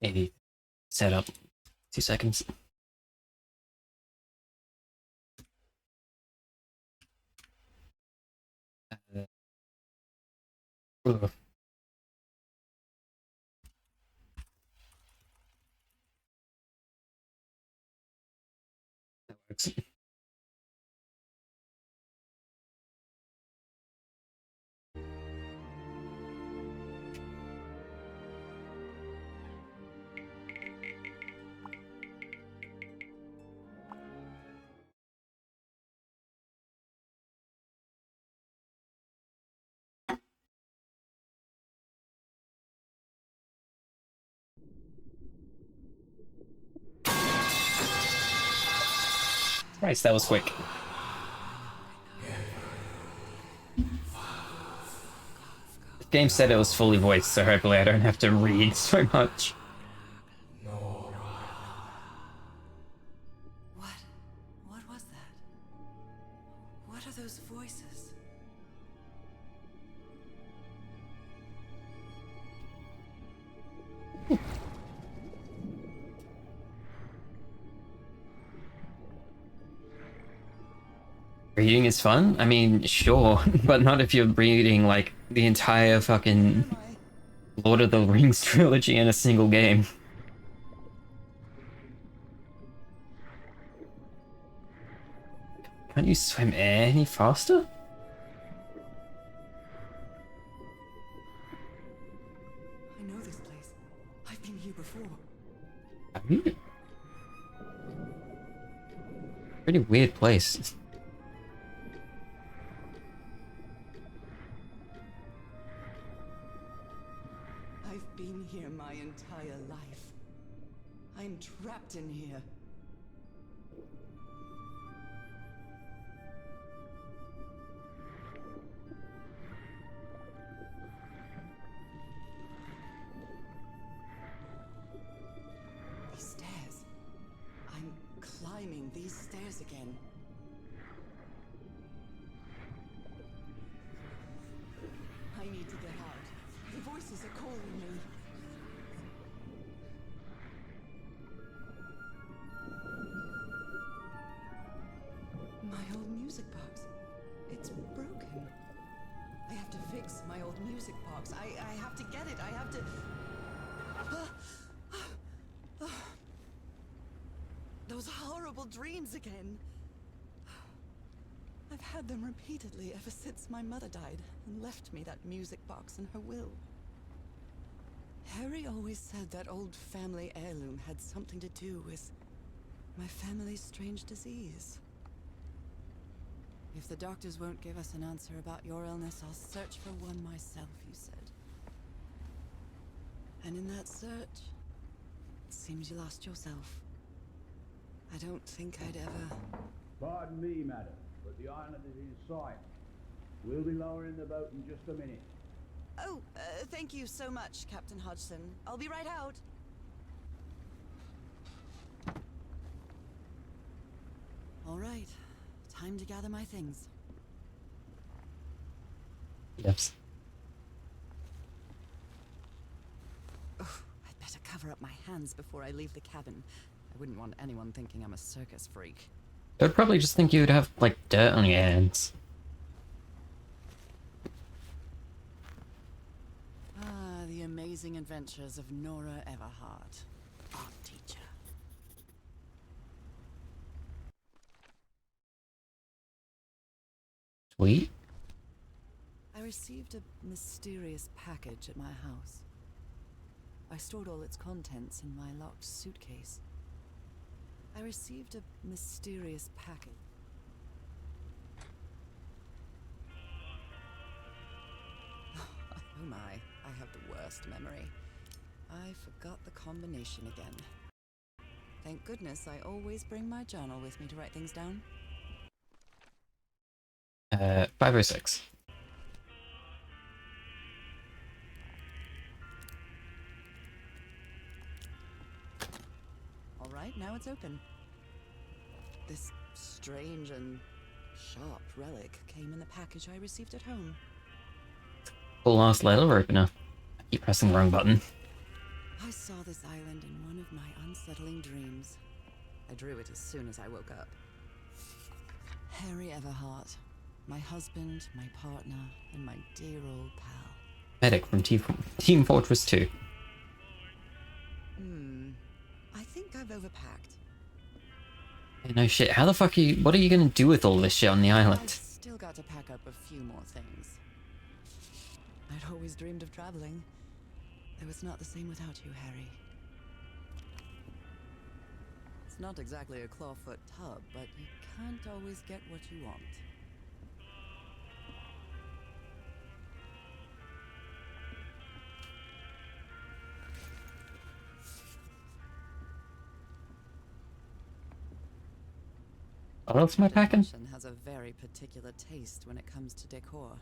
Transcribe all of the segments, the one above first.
a setup. 2 seconds. Ugh. That works. Christ, that was quick. The game said it was fully voiced, so hopefully I don't have to read so much. What was that? What are those voices? Reading is fun? I mean, sure, but not if you're reading, like, the entire fucking Lord of the Rings trilogy in a single game. Can't you swim any faster? I know this place. I've been here before. Have you? Pretty weird place. I've been here my entire life. I'm trapped in here. These stairs. I'm climbing these stairs again. I need to get out. The voices are calling me. My old music box. It's broken. I have to fix my old music box. I have to get it. I have to... Those horrible dreams again. I've had them repeatedly ever since my mother died and left me that music box in her will. Harry always said that old family heirloom had something to do with my family's strange disease. If the doctors won't give us an answer about your illness, I'll search for one myself, you said. And in that search, it seems you lost yourself. I don't think I'd ever... Pardon me, madam, but the island is in sight. We'll be lowering the boat in just a minute. Oh, thank you so much, Captain Hodgson. I'll be right out. All right. Time to gather my things. Yep. Oh, I'd better cover up my hands before I leave the cabin. I wouldn't want anyone thinking I'm a circus freak. I'd probably just think you'd have, like, dirt on your hands. Ah, the amazing adventures of Nora Everhart, art teacher. Sweet. I received a mysterious package at my house. I stored all its contents in my locked suitcase. I received a mysterious package. Oh my, I have the worst memory. I forgot the combination again. Thank goodness I always bring my journal with me to write things down. 506. All right, now it's open. This strange and sharp relic came in the package I received at home. Full last letter opener. I keep pressing the wrong button. I saw this island in one of my unsettling dreams. I drew it as soon as I woke up. Harry Everhart, my husband, my partner, and my dear old pal. Medic from Team Fortress 2. I think I've overpacked. Hey, no shit, how the fuck are you... What are you gonna do with all this shit on the I've island? still got to pack up a few more things. I'd always dreamed of traveling. It was not the same without you, Harry. It's not exactly a clawfoot tub, but you can't always get what you want. What else am I packing? Fashion has a very particular taste when it comes to decor.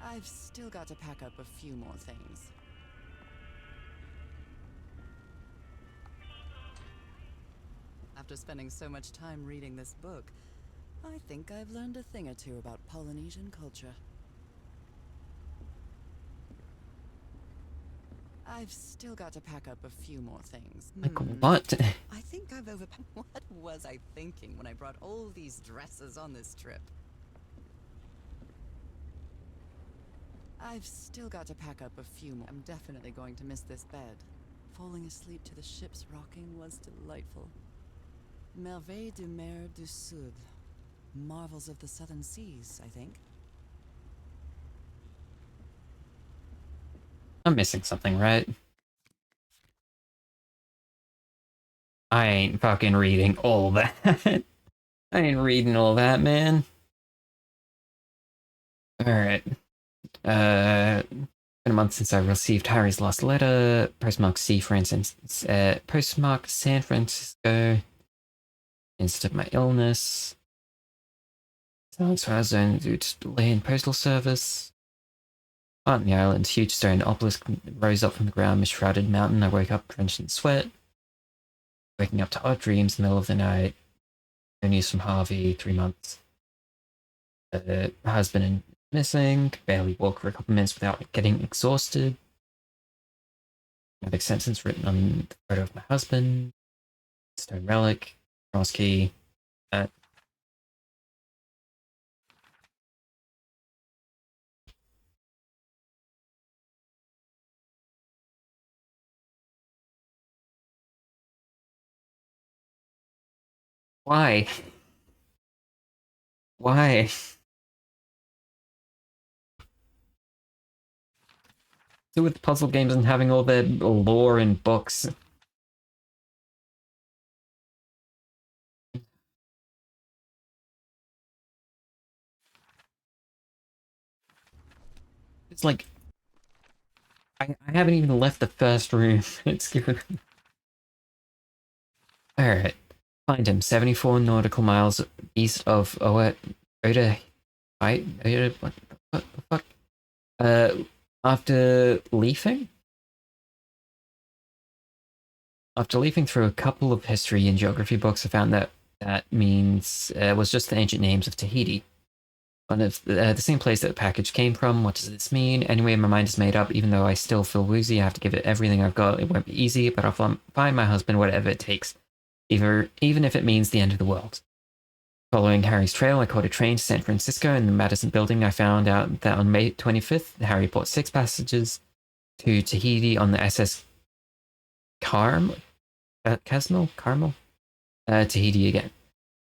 I've still got to pack up a few more things. After spending so much time reading this book, I think I've learned a thing or two about Polynesian culture. I've still got to pack up a few more things. Like, what? I think I've overpacked. What was I thinking when I brought all these dresses on this trip? I've still got to pack up a few more. I'm definitely going to miss this bed. Falling asleep to the ship's rocking was delightful. Merveilles de mer du Sud. Marvels of the Southern Seas, I think. I'm missing something, right? I ain't fucking reading all that. I ain't reading all that, man. Alright. Been a month since I received Harry's last letter. Postmark postmark San Francisco. Instead of my illness. Sounds I was only due to delay in postal service. On the island, huge stone obelisk rose up from the ground, mist-shrouded mountain. I woke up drenched in sweat. Waking up to odd dreams in the middle of the night. No news from Harvey, 3 months. Husband missing. Barely walk for a couple minutes without getting exhausted. Another sentence written on the photo of my husband. Stone relic. Cross key. Why? Why? So with puzzle games and having all their lore in books. It's like I haven't even left the first room. It's given. Alright. Find him 74 nautical miles east of Oda. What the fuck? After leafing? After leafing through a couple of history and geography books, I found that means was just the ancient names of Tahiti. One of the same place that the package came from. What does this mean? Anyway, my mind is made up. Even though I still feel woozy, I have to give it everything I've got. It won't be easy, but I'll find my husband, whatever it takes. Even if it means the end of the world. Following Harry's trail, I caught a train to San Francisco. In the Madison building, I found out that on May 25th, Harry bought 6 passages to Tahiti on the SS Carmel? Tahiti again.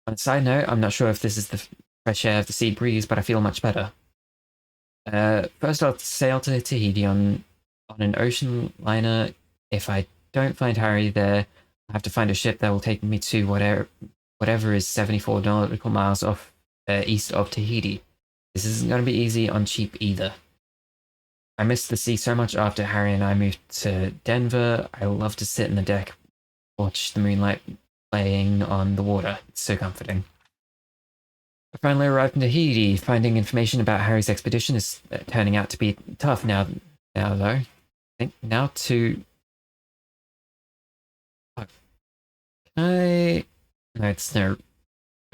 On a side note, I'm not sure if this is the fresh air of the sea breeze, but I feel much better. First I'll sail to Tahiti on an ocean liner. If I don't find Harry there, I have to find a ship that will take me to whatever is 74 nautical miles off east of Tahiti. This isn't going to be easy on cheap either. I missed the sea so much after Harry and I moved to Denver. I love to sit on the deck, watch the moonlight playing on the water. It's so comforting. I finally arrived in Tahiti. Finding information about Harry's expedition is turning out to be tough now though. I think now to... Fuck. Can I... No, it's no...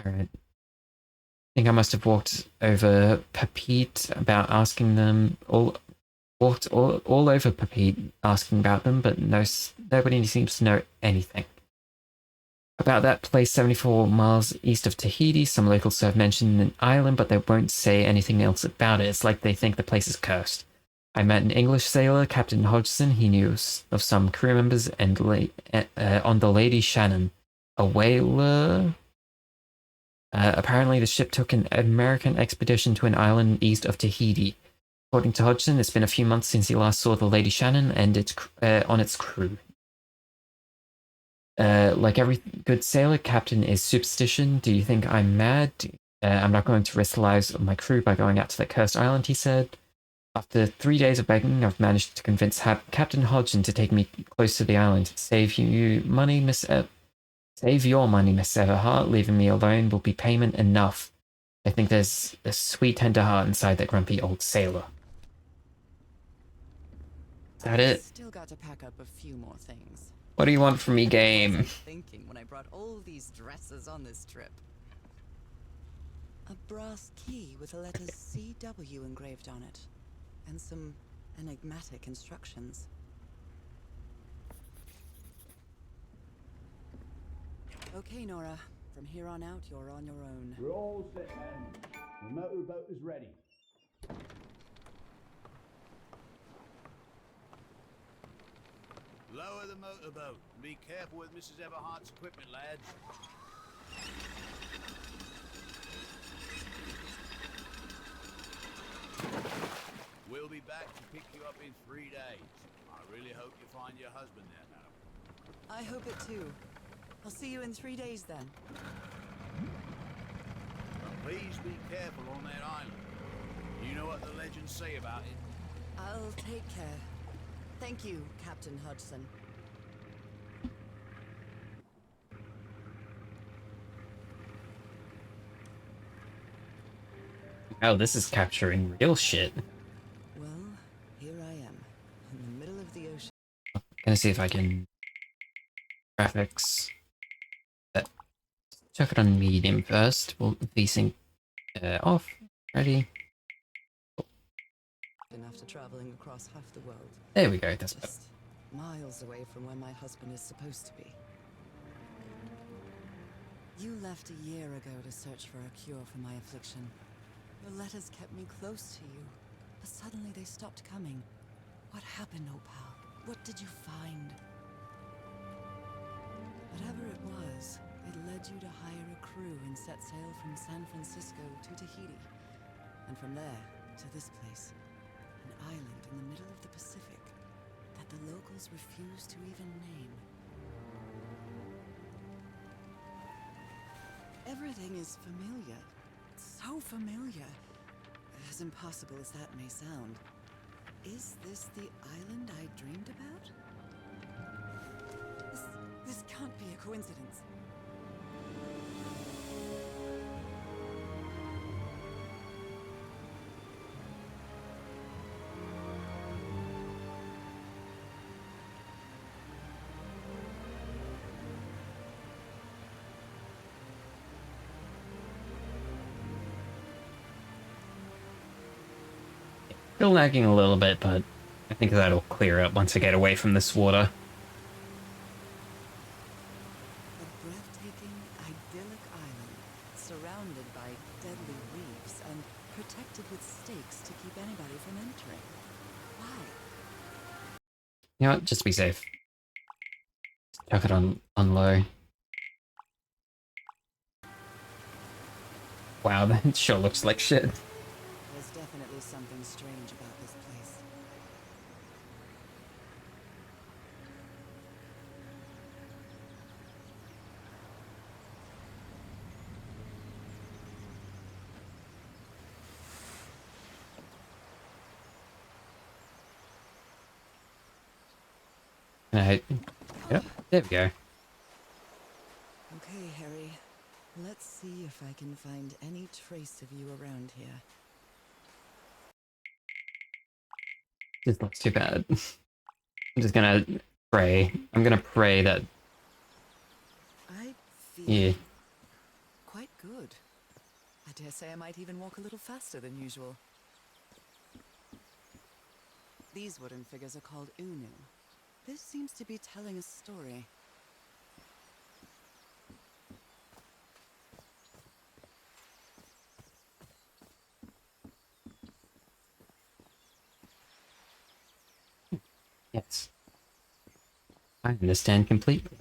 Alright. I think I must have walked over Papete about asking them all... Walked all over Pepite asking about them, but nobody seems to know anything. About that place 74 miles east of Tahiti, some locals have mentioned an island, but they won't say anything else about it. It's like they think the place is cursed. I met an English sailor, Captain Hodgson. He knew of some crew members and on the Lady Shannon, a whaler. Apparently, the ship took an American expedition to an island east of Tahiti. According to Hodgson, it's been a few months since he last saw the Lady Shannon and on its crew. Like every good sailor, Captain is superstition. Do you think I'm mad? I'm not going to risk the lives of my crew by going out to that cursed island, he said. After 3 days of begging, I've managed to convince Captain Hodgson to take me close to the island. Save your money, Miss Everhart. Leaving me alone will be payment enough. I think there's a sweet, tender heart inside that grumpy old sailor. Is that it? Still got to pack up a few more things. What do you want from me, What was I game? thinking when I brought all these dresses on this trip? A brass key with the letters CW engraved on it, and some enigmatic instructions. Okay, Nora. From here on out, you're on your own. We're all set, man. The motorboat is ready. Lower the motorboat. Be careful with Mrs. Everhart's equipment, lads. We'll be back to pick you up in 3 days. I really hope you find your husband there, madam. I hope it too. I'll see you in 3 days then. But please be careful on that island. You know what the legends say about it? I'll take care. Thank you, Captain Hodgson. Oh, this is capturing real shit. Well, here I am, in the middle of the ocean. Gonna see if I can graphics. Chuck it on medium first. We'll VSync off. Ready. After traveling across half the world. There we go. That's better. Just miles away from where my husband is supposed to be. You left a year ago to search for a cure for my affliction. Your letters kept me close to you, but suddenly they stopped coming. What happened, Opal? What did you find? Whatever it was, it led you to hire a crew and set sail from San Francisco to Tahiti. And from there, to this place. An island in the middle of the Pacific that the locals refuse to even name. Everything is familiar. So familiar. As impossible as that may sound. Is this the island I dreamed about? This can't be a coincidence. Still lagging a little bit, but I think that'll clear up once I get away from this water. A breathtaking, idyllic island, surrounded by deadly reefs and protected with stakes to keep anybody from entering. Why? You know what? Just be safe. Chuck it on low. Wow, that sure looks like shit. There's definitely something strange about this place. Yep, there we go. Okay, Harry. Let's see if I can find any trace of you around here. This looks too bad. I'm just gonna pray. I'm gonna pray that. I feel Yeah. quite good. I dare say I might even walk a little faster than usual. These wooden figures are called Unu. This seems to be telling a story. Yes. I understand completely.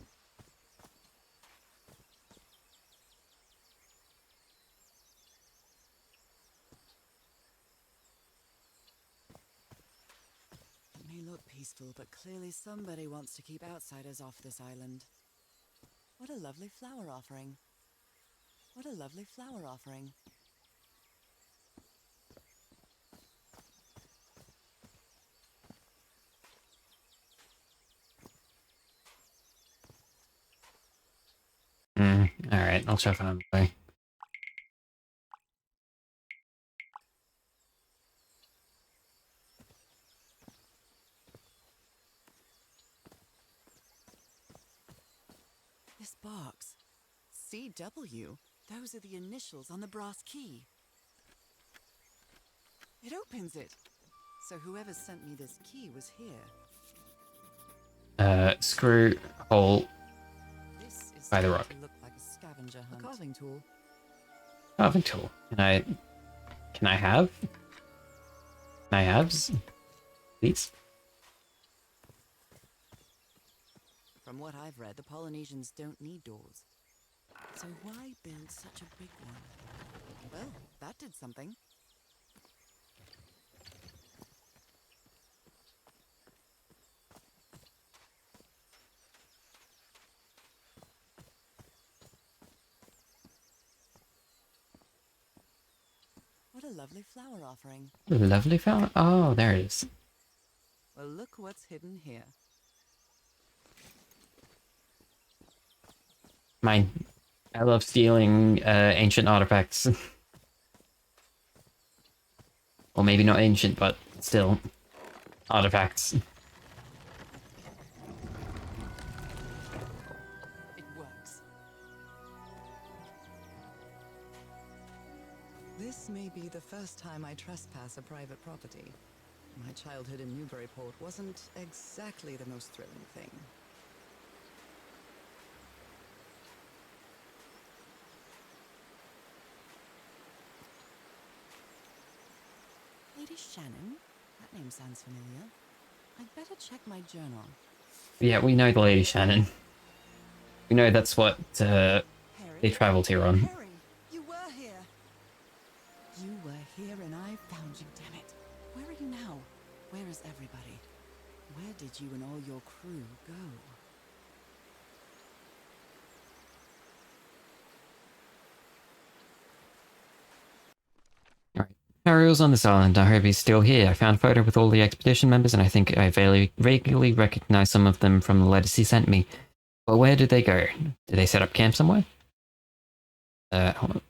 It may look peaceful, but clearly somebody wants to keep outsiders off this island. What a lovely flower offering. What a lovely flower offering. Alright, I'll check on the way. This box. CW. Those are the initials on the brass key. It opens it. So whoever sent me this key was here. Screw hole This is by the starting rock. to look like a scavenger hunt. A carving tool. Carving tool. Can I have? Can I have? Please? From what I've read, the Polynesians don't need doors. So why build such a big one? Well, that did something. What a lovely flower offering. Lovely flower? Oh, there it is. Well, look what's hidden here. Mine. I love stealing ancient artifacts. Or maybe not ancient, but still artifacts. It works. This may be the first time I trespass a private property. My childhood in Newburyport wasn't exactly the most thrilling thing. Lady Shannon? That name sounds familiar. I'd better check my journal. Yeah, we know the Lady Shannon. We know that's what Harry? they traveled here on. Harry, you were here. You were here and I found you, damn it. Where are you now? Where is everybody? Where did you and all your crew go? Alright. Harry was on this island. I hope he's still here. I found a photo with all the expedition members and I think I vaguely recognize some of them from the letters he sent me. But where did they go? Did they set up camp somewhere? Hold on.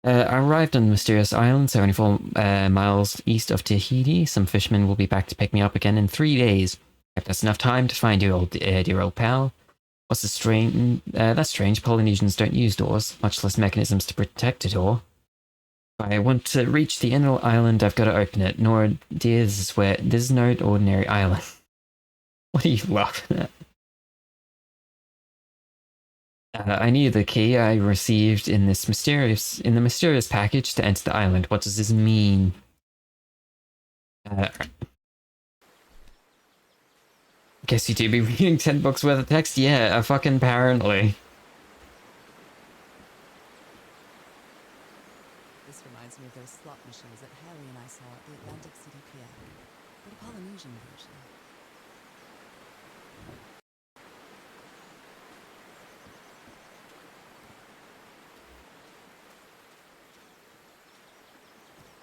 I arrived on the mysterious island, 74 miles east of Tahiti. Some fishermen will be back to pick me up again in 3 days. Kept us enough time to find your dear old pal. What's the strange? That's strange. Polynesians don't use doors, much less mechanisms to protect a door. If I want to reach the inner island, I've got to open it. Nora, dear, this is no ordinary island. What are you laughing at? I need the key I received in the mysterious package to enter the island. What does this mean? Guess you do be reading 10 books worth of text? Yeah, fucking apparently. This reminds me of those slot machines that Harry and I saw at the Atlantic City Pier, but a Polynesian version.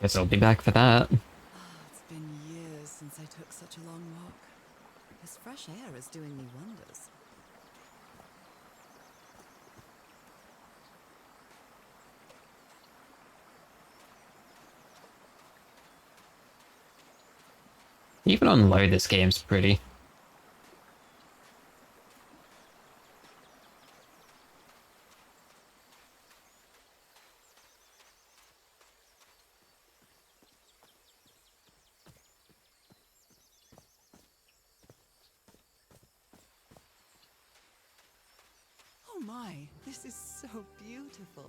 Guess I'll be back for that. It's been years since I took such a long walk. This fresh air is doing me wonders. Even on low, this game's pretty. Oh my, this is so beautiful.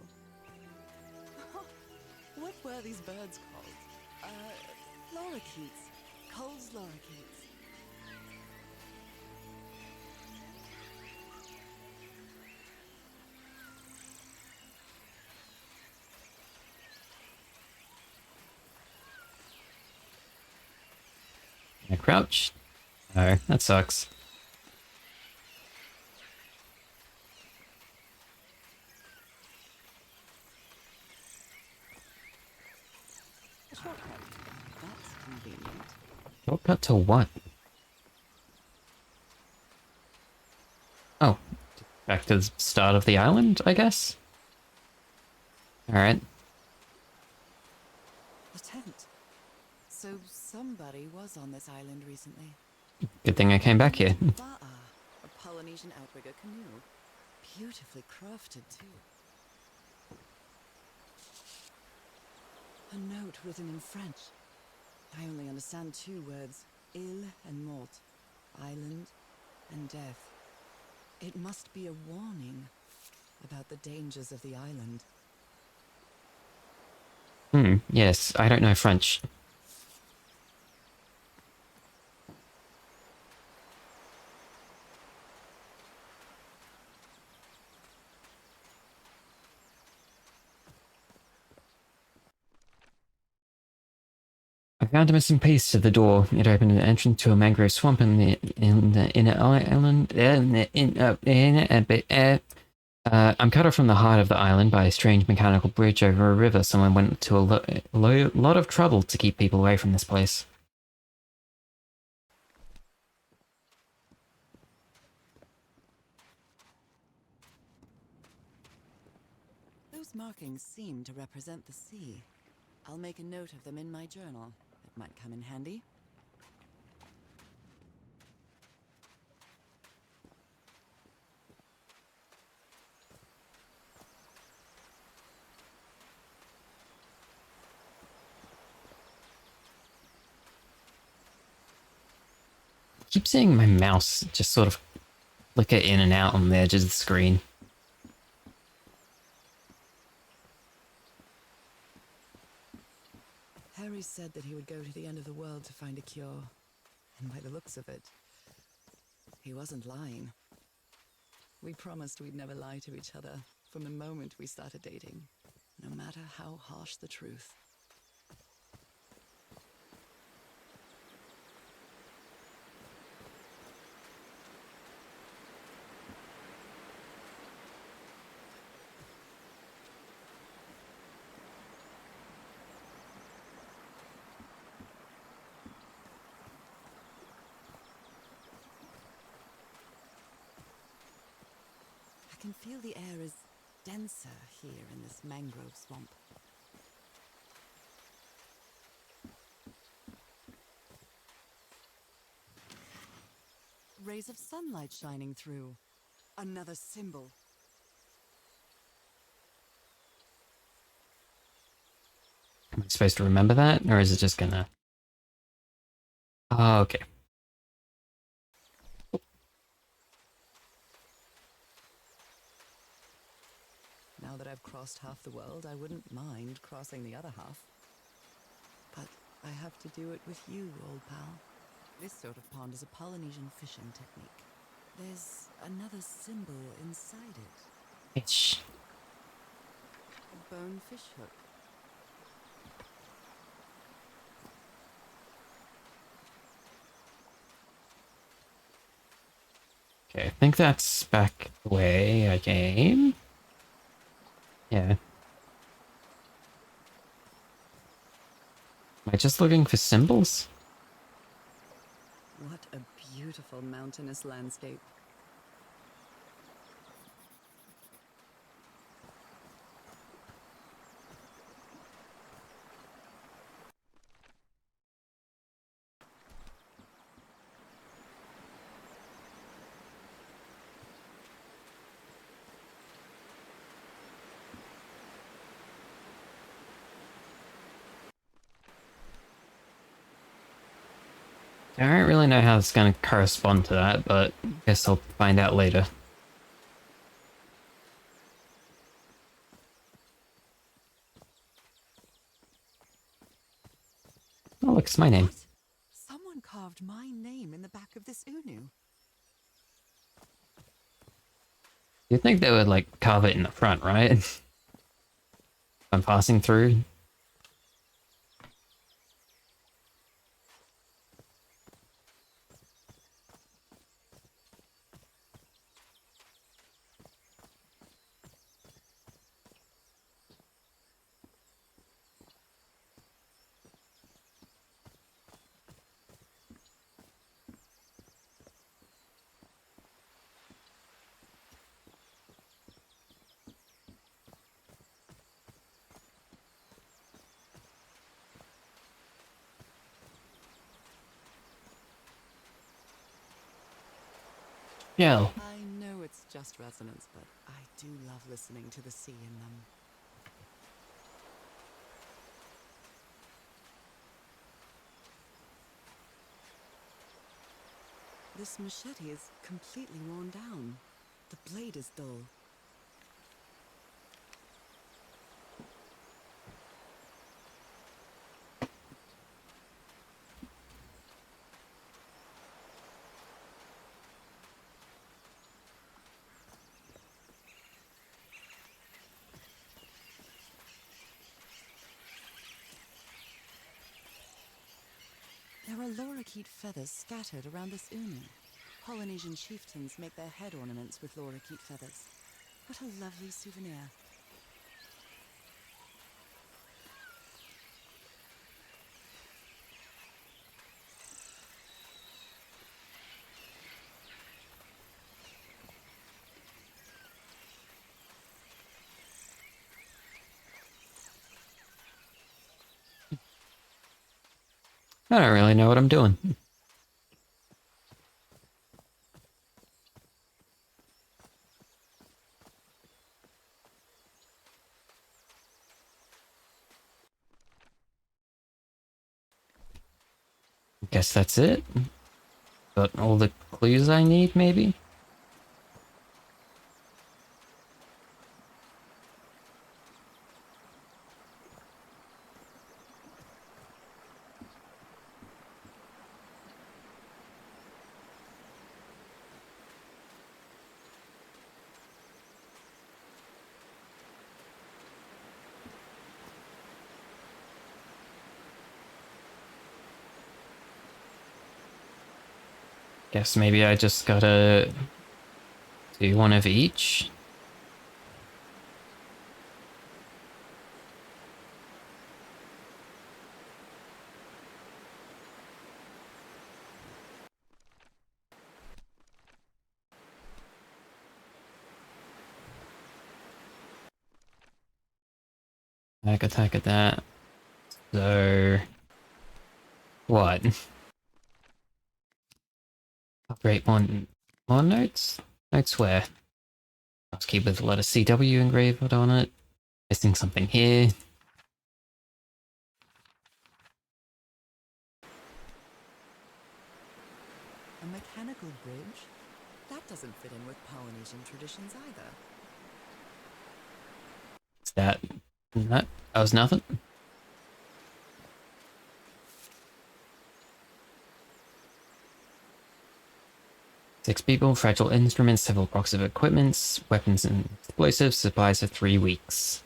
What were these birds called? Lorikeets. Cole's lorikeets. Can I crouch? No, that sucks. A shortcut. That's convenient. Shortcut to what? Oh, back to the start of the island, I guess? Alright. A tent. So somebody was on this island recently. Good thing I came back here. Ba'a, a Polynesian outrigger canoe. Beautifully crafted, too. A note written in French. I only understand 2 words. Île and mort. Island and death. It must be a warning about the dangers of the island. Yes, I don't know French. I found a missing piece to the door. It opened an entrance to a mangrove swamp in the inner island. I'm cut off from the heart of the island by a strange mechanical bridge over a river. Someone went to a lot of trouble to keep people away from this place. Those markings seem to represent the sea. I'll make a note of them in my journal. It might come in handy. I keep seeing my mouse just sort of flicker in and out on the edges of the screen. Harry said that he would go to the end of the world to find a cure. And by the looks of it, he wasn't lying. We promised we'd never lie to each other from the moment we started dating, no matter how harsh the truth. I can feel the air is denser here in this mangrove swamp. Rays of sunlight shining through. Another symbol. Am I supposed to remember that, or is it just gonna... Oh, okay. Now that I've crossed half the world, I wouldn't mind crossing the other half. But I have to do it with you, old pal. This sort of pond is a Polynesian fishing technique. There's another symbol inside it. Itch. A bone fish hook. Okay, I think that's back the way I came. Yeah. Am I just looking for symbols? What a beautiful mountainous landscape. I don't really know how it's going to correspond to that, but I guess I'll find out later. look, it's my name. What? Someone carved my name in the back of this Unu. You'd think they would, like, carve it in the front, right? If I'm passing through. Yeah. I know it's just resonance, but I do love listening to the sea in them. This machete is completely worn down. The blade is dull. There are lorikeet feathers scattered around this Unu. Polynesian chieftains make their head ornaments with lorikeet feathers. What a lovely souvenir. I don't really know what I'm doing. Guess that's it. Got all the clues I need, maybe? Guess maybe I just gotta do one of each. Attack at that. So... what? Upgrade more notes? Notes where? Let's keep with a letter CW engraved on it. Missing something here. A mechanical bridge? That doesn't fit in with Polynesian traditions either. Is that... that was nothing? 6 people, fragile instruments, several boxes of equipments, weapons and explosives, supplies for 3 weeks.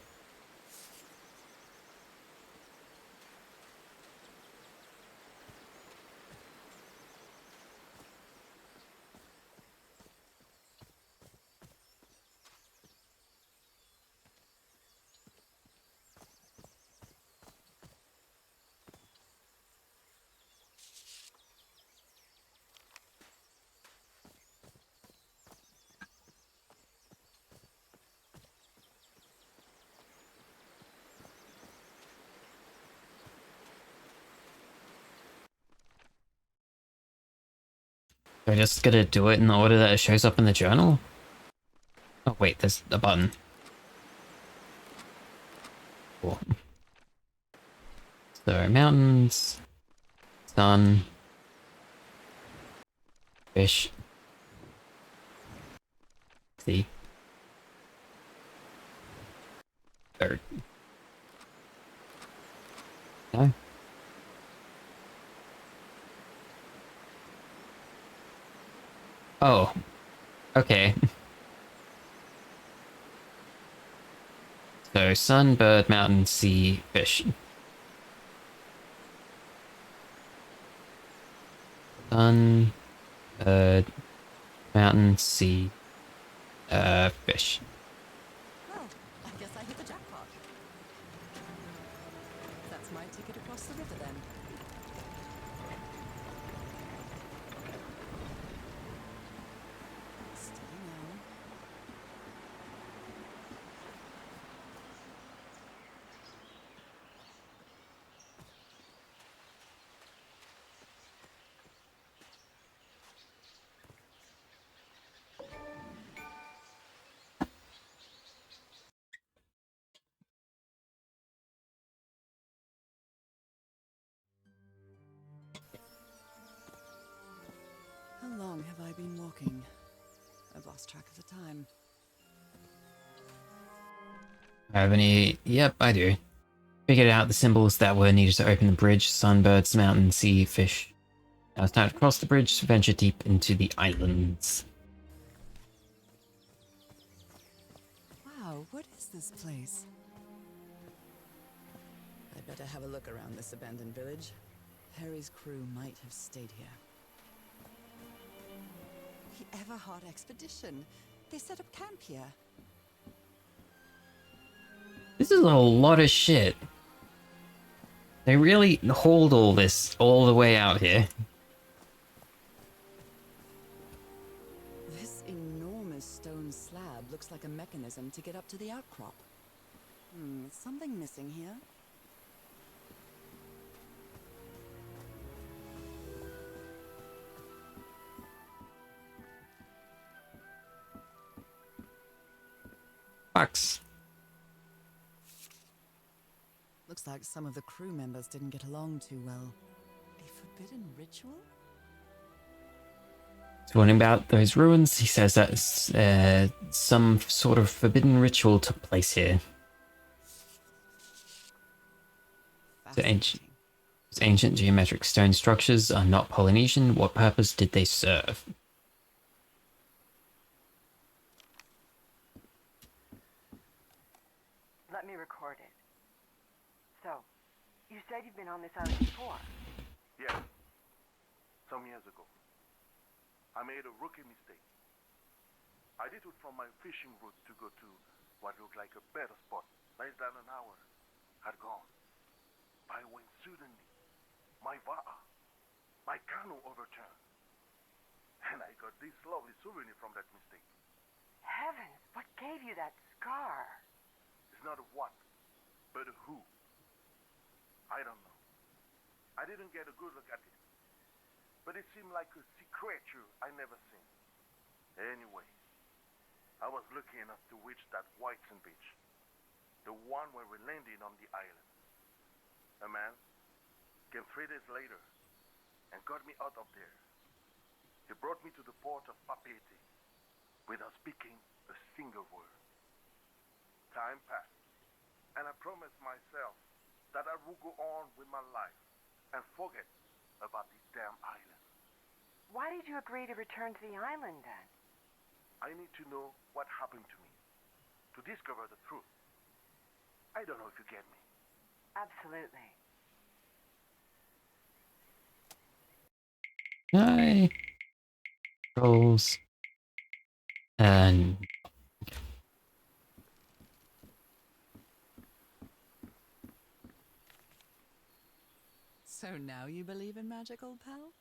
So I just gotta do it in the order that it shows up in the journal? Oh wait, there's a button. Cool. So mountains, sun, fish, sea, bird. No? Oh, okay. So, sun, bird, mountain, sea, fish. Sun, bird, mountain, sea, fish. Well, I guess I hit the jackpot. That's my ticket across the river then. Steady now. How long have I been walking? I've lost track of the time. Have any? Yep, I do. Figured out the symbols that were needed to open the bridge. Sun, birds, mountain, sea, fish. Now it's time to cross the bridge to venture deep into the islands. Wow, what is this place? I'd better have a look around this abandoned village. Harry's crew might have stayed here. The Everhard expedition. They set up camp here. This is a lot of shit. They really hauled all this all the way out here. This enormous stone slab looks like a mechanism to get up to the outcrop. Something missing here. Fucks. Looks like some of the crew members didn't get along too well. A forbidden ritual? Talking about those ruins, he says that some sort of forbidden ritual took place here. The ancient geometric stone structures are not Polynesian. What purpose did they serve? Let me record it. So, you said you've been on this island before? Yes. Some years ago. I made a rookie mistake. I detoured from my fishing route to go to what looked like a better spot. Less than an hour had gone. By when suddenly, my va'a, my canoe overturned. And I got this lovely souvenir from that mistake. Heavens, what gave you that scar? It's not a what, but a who. I don't know. I didn't get a good look at it. But it seemed like a sea creature I never seen. Anyway, I was lucky enough to reach that Whitesand beach. The one where we landed on the island. A man came 3 days later and got me out of there. He brought me to the port of Papeete without speaking a single word. Time passed, and I promised myself that I would go on with my life and forget about this damn island. Why did you agree to return to the island then? I need to know what happened to me, to discover the truth. I don't know if you get me. Absolutely. Hi. Rolls. And So now you believe in magic, old pal?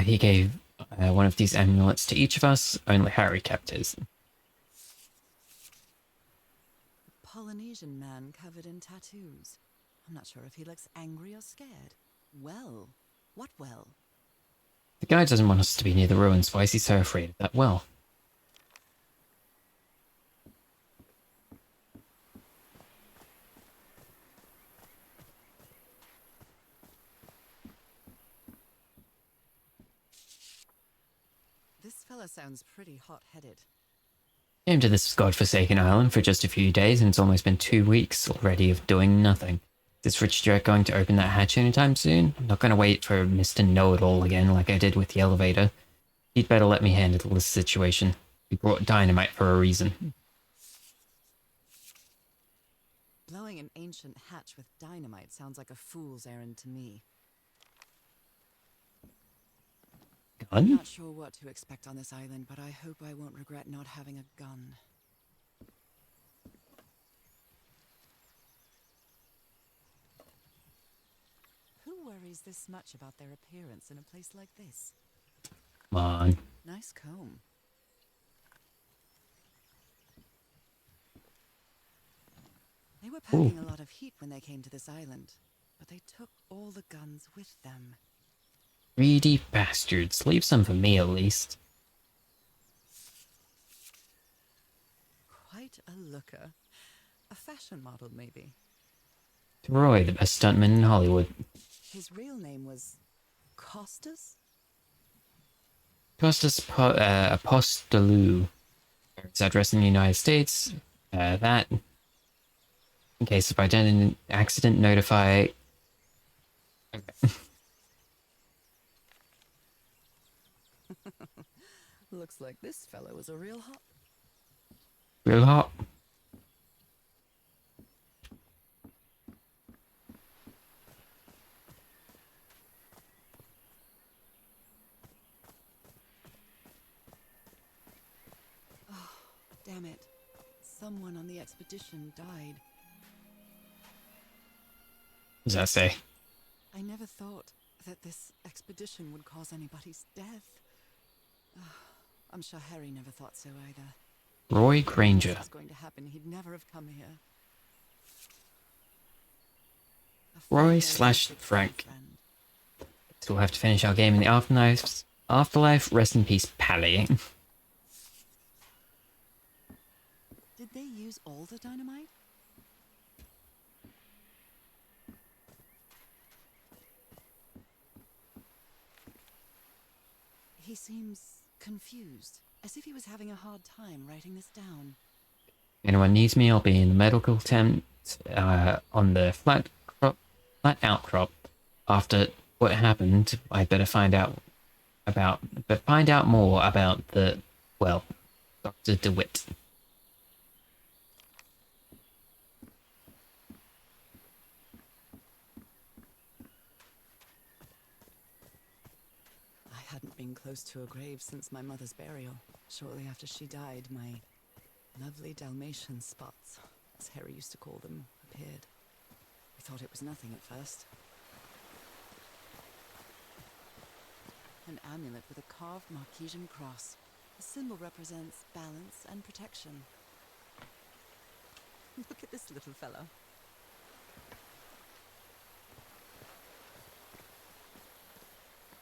he gave one of these amulets to each of us. Only Harry kept his. Polynesian man covered in tattoos. I'm not sure if he looks angry or scared. Well, what well? The guy doesn't want us to be near the ruins. Why is he so afraid of that well? This fella sounds pretty hot-headed. Came to this godforsaken island for just a few days, and it's almost been 2 weeks already of doing nothing. Is Rich Jerk going to open that hatch anytime soon? I'm not going to wait for Mr. Know-It-All again like I did with the elevator. He'd better let me handle this situation. We brought dynamite for a reason. Blowing an ancient hatch with dynamite sounds like a fool's errand to me. I'm Gun? not sure what to expect on this island, but I hope I won't regret not having a gun. Who worries this much about their appearance in a place like this? Come on. Nice comb. They were Ooh. packing a lot of heat when they came to this island, but they took all the guns with them. Greedy bastards. Leave some for me at least. Quite a looker. A fashion model, maybe. Roy, the best stuntman in Hollywood. His real name was Costas? Costas Apostolou. His address in the United States. That. In case of identity accident, notify. Okay. Looks like this fellow was a real hot. Real hot. Damn it. Someone on the expedition died. What does that say? I never thought that this expedition would cause anybody's death. I'm sure Harry never thought so either. Roy If Granger. this was going to happen, he'd never have come here. A Roy fellow slash basic Frank. friend. Still have to finish our game in the afterlife. Afterlife, rest in peace, Pally. Did they use all the dynamite? He seems confused, as if he was having a hard time writing this down. If anyone needs me, I'll be in the medical tent on the flat outcrop. After what happened, I better find out more about the, well, Dr. DeWitt. I hadn't been close to a grave since my mother's burial. Shortly after she died, my lovely Dalmatian spots, as Harry used to call them, appeared. I thought it was nothing at first. An amulet with a carved Marquesian cross. The symbol represents balance and protection. Look at this little fellow.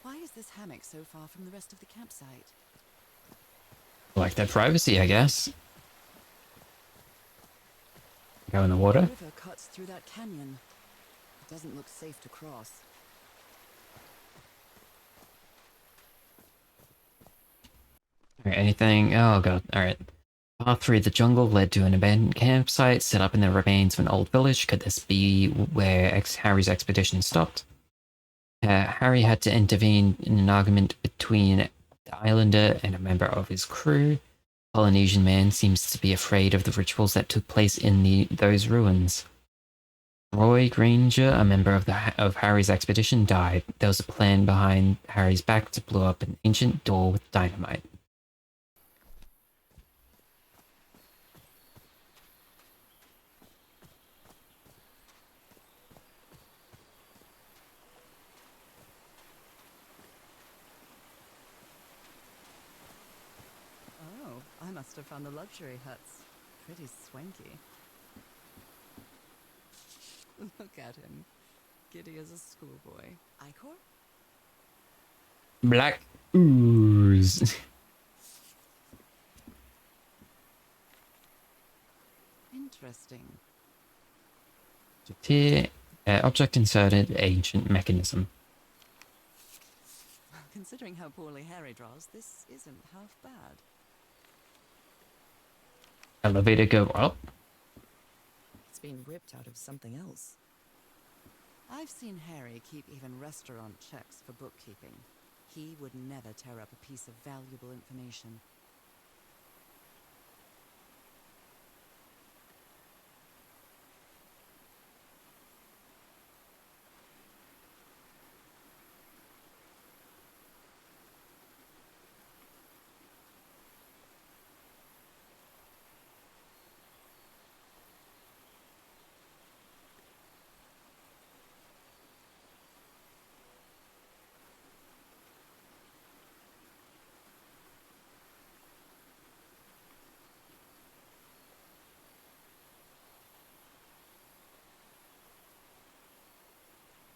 Why is this hammock so far from the rest of the campsite? Like their privacy, I guess. Go in the The water. river cuts through that canyon. It doesn't look safe to cross. Alright, anything? Oh god, alright. Path through the jungle led to an abandoned campsite set up in the remains of an old village. Could this be where Harry's expedition stopped? Harry had to intervene in an argument between the islander and a member of his crew. Polynesian man seems to be afraid of the rituals that took place in those ruins. Roy Granger, a member of Harry's expedition, died. There was a plan behind Harry's back to blow up an ancient door with dynamite. Oh, I must have found the luxury huts. Pretty swanky. Look at him. Giddy as a schoolboy. Icor? Black ooze. Interesting. Here, object inserted, ancient mechanism. Considering how poorly Harry draws, this isn't half bad. Elevator go up. It's been ripped out of something else. I've seen Harry keep even restaurant checks for bookkeeping. He would never tear up a piece of valuable information.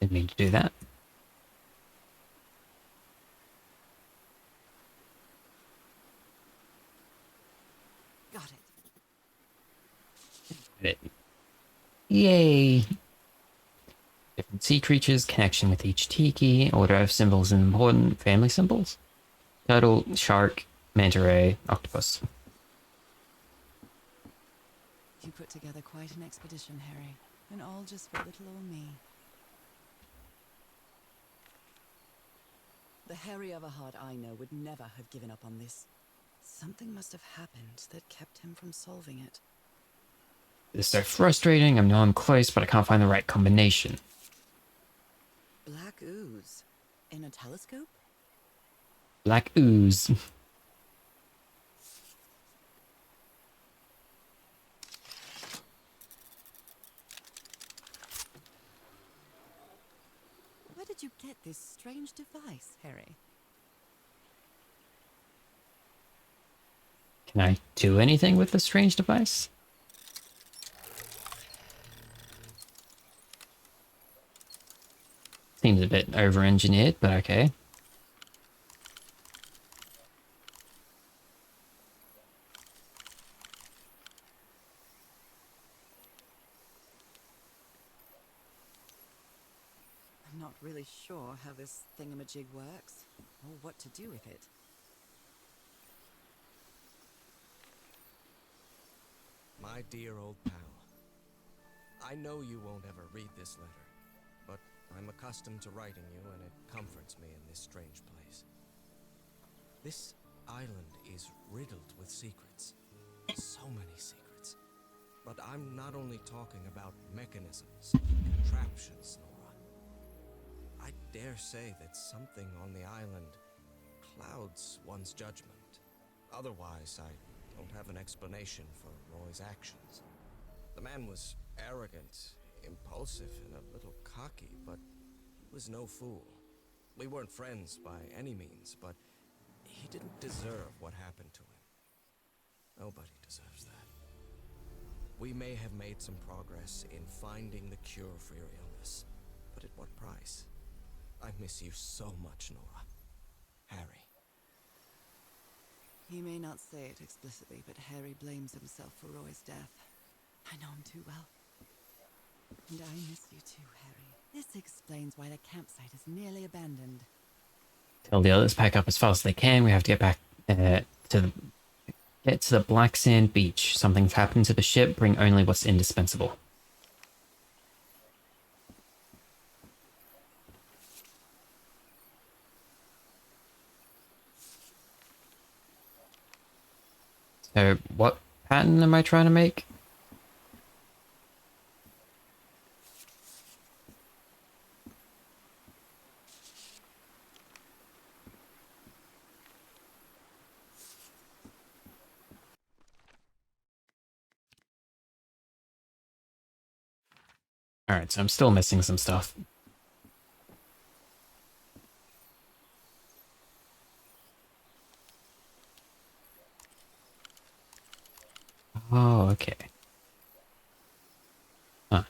Didn't mean to do that. Got it. Yay! Different sea creatures, connection with each tiki, order of symbols and important family symbols. Turtle, shark, manta ray, octopus. You put together quite an expedition, Harry. And all just for little old me. The Harry Everhard I know would never have given up on this. Something must have happened that kept him from solving it. This is so frustrating. I know I'm close, but I can't find the right combination. Black ooze. In a telescope? Black ooze. Where did you get this strange device, Harry? Can I do anything with this strange device? Seems a bit over-engineered, but okay. I'm not really sure how this thingamajig works, or what to do with it. My dear old pal, I know you won't ever read this letter, but I'm accustomed to writing you and it comforts me in this strange place. This island is riddled with secrets. So many secrets. But I'm not only talking about mechanisms, contraptions, Nora. I dare say that something on the island clouds one's judgment. Otherwise, I don't have an explanation for Roy's actions. The man was arrogant, impulsive, and a little cocky, but he was no fool. We weren't friends by any means, but he didn't deserve what happened to him. Nobody deserves that. We may have made some progress in finding the cure for your illness, but at what price? I miss you so much, Nora. Harry. He may not say it explicitly, but Harry blames himself for Roy's death. I know him too well. And I miss you too, Harry. This explains why the campsite is nearly abandoned. Tell the others pack up as fast as they can. We have to get back get to the black sand beach. Something's happened to the ship. Bring only what's indispensable. So, what pattern am I trying to make? Alright, so I'm still missing some stuff. Oh, okay. Huh.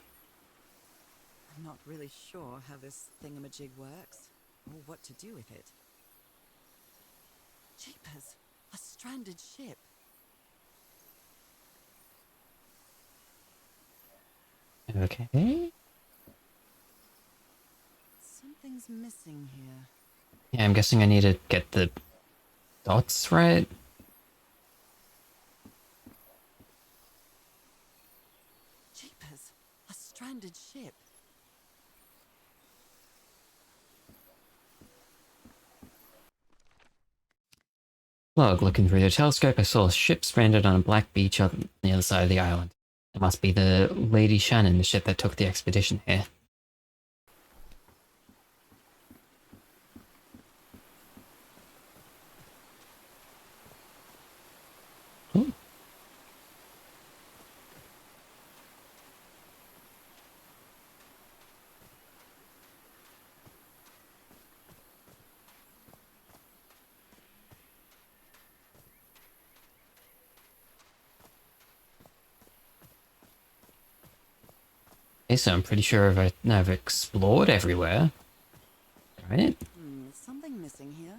I'm not really sure how this thingamajig works, or what to do with it. Jeepers! A stranded ship! Okay. Something's missing here. Yeah, I'm guessing I need to get the dots right. Jeepers! A stranded ship! Log, looking through the telescope, I saw a ship stranded on a black beach on the other side of the island. It must be the Lady Shannon, the ship that took the expedition here. Ooh. Okay, so I'm pretty sure I've explored everywhere. Right? Is something missing here?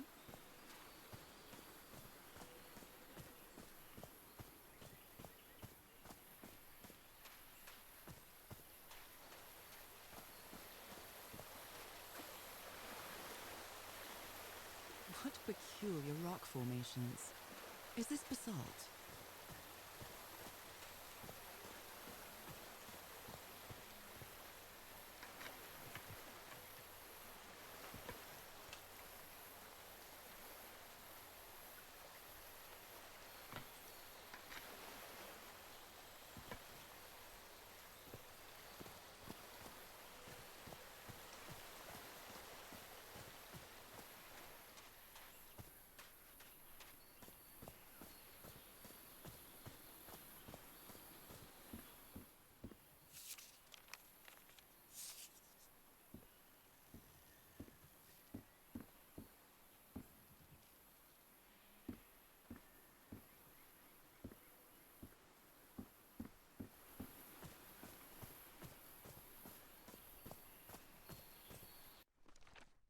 What peculiar rock formations. Is this basalt?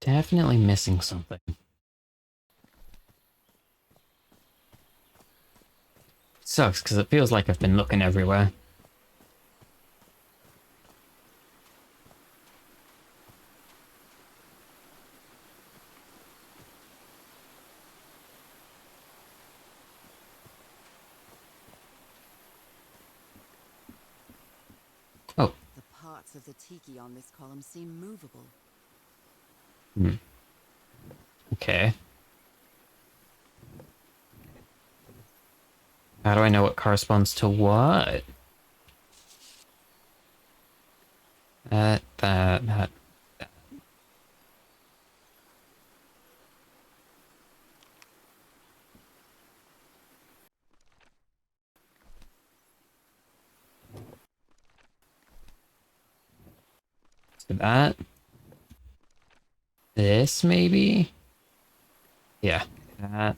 Definitely missing something. Sucks, because it feels like I've been looking everywhere. Oh. The parts of the tiki on this column seem movable. Okay. How do I know what corresponds to what? That. So that. This, maybe? Yeah. That.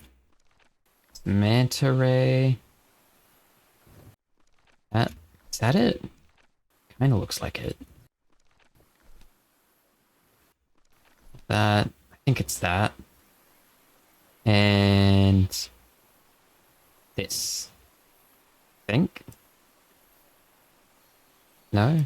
Manta ray. That. Is that it? Kinda looks like it. That. I think it's that. And this. Think? No?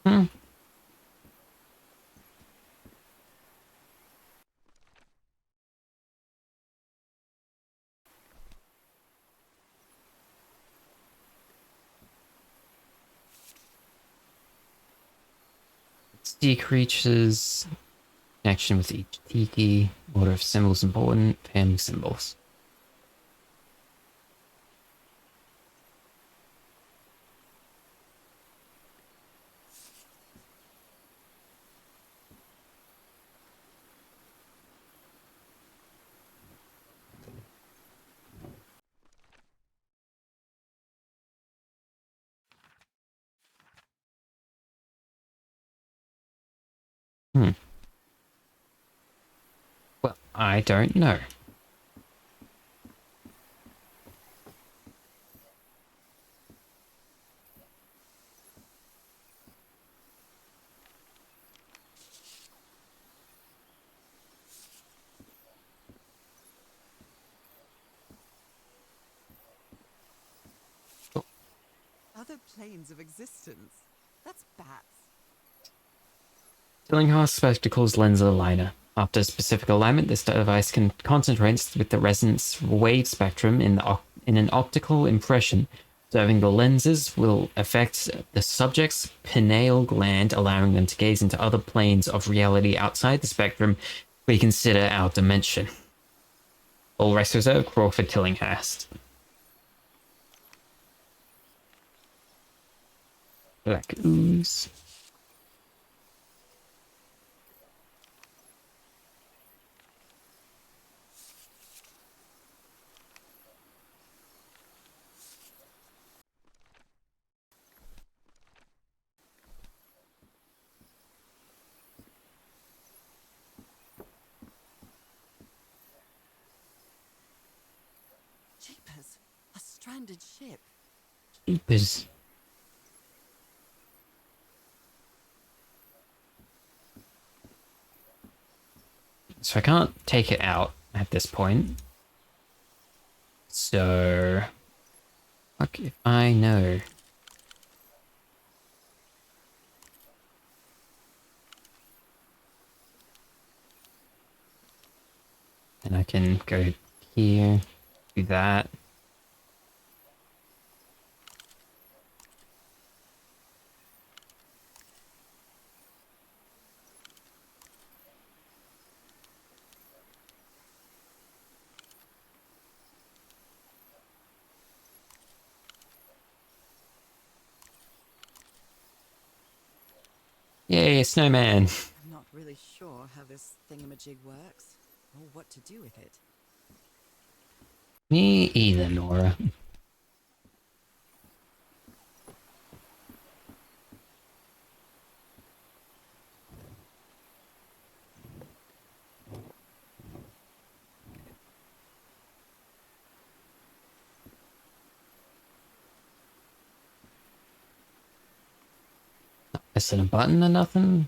Hmm. Sea creatures. Connection with each tiki. Order of symbols important. Family symbols. Well, I don't know. Other planes of existence. That's bats. Tillinghast Spectacles lens aligner. After specific alignment, this device can concentrate with the resonance wave spectrum in an optical impression. Observing the lenses will affect the subject's pineal gland, allowing them to gaze into other planes of reality outside the spectrum we consider our dimension. All rights reserved, Crawford Tillinghast. Black ooze. Jeepers, a stranded ship. Jeepers. So I can't take it out at this point. So... fuck if I know. And I can go here, do that. Yay, a snowman. I'm not really sure how this thingamajig works, or what to do with it. Me either, Nora. Not missing a button or nothing?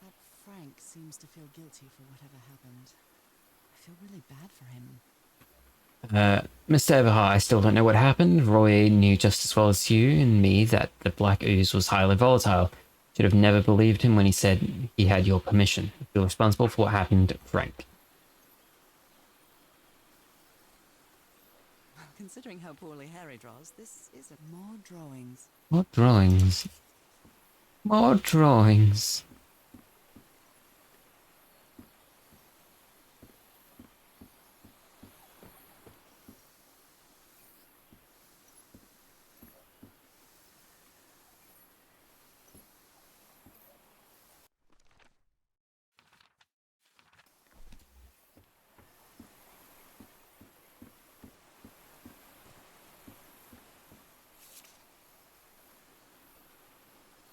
That Frank seems to feel guilty for whatever happened. I feel really bad for him. Mr. Everhart, I still don't know what happened. Roy knew just as well as you and me that the black ooze was highly volatile. Should have never believed him when he said he had your permission. I feel responsible for what happened, Frank. Considering how poorly Harry draws, this isn't more drawings. More drawings. More drawings.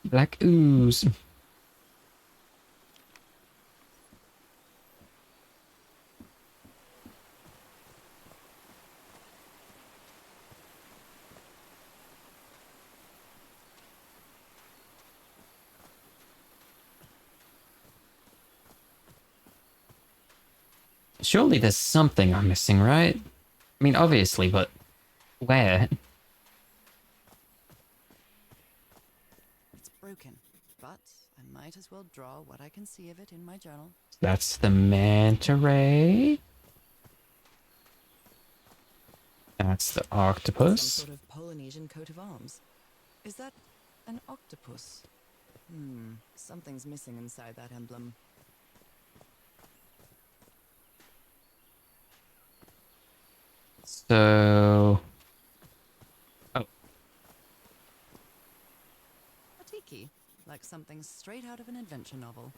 Black ooze. Surely there's something I'm missing, right? I mean, obviously, but where? It's broken, but I might as well draw what I can see of it in my journal. That's the manta ray. That's the Some octopus. sort of Polynesian coat of arms. Is that an octopus? Something's missing inside that emblem. So... oh, A tiki, like something straight out of an adventure novel.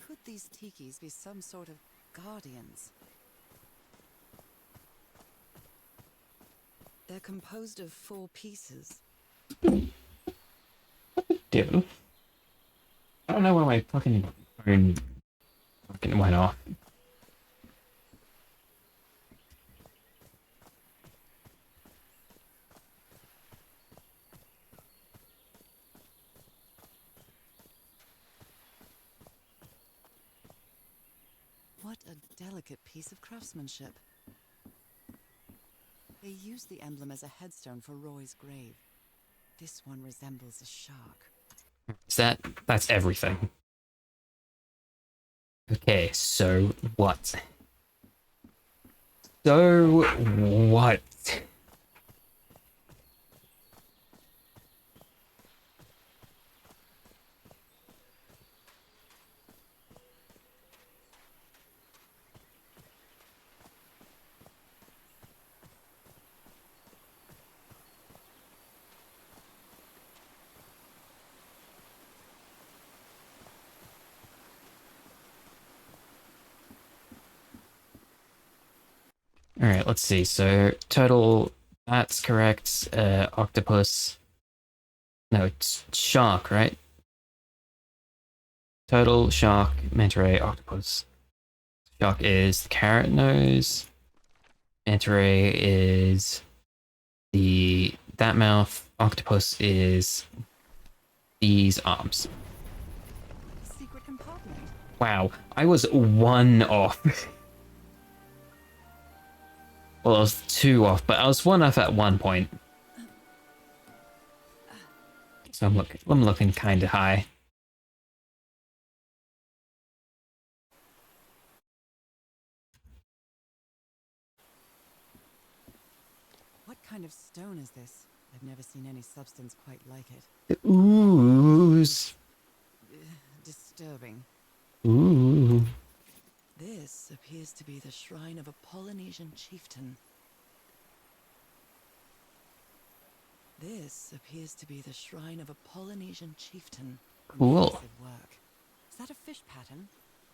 Could these tikis be some sort of guardians? They're composed of 4 pieces. do. I don't know why my fucking phone fucking went off. What a delicate piece of craftsmanship. They used the emblem as a headstone for Roy's grave. This one resembles a shark. That's everything. Okay, so what? So what? All right, let's see. So turtle, that's correct. Octopus. No, it's shark, right? Turtle, shark, manta ray, octopus. Shark is the carrot nose. Manta ray is that mouth. Octopus is these arms. Secret compartment. Wow, I was one off. Well, I was two off, but I was one off at one point. So I'm looking kind of high. What kind of stone is this? I've never seen any substance quite like it. The ooze. Disturbing. Ooh. This appears to be the shrine of a Polynesian chieftain. This appears to be the shrine of a Polynesian chieftain. Cool. Impressive work. Is that a fish pattern?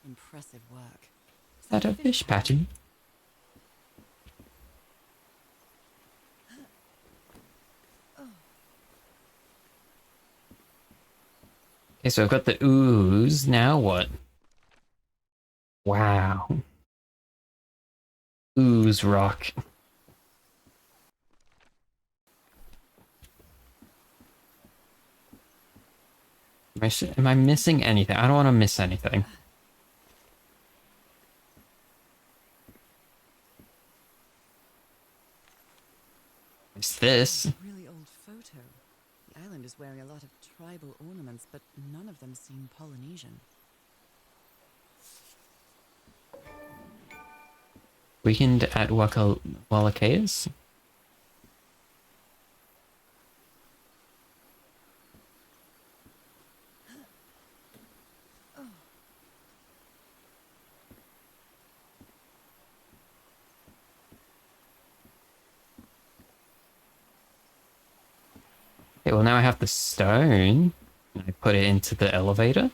Impressive work. Is that a fish pattern? Okay, so I've got the ooze. Now what? Wow. Ooze rock. Am I missing anything? I don't want to miss anything. It's this. A really old photo. The island is wearing a lot of tribal ornaments, but none of them seem Polynesian. Weekend at Walakeas? Okay, well now I have the stone. I put it into the elevator.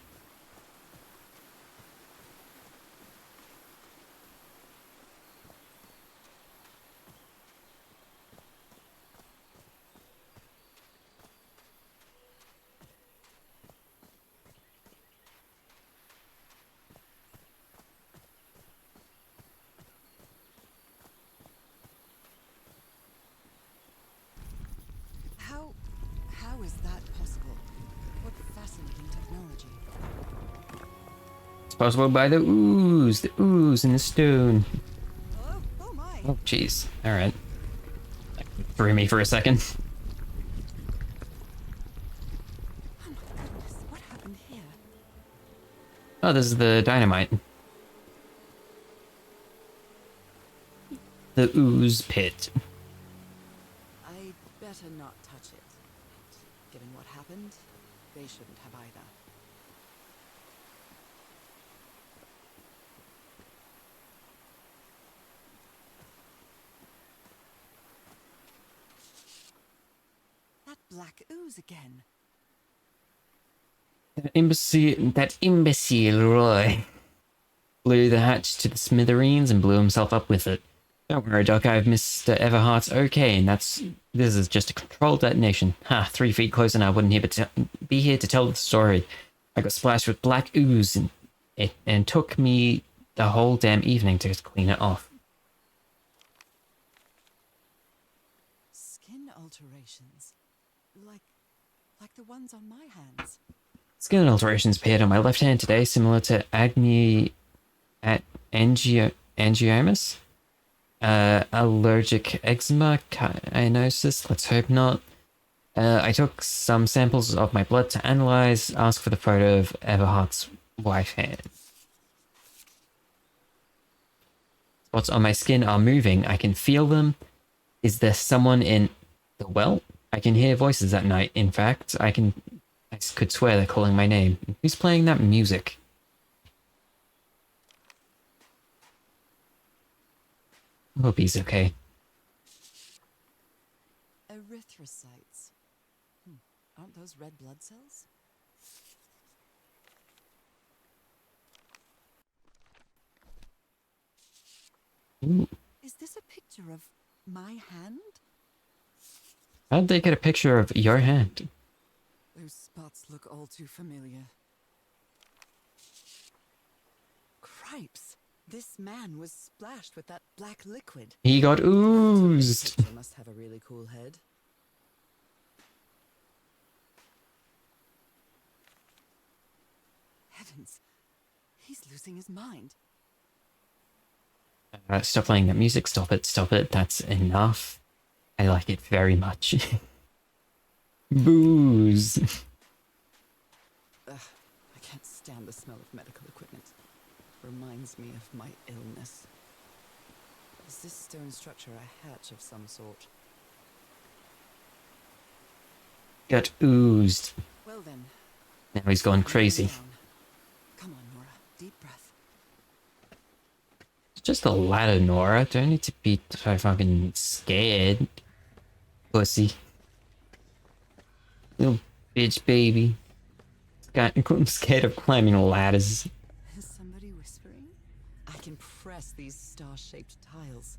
How is that possible? What fascinating technology. It's possible by the ooze in the stone. Oh my! Oh, jeez. All right. Threw me for a second. Oh my goodness, what happened here? Oh, this is the dynamite. The ooze pit. I'd better not touch it. Given what happened, they shouldn't have either. That black ooze again. That imbecile Roy blew the hatch to the smithereens and blew himself up with it. Don't worry, Doc, I have Mr. Everhart's okay, and this is just a controlled detonation. Ha, 3 feet closer and I wouldn't be here to tell the story. I got splashed with black ooze and it took me the whole damn evening to clean it off. Skin alterations. Like the ones on my hands. Skin alterations appeared on my left hand today, similar to angiomas. Allergic eczema, cyanosis, let's hope not. I took some samples of my blood to analyze, ask for the photo of Everhart's wife hand. Spots on my skin are moving, I can feel them. Is there someone in the well? I can hear voices at night, in fact, I could swear they're calling my name. Who's playing that music? I hope he's okay. Erythrocytes. Aren't those red blood cells? Ooh. Is this a picture of my hand? How'd they get a picture of your hand? Those spots look all too familiar. Cripes! This man was splashed with that black liquid. He got oozed. He must have a really cool head. Heavens! He's losing his mind. Stop playing that music, stop it, that's enough. I like it very much. Booze. Ugh, I can't stand the smell of medical equipment. Reminds me of my illness. Is this stone structure a hatch of some sort? Got oozed. Well then. Now he's gone crazy. Come on, Nora. Deep breath. It's just a ladder, Nora. Don't need to be so fucking scared. Pussy. Little bitch baby. I'm scared of climbing ladders. Is somebody whispering? I can press these star-shaped tiles.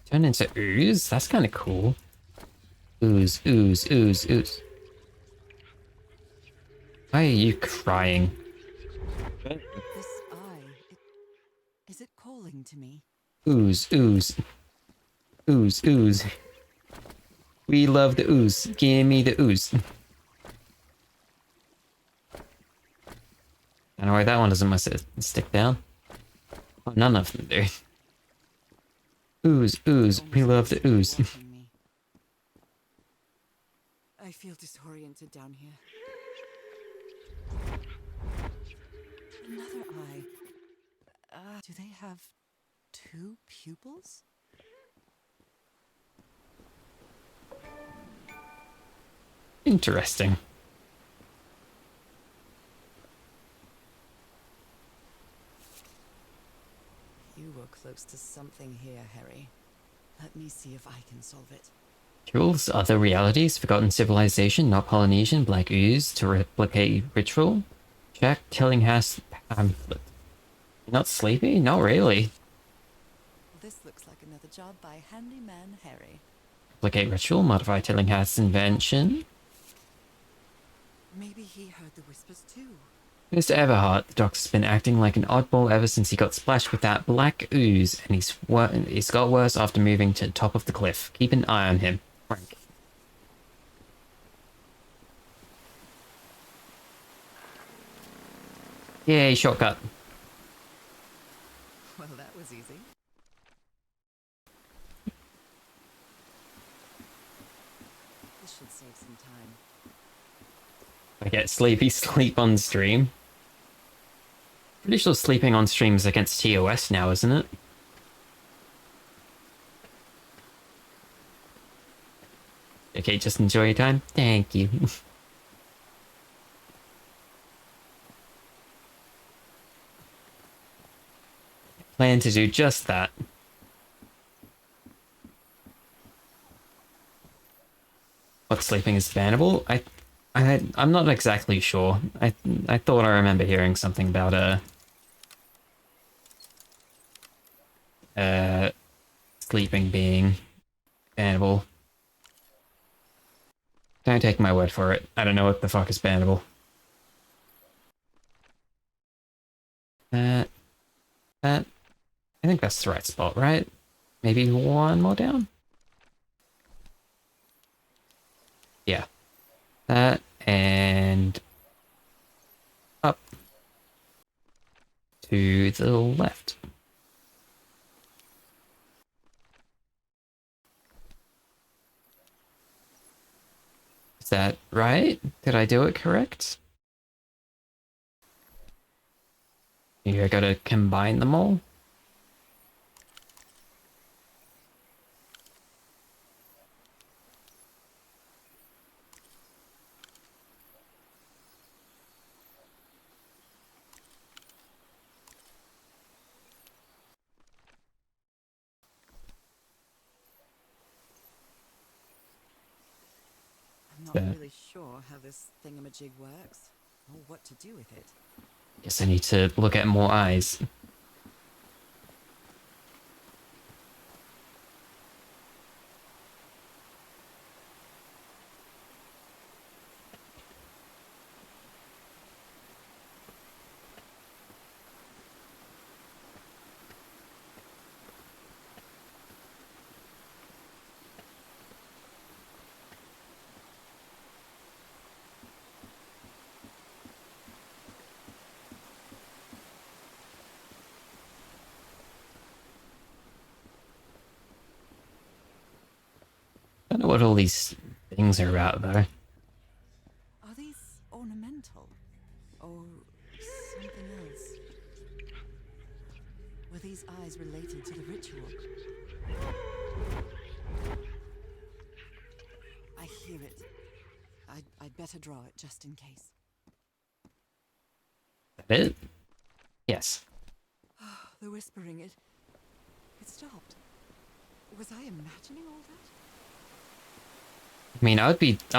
Turn into ooze? That's kind of cool. Ooze, ooze, ooze, ooze. Why are you crying? This eye, is it calling to me? Ooze, ooze. Ooze, ooze. We love the ooze. Give me the ooze. I don't know why that one doesn't must stick down. Oh, none of them do. Ooze, ooze. We love the ooze. I feel disoriented down here. Another eye. Do they have 2 pupils? Interesting. You were close to something here, Harry. Let me see if I can solve it. Jules, other realities, forgotten civilization, not Polynesian, black ooze to replicate ritual. Jack Tillinghast pamphlet. You're not sleepy? Not really. This looks like another job by Handyman Harry. Replicate ritual, modify Tillinghast's invention. Maybe he heard the whispers too. Mr. Everhart, the doctor's been acting like an oddball ever since he got splashed with that black ooze, and he's got worse after moving to the top of the cliff. Keep an eye on him. Frank. Yay, shortcut. Well, that was easy. This should save some time. I get sleepy, sleep on stream. Pretty sure sleeping on stream is against TOS now, isn't it? Okay, just enjoy your time. Thank you. Plan to do just that. What sleeping is bannable? I'm not exactly sure. I thought I remember hearing something about sleeping being. Bannable. Don't take my word for it. I don't know what the fuck is bannable. That. I think that's the right spot, right? Maybe one more down? Yeah. That, and up to the left. Is that right? Did I do it correct? Maybe I gotta combine them all? I'm not Yeah. really sure how this thingamajig works, or what to do with it. Guess I need to look at more eyes. I don't know what all these things are about, though. Are these ornamental? Or something else? Were these eyes related to the ritual? I hear it. I'd better draw it just in case. That it? Yes. The whispering, it stopped. Was I imagining all that? I mean, I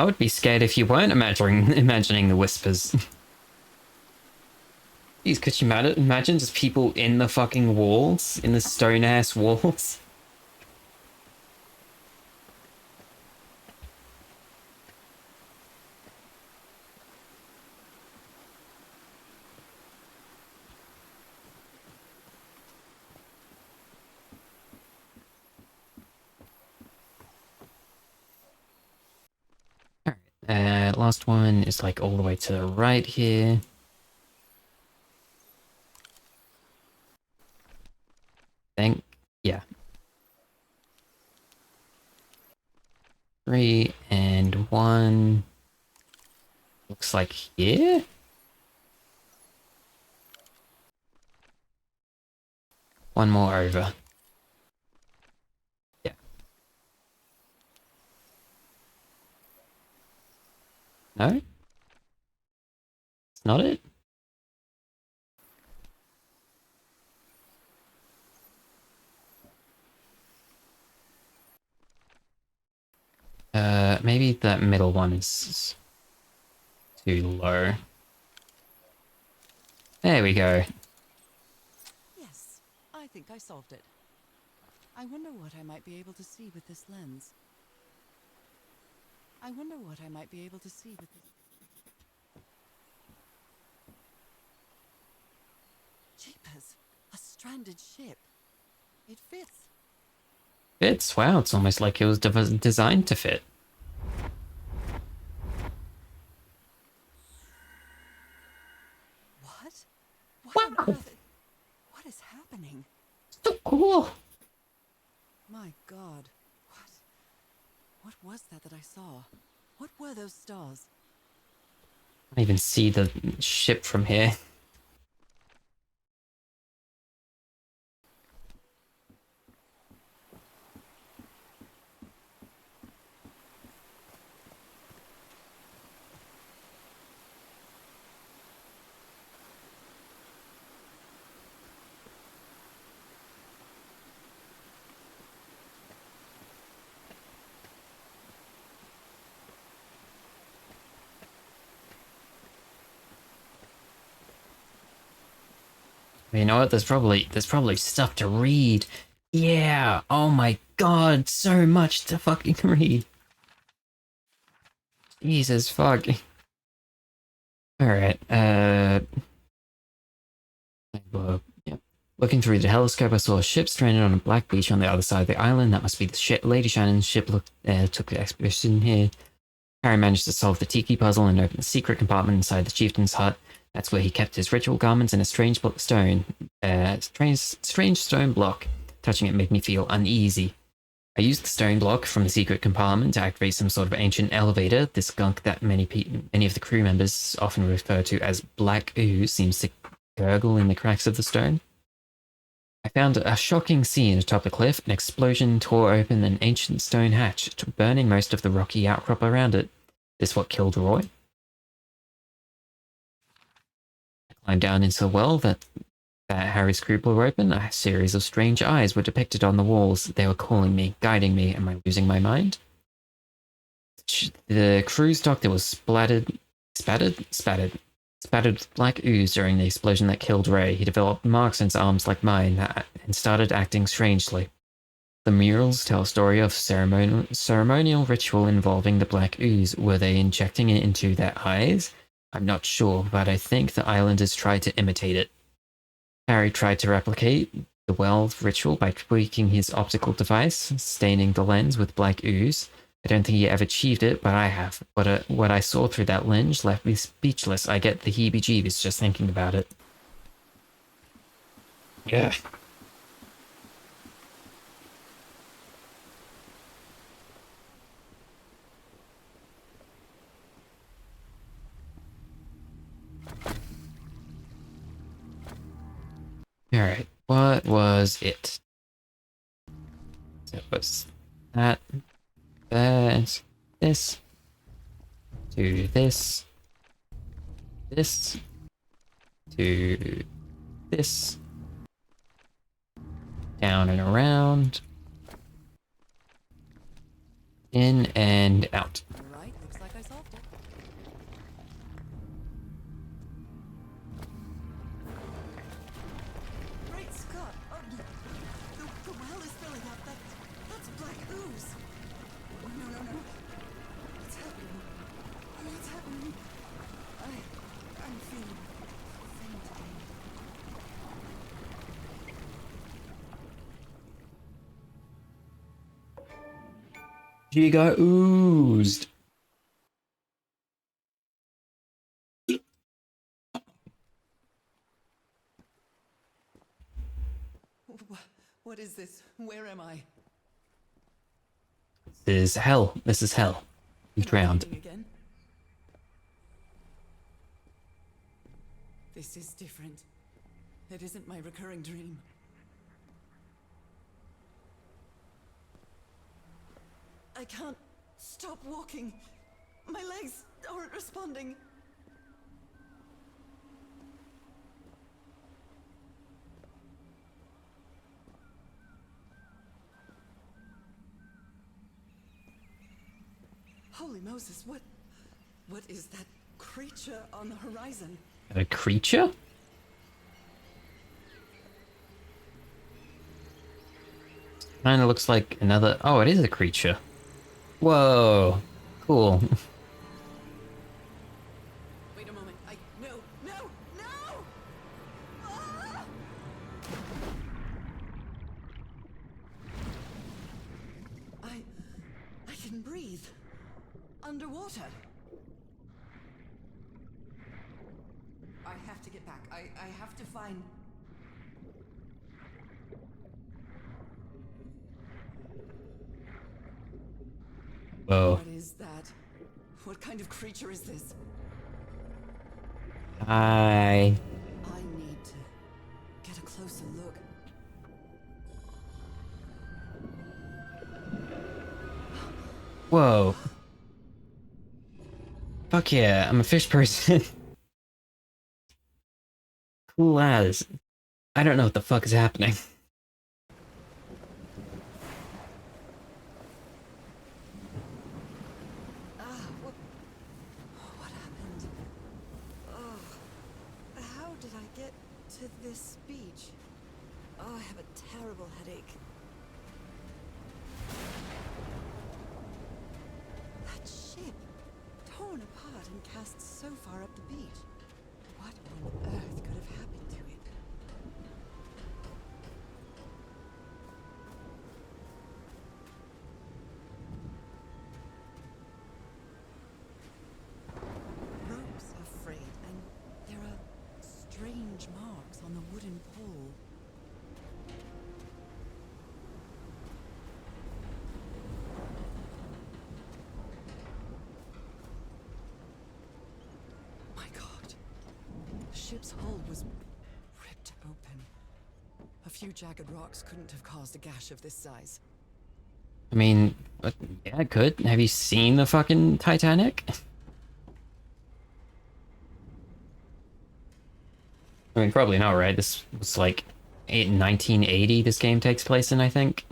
would be scared if you weren't imagining the whispers. Jeez, could you imagine just people in the fucking walls? In the stone-ass walls? Alright, last one is like all the way to the right here. Yeah. 3 and 1. Looks like here? One more over. Yeah. No? It's not it? Maybe that middle one is too low. There we go. Yes, I think I solved it. I wonder what I might be able to see with this lens. I wonder what I might be able to see with this... Jeepers! A stranded ship. It fits. Fits. Wow, it's almost like it was designed to fit. What? What on earth? What is happening? So cool. My God. What was that I saw? What were those stars? I can't even see the ship from here. You know what? There's probably stuff to read Yeah, oh my god, so much to fucking read. Jesus fuck. Alright, yeah. Looking through the telescope, I saw a ship stranded on a black beach on the other side of the island. That must be the ship. Lady Shannon's ship took the expedition here. Harry managed to solve the tiki puzzle and open the secret compartment inside the chieftain's hut. That's where he kept his ritual garments and a strange strange stone block. Touching it made me feel uneasy. I used the stone block from the secret compartment to activate some sort of ancient elevator. This gunk that many of the crew members often refer to as black ooze seems to gurgle in the cracks of the stone. I found a shocking scene atop the cliff. An explosion tore open an ancient stone hatch, burning most of the rocky outcrop around it. This what killed Roy? I climbed down into the well that Harry's crew blew open. A series of strange eyes were depicted on the walls. They were calling me, guiding me. Am I losing my mind? The crew's doctor was spattered with black ooze during the explosion that killed Ray. He developed marks on his arms like mine and started acting strangely. The murals tell a story of ceremonial ritual involving the black ooze. Were they injecting it into their eyes? I'm not sure, but I think the islanders tried to imitate it. Harry tried to replicate the well ritual by tweaking his optical device, staining the lens with black ooze. I don't think he ever achieved it, but I have. What I saw through that lens left me speechless. I get the heebie-jeebies just thinking about it. Yeah. Alright, what was it? So it was that, this, to this, to this, down and around, in and out. Alright, looks like I solved it. Great Scott! Oh, the well is filling up. That's black ooze. Oh, no. What's happening? What's happening? I'm feeling faint again. She got oozed. What is this? Where am I? This is hell. This is hell. You drowned. Again? This is different. It isn't my recurring dream. I can't stop walking. My legs aren't responding. Holy Moses, what is that creature on the horizon? A creature? Kinda looks like another... Oh, it is a creature. Whoa. Cool. Wait a moment. No! Ah! I can breathe. Underwater. I have to get back. I have to find... Whoa. What is that? What kind of creature is this? Hi. I need to get a closer look. Whoa. Fuck yeah, I'm a fish person. Cool as. I don't know what the fuck is happening. What happened? Oh, how did I get to this beach? Oh, I have a terrible headache. been cast so far up the beach. What on earth could have happened to it? Ropes are frayed, and there are strange marks on the wooden pole. My God. The ship's hull was ripped open. A few jagged rocks couldn't have caused a gash of this size. I mean, yeah, it could. Have you seen the fucking Titanic? I mean, probably not, right? This was like 1980 this game takes place in, I think.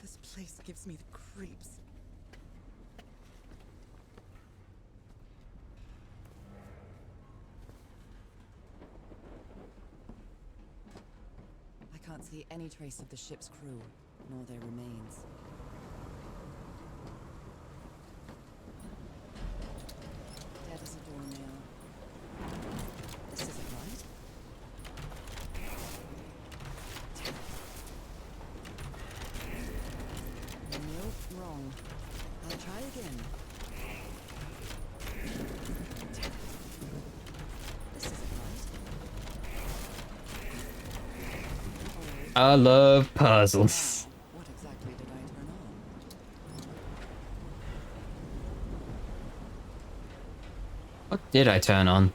This place gives me the creeps. I can't see any trace of the ship's crew, nor their remains. Dead as a doornail. This isn't right. Nope, wrong. I'll try again. This isn't right. I love puzzles. What exactly did I turn on? What did I turn on?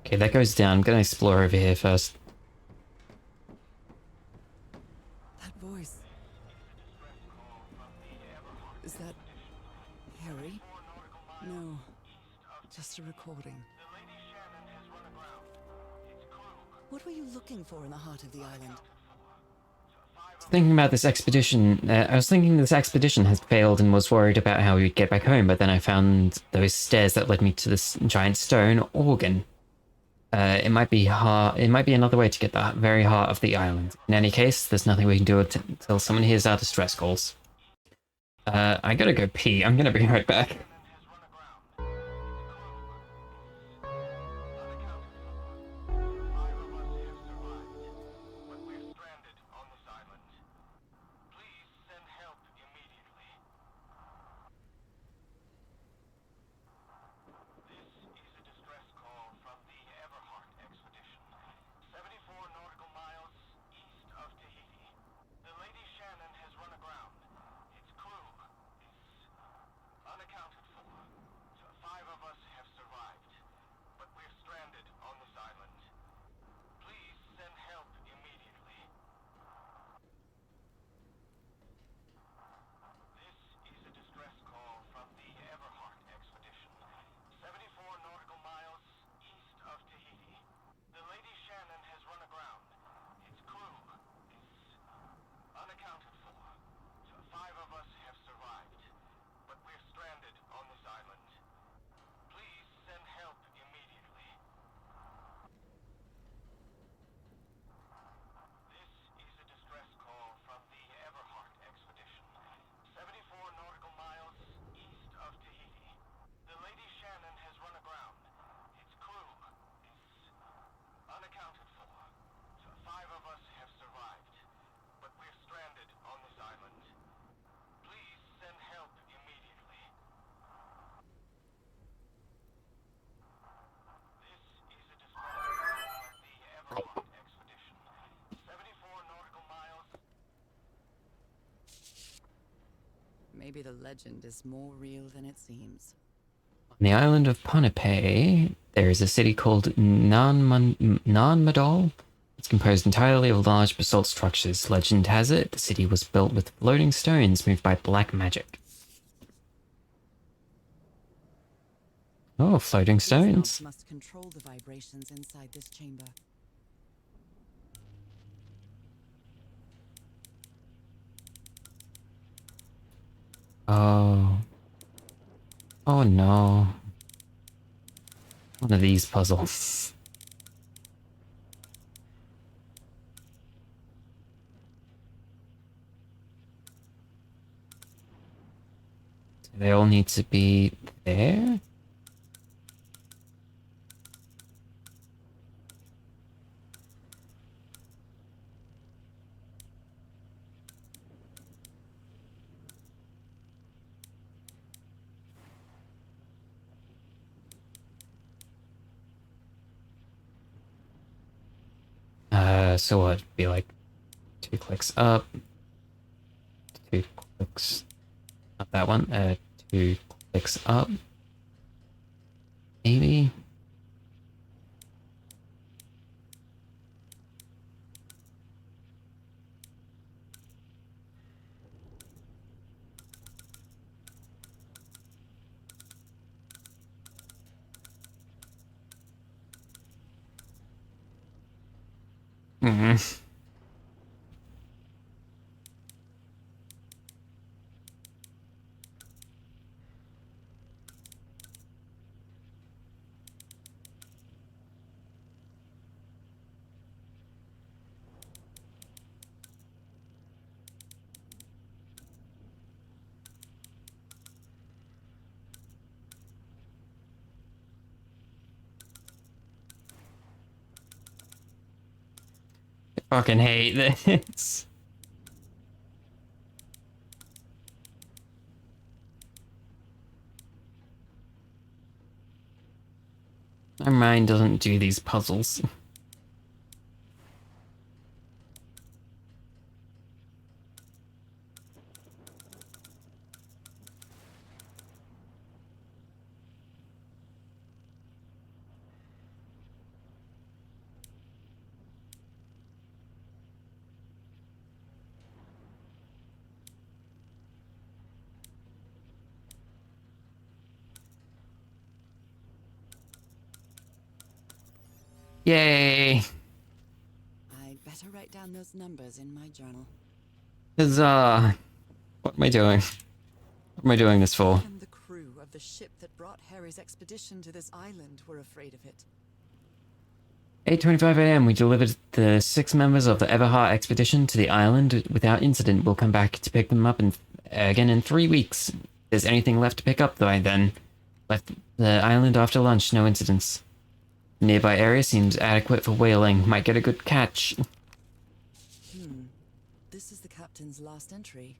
Okay, that goes down. I'm gonna explore over here first. That voice. Is that Harry? No, just a recording. What were you looking for in the heart of the island? Thinking about this expedition, I was thinking this expedition has failed and was worried about how we'd get back home, but then I found those stairs that led me to this giant stone organ. It might be another way to get the very heart of the island. In any case, there's nothing we can do until someone hears our distress calls. I gotta go pee. I'm gonna be right back. Maybe the legend is more real than it seems. On the island of Ponape, there is a city called Nanmadol. It's composed entirely of large basalt structures. Legend has it, the city was built with floating stones moved by black magic. Oh, floating These stones. knobs must control the vibrations inside this chamber. Oh. Oh no. One of these puzzles. They all need to be there? So what? Be like 2 clicks up, 2 clicks, not that one, 2 clicks up, maybe? Hmm. I fucking hate this. My mind doesn't do these puzzles. Yay! I'd better write down those numbers in my journal. Huzzah! What am I doing? What am I doing this for? Even the crew of the ship that brought Harry's expedition to this island were afraid of it. 8:25 a.m. We delivered the 6 members of the Everheart expedition to the island without incident. We'll come back to pick them up again in 3 weeks. If there's anything left to pick up, though, I then left the island after lunch. No incidents. The nearby area seems adequate for whaling. Might get a good catch. This is the captain's last entry.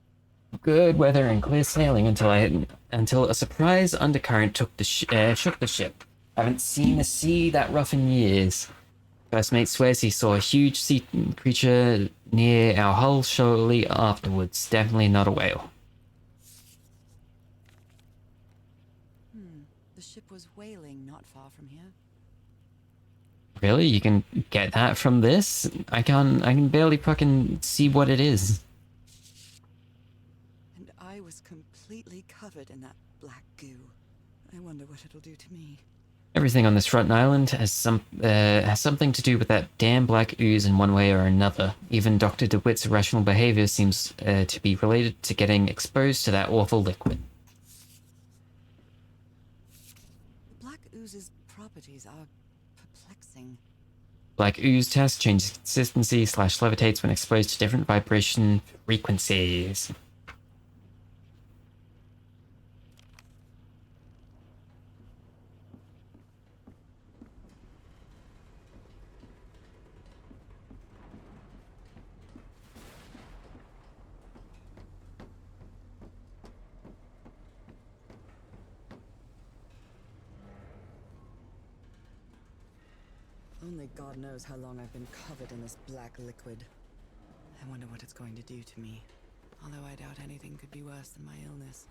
Good weather and clear sailing until a surprise undercurrent shook the ship. Haven't seen a sea that rough in years. First mate swears he saw a huge sea creature near our hull shortly afterwards. Definitely not a whale. The ship was whaling not far from here. Really? You can get that from this? I can barely fucking see what it is. And I was completely covered in that black goo. I wonder what it'll do to me. Everything on this front island has something to do with that damn black ooze in one way or another. Even Dr. DeWitt's irrational behavior seems to be related to getting exposed to that awful liquid. The black ooze's properties are perplexing. Black ooze test changes consistency / levitates when exposed to different vibration frequencies. Only God knows how long I've been covered in this black liquid. I wonder what it's going to do to me. Although I doubt anything could be worse than my illness.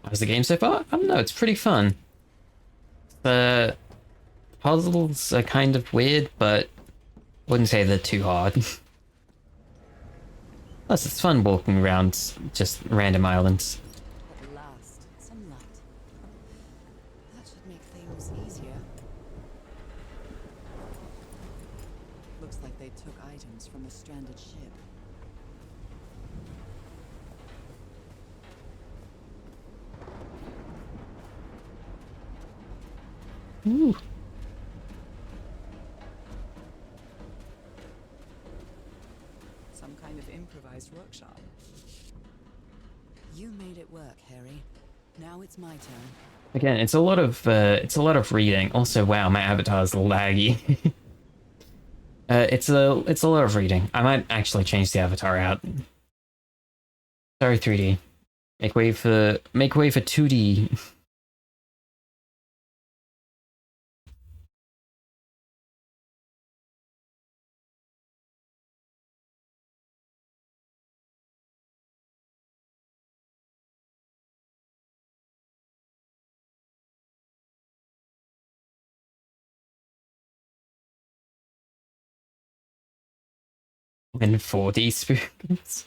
How's the game so far? I don't know, it's pretty fun. The puzzles are kind of weird, but wouldn't say they're too hard. Plus, it's fun walking around just random islands. At last, some light. That should make things easier. Looks like they took items from a stranded ship. Ooh. Some kind of improvised workshop. You made it work, Harry. Now it's my turn. Again, it's a lot of reading. Also, wow, my avatar's laggy. It's a lot of reading. I might actually change the avatar out. Sorry, 3D. Make way for 2D. In 4D spoons.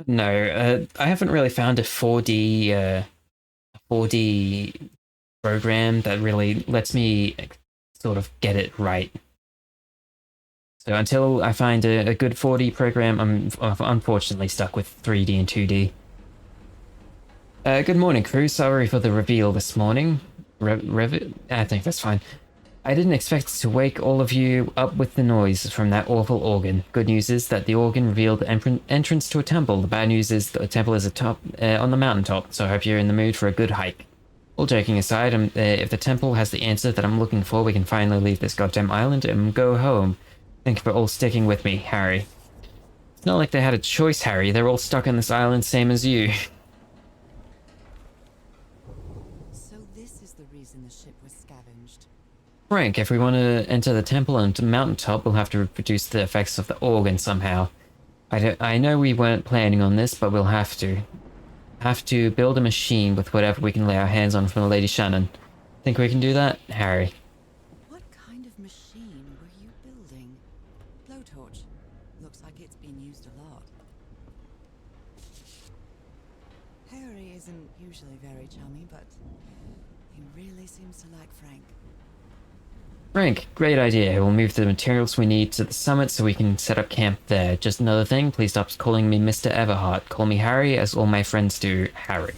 No, I haven't really found a 4D program that really lets me sort of get it right. So until I find a good 4D program, I'm unfortunately stuck with 3D and 2D. Good morning, crew. Sorry for the reveal this morning. I think that's fine. I didn't expect to wake all of you up with the noise from that awful organ. Good news is that the organ revealed the entrance to a temple. The bad news is that the temple is on the mountaintop, so I hope you're in the mood for a good hike. All joking aside, if the temple has the answer that I'm looking for, we can finally leave this goddamn island and go home. Thank you for all sticking with me, Harry. It's not like they had a choice, Harry. They're all stuck on this island, same as you. So this is the reason the ship was scavenged. Frank, if we want to enter the temple and the mountaintop, we'll have to reproduce the effects of the organ somehow. I know we weren't planning on this, but we'll have to. Have to build a machine with whatever we can lay our hands on from Lady Shannon. Think we can do that, Harry? What kind of machine were you building? Blowtorch. Looks like it's been used a lot. Harry isn't usually very chummy, but he really seems to like Frank. Frank, great idea. We'll move the materials we need to the summit so we can set up camp there. Just another thing, please stop calling me Mr. Everhart. Call me Harry, as all my friends do. Harry.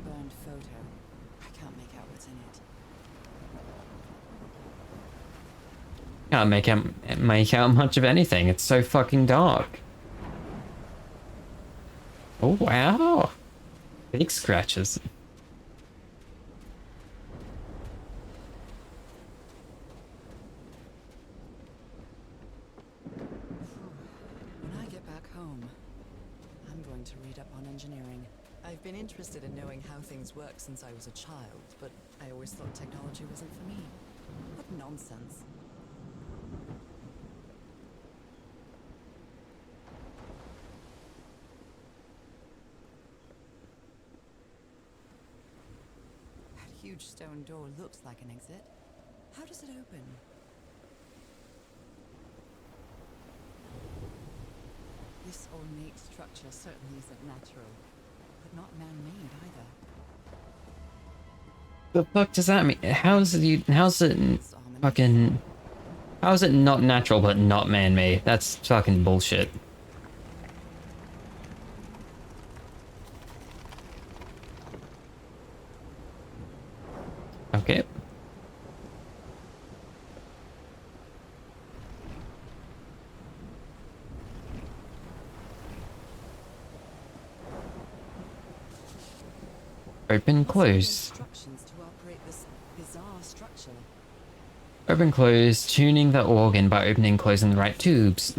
Burned photo. I can't make out what's in it. Can't make out much of anything. It's so fucking dark. Oh wow, big scratches. When I get back home, I'm going to read up on engineering. I've been interested in knowing how things work since I was a child, but I always thought technology wasn't for me. What nonsense. That huge stone door looks like an exit. How does it open? This ornate structure certainly isn't natural, but not man-made either. The fuck does that mean? How's it fucking... How is it not natural but not man-made? That's fucking bullshit. Okay. Open, close. Instructions to operate this bizarre structure. Open, close, tuning the organ by opening and closing the right tubes.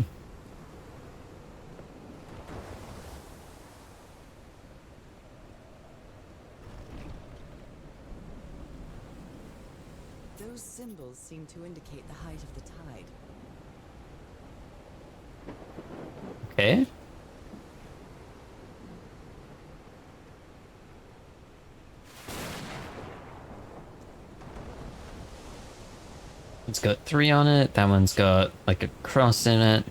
Those symbols seem to indicate the height of the tide. Okay. It's got 3 on it. That one's got like a cross in it.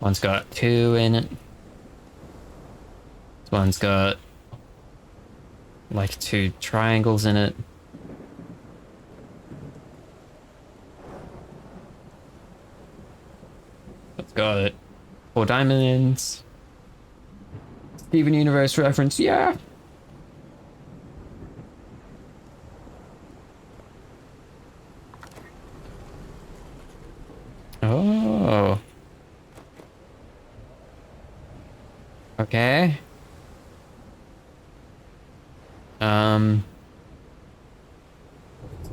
One's got 2 in it. This one's got like 2 triangles in it. It's got 4 diamonds. Steven Universe reference, yeah! Oh. Okay.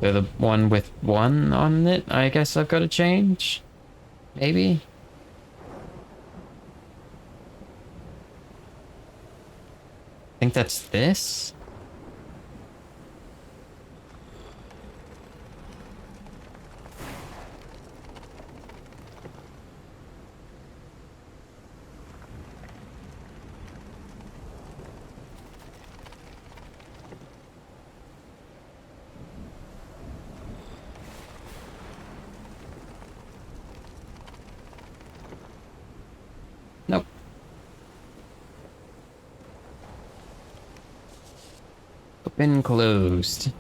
So the one with 1 on it, I guess I've got to change? Maybe? I think that's this? Nope. Open, closed.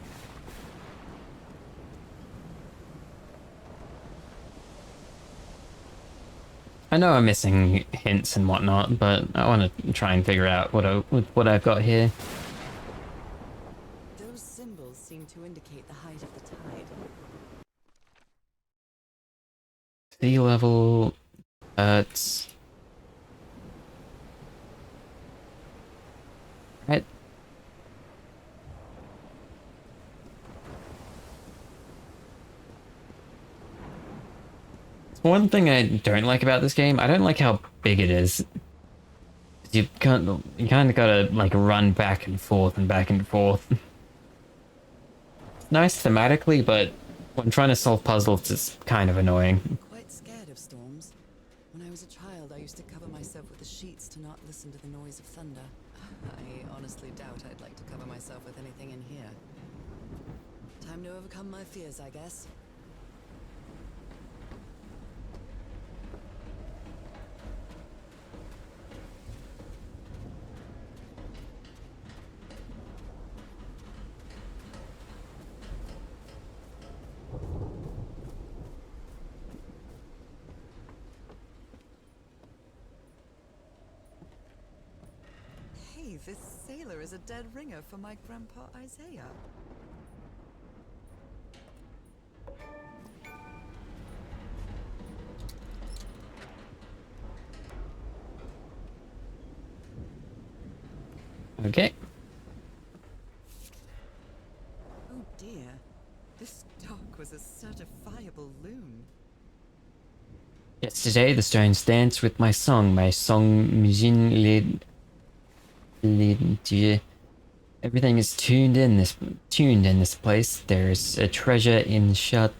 I know I'm missing hints and whatnot, but I want to try and figure out what I've got here. Those symbols seem to indicate the height of the tide. Sea level, it's right. One thing I don't like about this game, I don't like how big it is. You kind of gotta like run back and forth and back and forth. It's nice thematically, but when trying to solve puzzles, it's kind of annoying. Quite scared of storms. When I was a child, I used to cover myself with the sheets to not listen to the noise of thunder. I honestly doubt I'd like to cover myself with anything in here. Time to overcome my fears, I guess. Hey, this sailor is a dead ringer for my grandpa Isaiah. Okay. Oh dear, this dock was a certifiable loon. Yesterday, the stones danced with my song Musin led. Everything is tuned in this place. There's a treasure in Shut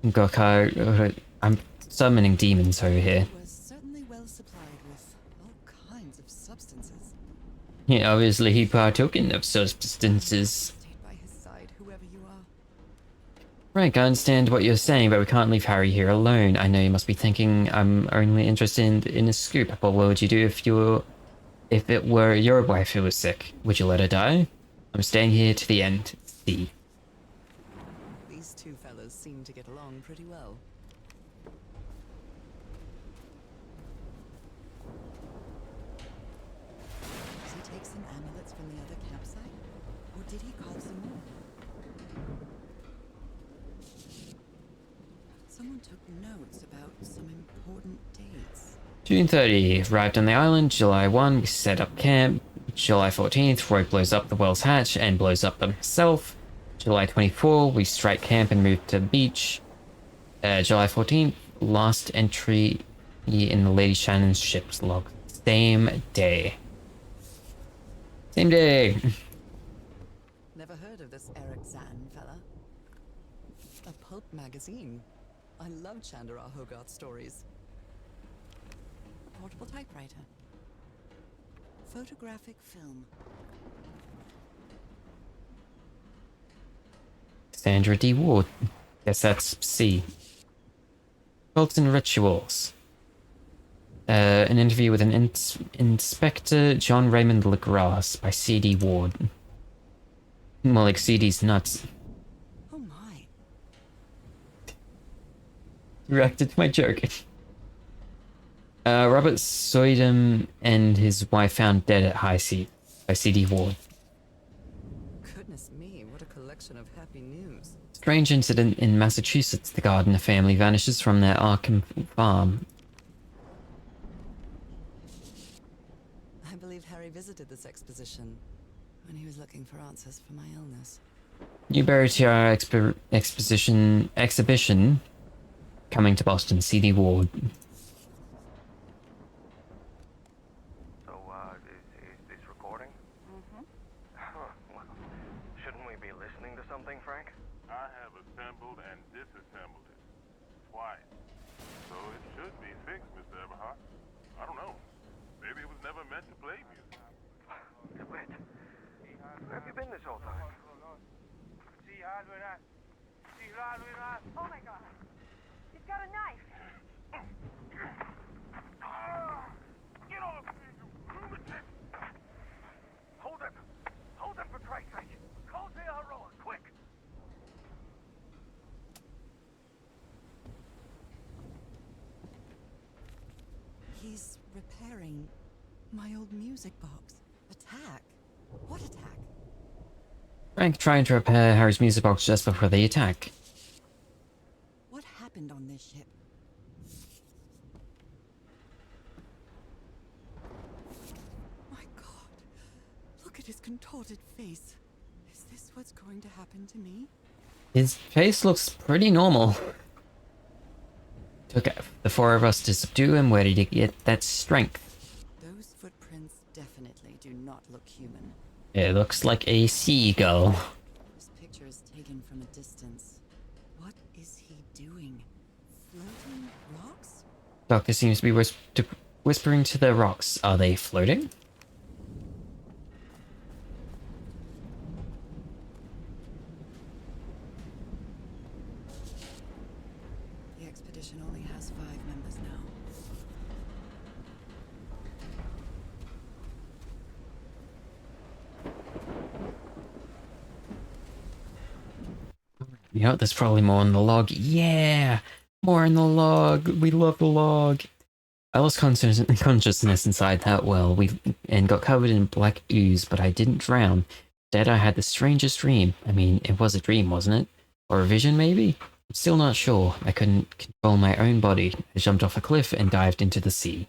Gokar. I'm summoning demons over here. Was certainly well supplied with all kinds of substances. Yeah, obviously he partook in of substances. Stayed by his side, whoever you are. Frank, I understand what you're saying, but we can't leave Harry here alone. I know you must be thinking I'm only interested in a scoop, but what would you do if it were your wife who was sick? Would you let her die? I'm staying here to the end. See. These two fellows seem to get along pretty well. Did he take some amulets from the other campsite? Or did he carve some more? Someone took notes about some important dates. June 30, arrived on the island. July 1, we set up camp. July 14th, Roy blows up the whale's hatch and blows up himself. July 24, we strike camp and move to the beach. July 14th, last entry in the Lady Shannon's ship's log. Same day. Same day. Never heard of this Eric Zan fella. A pulp magazine. I love Chandra Hogarth stories. Portable typewriter. Photographic film. Sandra D. Ward. Guess that's C. Cults and rituals. An interview with an Inspector John Raymond LaGrasse by C.D. Ward. More like CD's nuts. Oh my. Reacted to my joke. Robert Soydam and his wife found dead at High Seat by C.D. Ward. Goodness me, what a collection of happy news. Strange incident in Massachusetts. The Gardner family vanishes from their Arkham farm. I believe Harry visited this exposition when he was looking for answers for my illness. Newberry Tiara exhibition coming to Boston. C.D. Ward. So, is this recording? Mm-hmm. Well, shouldn't we be listening to something, Frank? I have assembled and disassembled it. Twice. So it should be fixed, Mr. Everhart. I don't know. Maybe it was never meant to play music. Wait. Where have you been this whole time? Oh my god. He's got a knife. Get off me, you lunatic! Hold him! Hold him for Christ's sake! Call J.R.O. quick! He's repairing my old music box. Attack? What attack? Frank trying to repair Harry's music box just before the attack. What happened on this ship? My god. Look at his contorted face. Is this what's going to happen to me? His face looks pretty normal. Took the four of us to subdue him. Where did he get that strength? Those footprints definitely do not look human. It looks like a seagull. This picture is taken from a distance. What is he doing? Floating rocks? Doctor seems to be whispering to the rocks. Are they floating? The expedition only has 5 members now. You know, there's probably more in the log. Yeah! More in the log! We love the log! I lost consciousness inside that well and got covered in black ooze, but I didn't drown. Instead, I had the strangest dream. I mean, it was a dream, wasn't it? Or a vision, maybe? I'm still not sure. I couldn't control my own body. I jumped off a cliff and dived into the sea.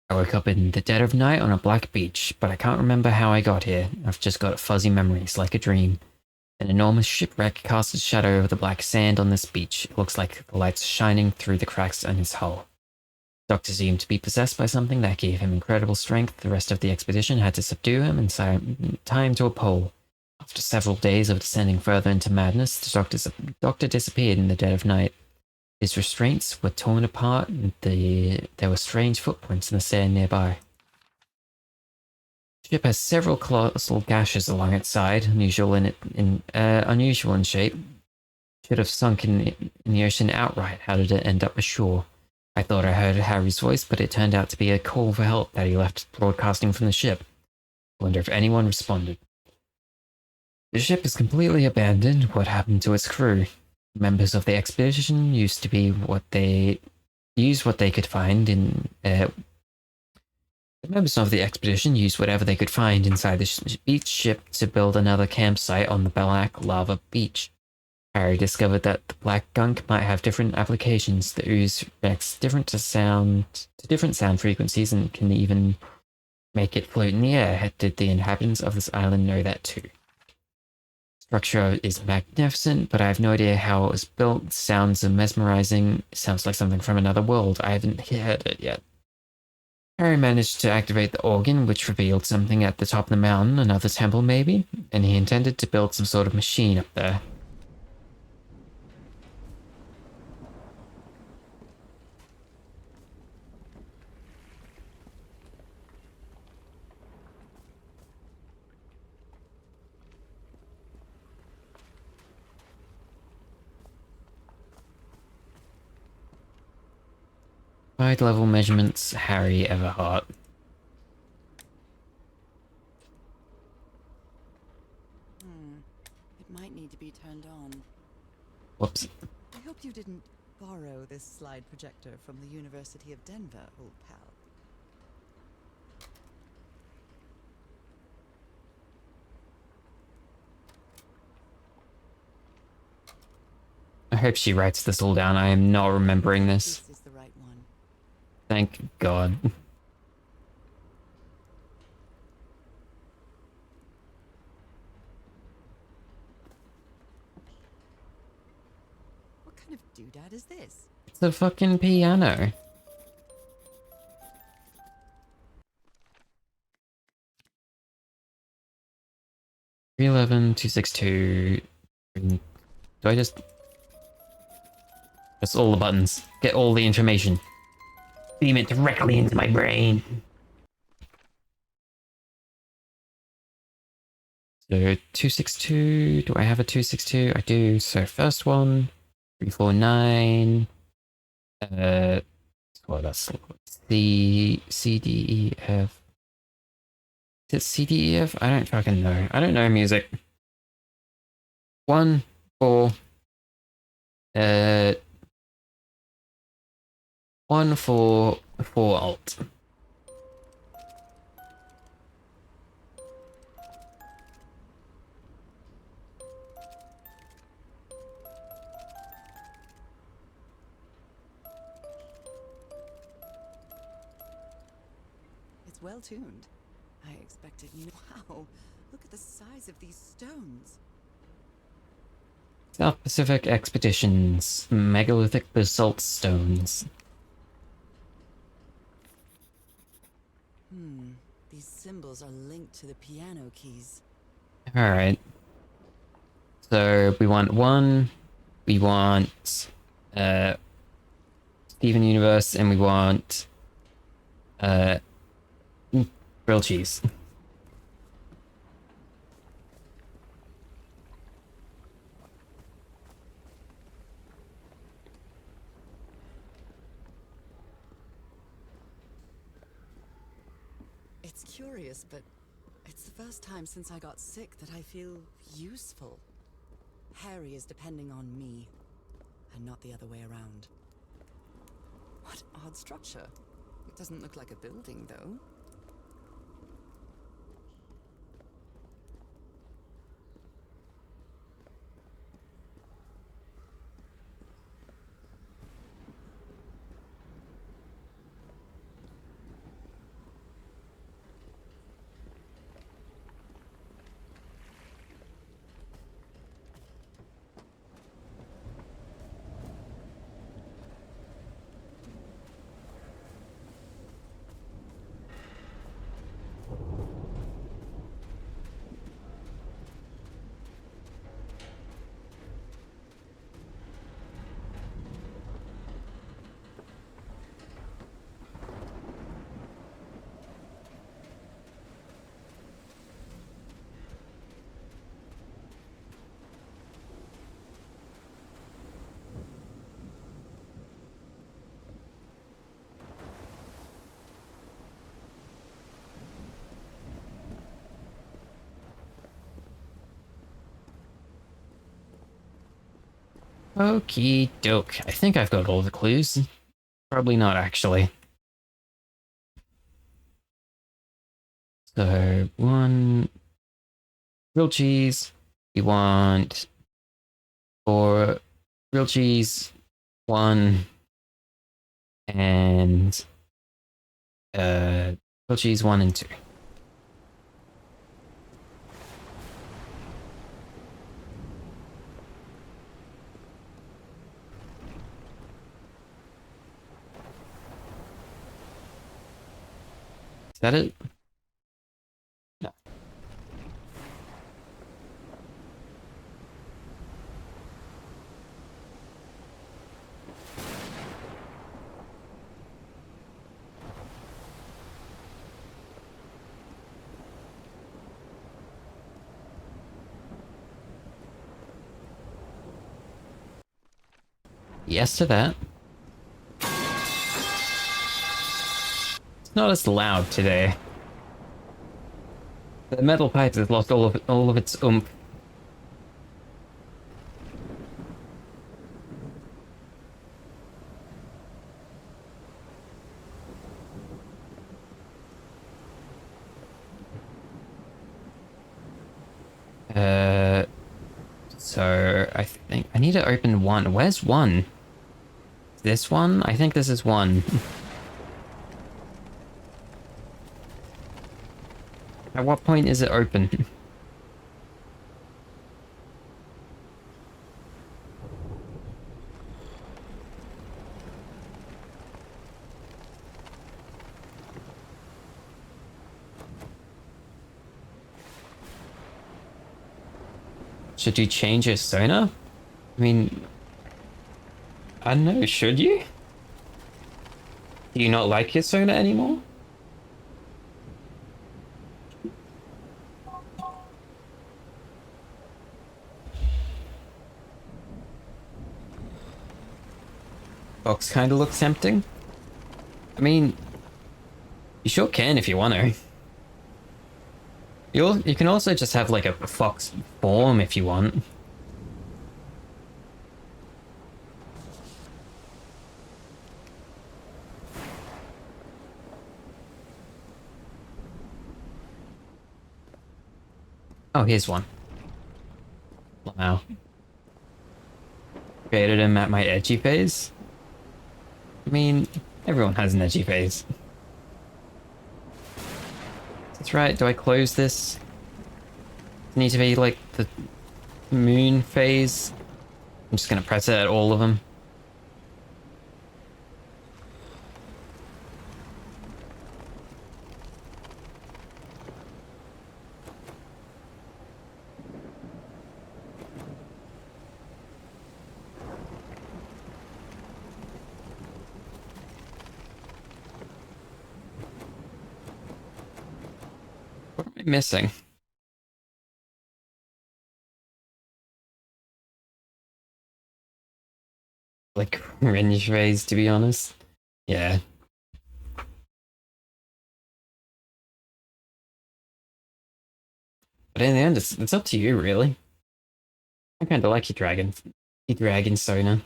I woke up in the dead of night on a black beach, but I can't remember how I got here. I've just got fuzzy memories, like a dream. An enormous shipwreck casts its shadow over the black sand on this beach. It looks like the lights shining through the cracks in his hull. The Doctor seemed to be possessed by something that gave him incredible strength. The rest of the expedition had to subdue him and tie him to a pole. After several days of descending further into madness, the Doctor disappeared in the dead of night. His restraints were torn apart, and there were strange footprints in the sand nearby. The ship has several colossal gashes along its side, unusual in shape. Should have sunk in the ocean outright. How did it end up ashore? I thought I heard Harry's voice, but it turned out to be a call for help that he left broadcasting from the ship. I wonder if anyone responded. The ship is completely abandoned. What happened to its crew? Members of the expedition used what they could find in. The members of the expedition used whatever they could find inside the beach ship to build another campsite on the Black Lava Beach. Harry discovered that the black gunk might have different applications. The ooze reacts different sound frequencies and can even make it float in the air. Did the inhabitants of this island know that too? Structure is magnificent, but I have no idea how it was built. Sounds are mesmerizing. Sounds like something from another world. I haven't heard it yet. Harry managed to activate the organ, which revealed something at the top of the mountain, another temple maybe, and he intended to build some sort of machine up there. High level measurements, Harry Everhart. It might need to be turned on. Whoops. I hope you didn't borrow this slide projector from the University of Denver, old pal. I hope she writes this all down. I am not remembering this. This is the right one. Thank God. What kind of doodad is this? It's a fucking piano. $311,262. Do I just... Press all the buttons. Get all the information. Beam it directly into my brain. So 262. Do I have a 262? I do. So first one, 349. Well, that's C D E F. Is it C D E F? I don't fucking know. I don't know music. 1 4. 1 4 4 alt. It's well tuned. I expected. Wow, look at the size of these stones. South Pacific Expeditions. Megalithic basalt stones. These symbols are linked to the piano keys. Alright. So we want 1. We want Steven Universe, and we want grilled cheese. It's curious, but it's the first time since I got sick that I feel useful. Harry is depending on me, and not the other way around. What odd structure. It doesn't look like a building, though. Okie doke. I think I've got all the clues. Probably not, actually. So, 1 grilled cheese. We want 4 grilled cheese, 1, and grilled cheese 1 and 2. Is that it? No. Yes to that. not as loud today. The metal pipe has lost all of its oomph. So I think I need to open one. Where's one? This one? I think this is one. At what point is it open? Should you change your sonar? I mean, I don't know, should you? Do you not like your sonar anymore? Box kind of looks tempting. I mean, you sure can if you want to. You can also just have like a fox form if you want. Oh, here's one. Wow. Created him at my edgy phase. I mean, everyone has an edgy phase. That's right, do I close this? Need to be like the moon phase. I'm just gonna press it at all of them. What am I missing? Like cringe phase, to be honest. Yeah. But in the end, it's up to you, really. I kind of like your dragon sonar.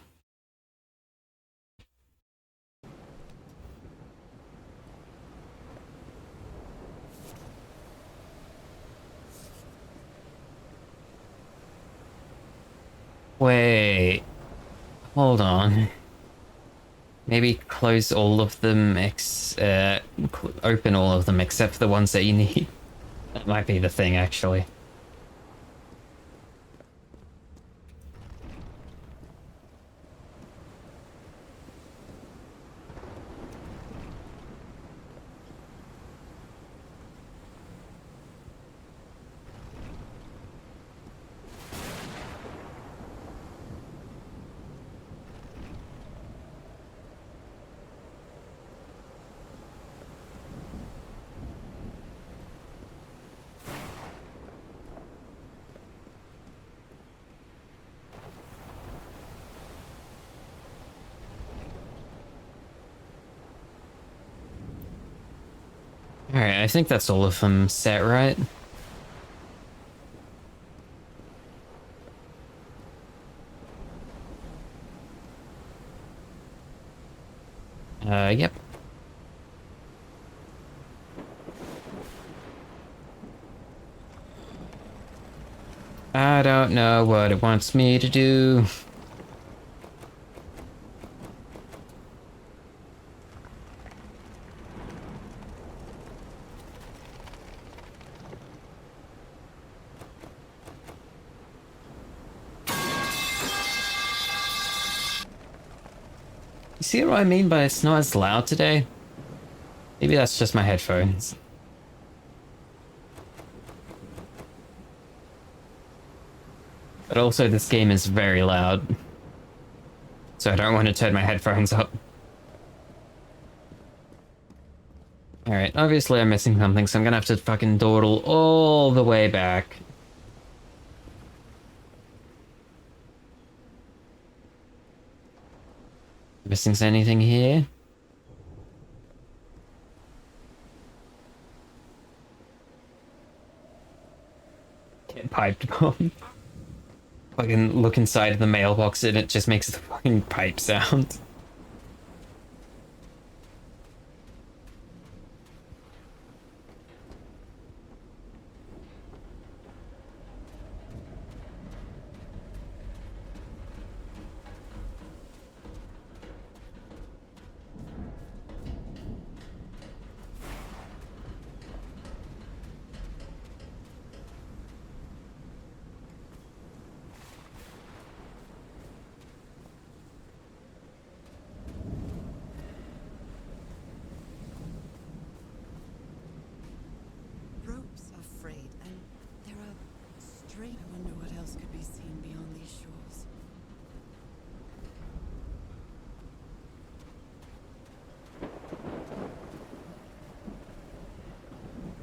Wait, hold on. Maybe close all of them, open all of them except the ones that you need. That might be the thing, actually. Alright, I think that's all of them set, right? Yep. I don't know what it wants me to do. You see what I mean by it's not as loud today? Maybe that's just my headphones. But also this game is very loud. So I don't want to turn my headphones up. Alright, obviously I'm missing something, so I'm gonna have to fucking dawdle all the way back. Missing anything here? Get piped bomb. Fucking look inside the mailbox and it just makes the fucking pipe sound. Ropes are frayed, and there are stray. I wonder what else could be seen beyond these shores.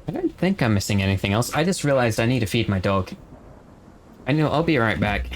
I don't think I'm missing anything else. I just realized I need to feed my dog. I know, I'll be right back.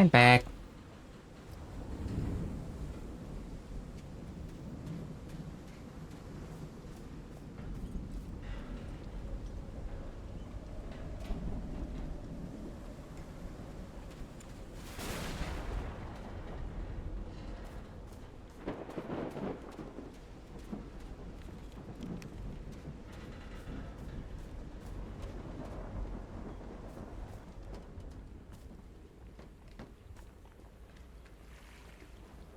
I'm back.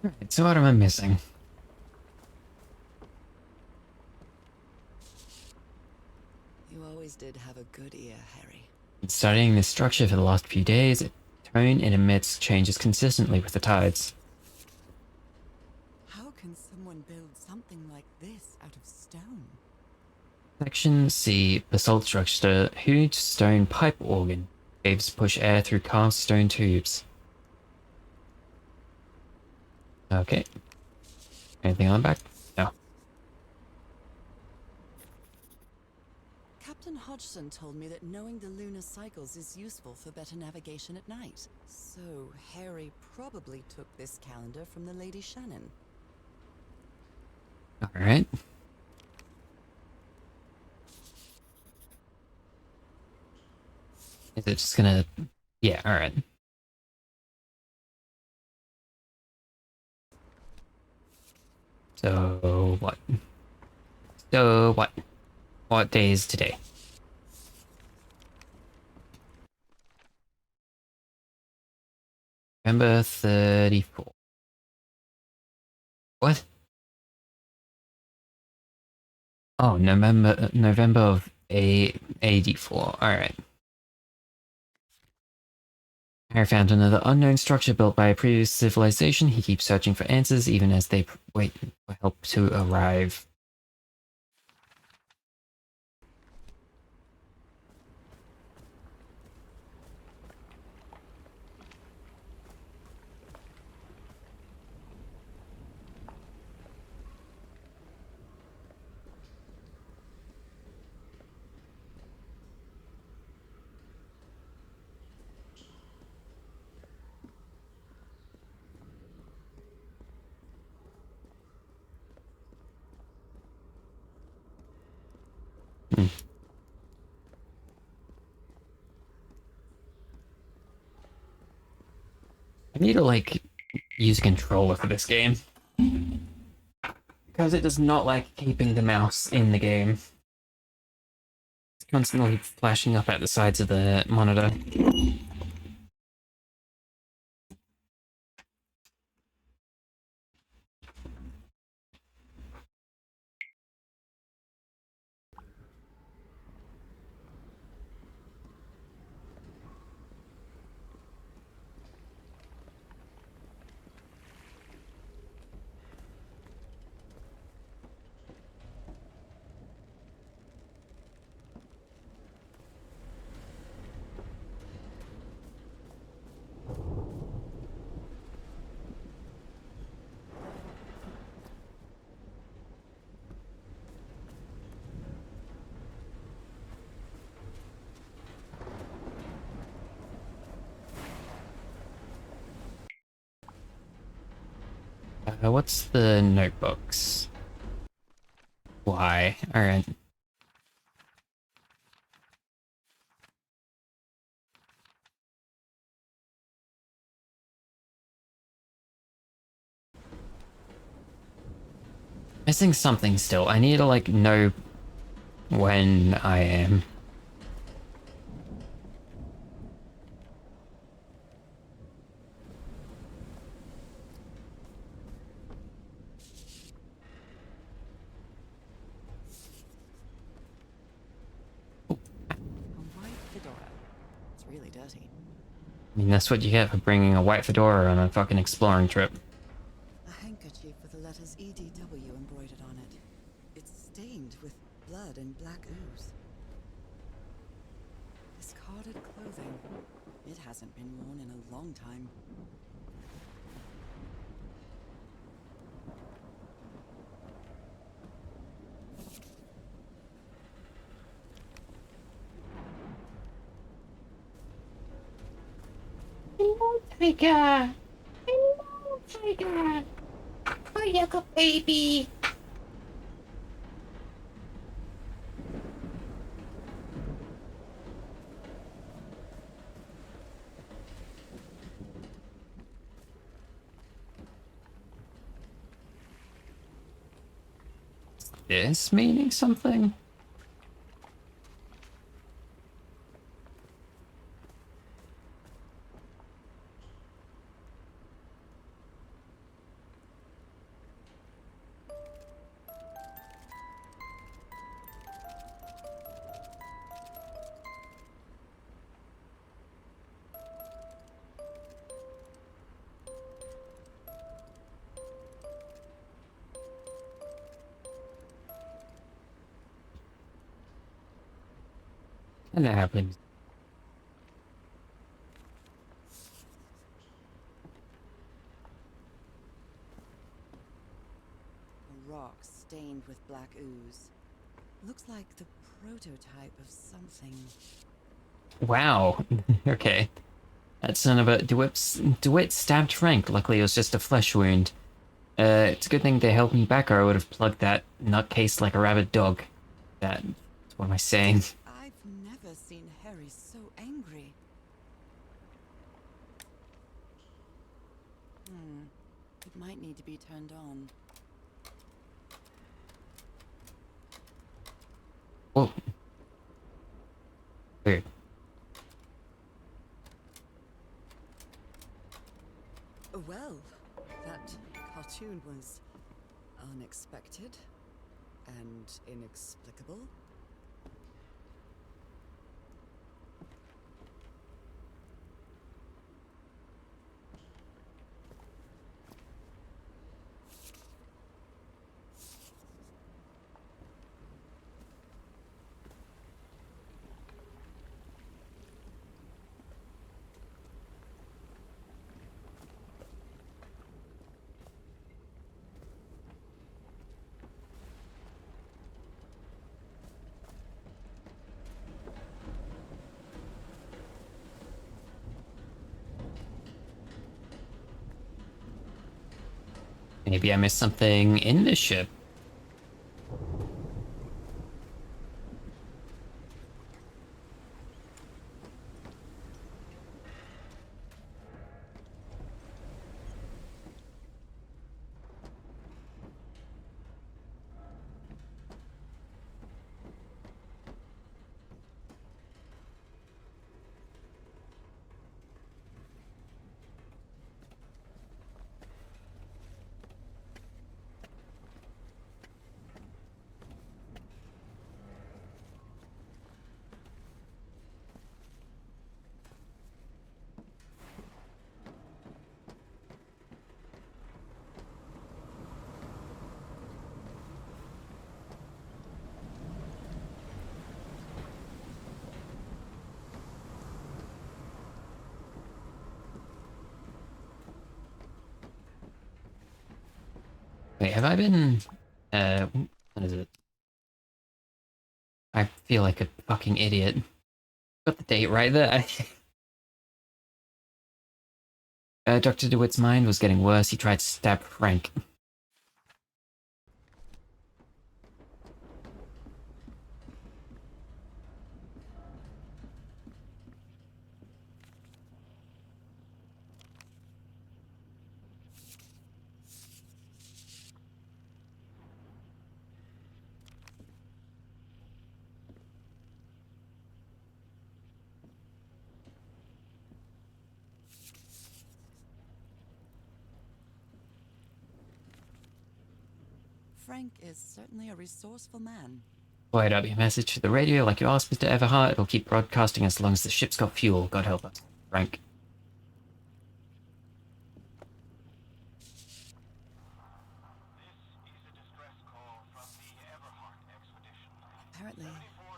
Alright, so what am I missing? You always did have a good ear, Harry. Been studying this structure for the last few days. Its tone it emits changes consistently with the tides. How can someone build something like this out of stone? Section C, basalt structure, huge stone pipe organ. Waves push air through cast stone tubes. Okay. Anything on the back? No. Captain Hodgson told me that knowing the lunar cycles is useful for better navigation at night. So Harry probably took this calendar from the Lady Shannon. Alright. Is it just gonna... Yeah, alright. So what? So what? What day is today? November 34. What? Oh, November of 84. Alright. Harry found another unknown structure built by a previous civilization. He keeps searching for answers even as they wait for help to arrive. Hmm. I need to, like, use a controller for this game. Because it does not like keeping the mouse in the game. It's constantly flashing up at the sides of the monitor. What's the notebooks? Why? Alright. Missing something still. I need to, like, know when I am. A white fedora. It's really dirty. I mean, that's what you get for bringing a white fedora on a fucking exploring trip. A handkerchief with the letters EDW embroidered on it. It's stained with blood and black ooze. Discarded clothing. It hasn't been worn in a long time. Tiger! Hello, Tiger! Oh, you good baby! This meaning something? And that happens. A rock stained with black ooze. Looks like the prototype of something. Wow. Okay. That son of a DeWitt stabbed Frank. Luckily, it was just a flesh wound. It's a good thing they held me back, or I would have plugged that nutcase like a rabid dog. What am I saying? I've never seen Harry so angry. It might need to be turned on. Whoa. Weird. Well, that cartoon was unexpected and inexplicable. Maybe I missed something in this ship. Wait, have I been... what is it? I feel like a fucking idiot. Got the date right there. Dr. DeWitt's mind was getting worse. He tried to stab Frank. Frank is certainly a resourceful man. Wired up your message to the radio like you asked, Mr. Everhart. It'll keep broadcasting as long as the ship's got fuel. God help us. Frank. Apparently,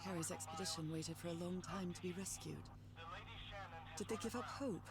Harry's expedition waited for a long time to be rescued. Did they give up hope?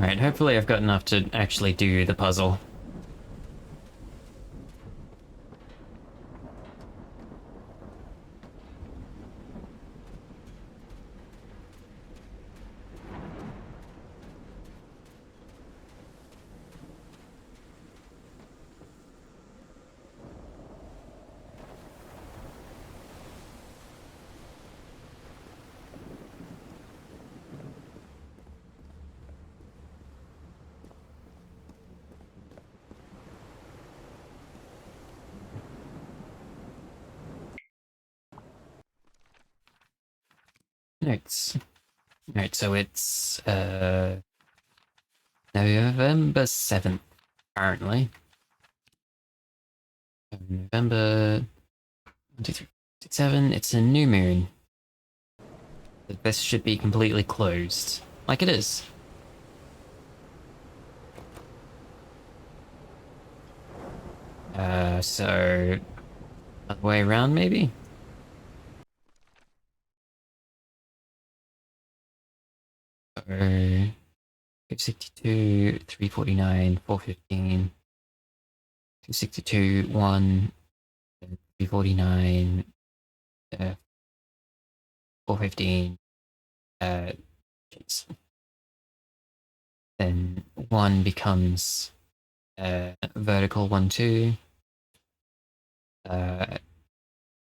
Alright, hopefully I've got enough to actually do the puzzle. Notes. Alright, so it's November 7th, apparently. November 7, it's a new moon. This should be completely closed. Like it is. So... other way around, maybe? 262, 349, 415, 262, 1, 349, 415, jeez. Then 1 becomes vertical 1, 2.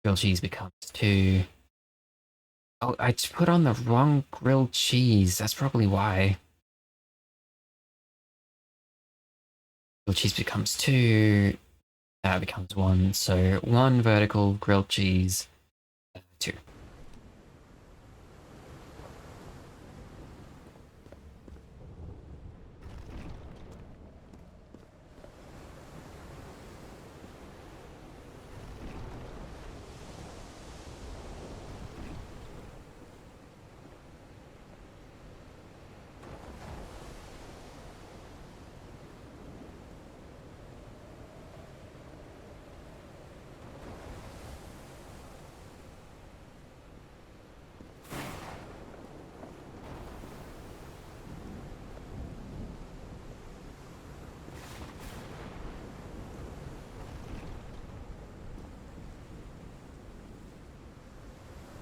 Grilled cheese becomes 2. Oh, I just put on the wrong grilled cheese. That's probably why. Grilled cheese becomes 2. That becomes 1. So 1 vertical grilled cheese, 2.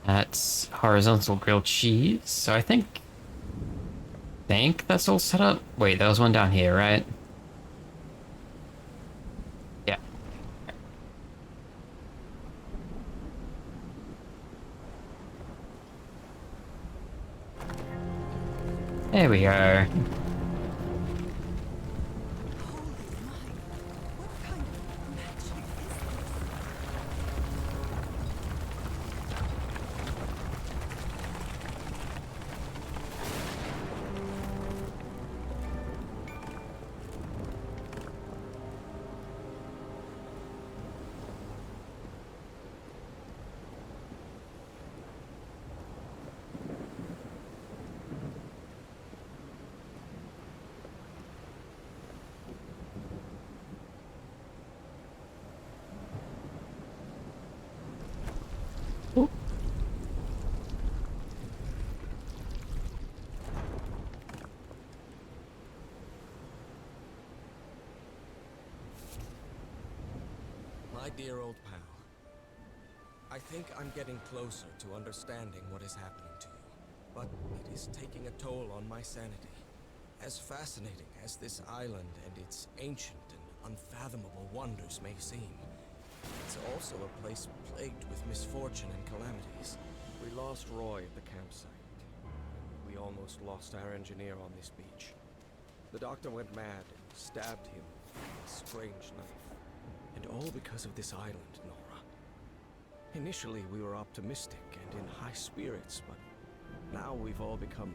That's horizontal grilled cheese. So I think that's all set up. Wait, there was one down here, right? Yeah. There we are. My dear old pal, I think I'm getting closer to understanding what is happening to you, but it is taking a toll on my sanity. As fascinating as this island and its ancient and unfathomable wonders may seem, it's also a place plagued with misfortune and calamities. We lost Roy at the campsite. We almost lost our engineer on this beach. The doctor went mad and stabbed him with a strange knife. And all because of this island, Nora. Initially, we were optimistic and in high spirits, but now we've all become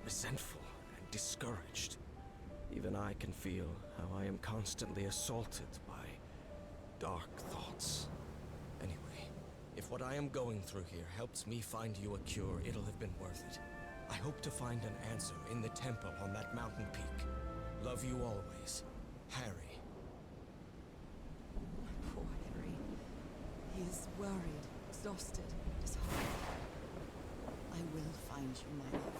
resentful and discouraged. Even I can feel how I am constantly assaulted by dark thoughts. Anyway, if what I am going through here helps me find you a cure, it'll have been worth it. I hope to find an answer in the temple on that mountain peak. Love you always, Harry. Poor Henry. He is worried, exhausted, disheartened. I will find you, my love.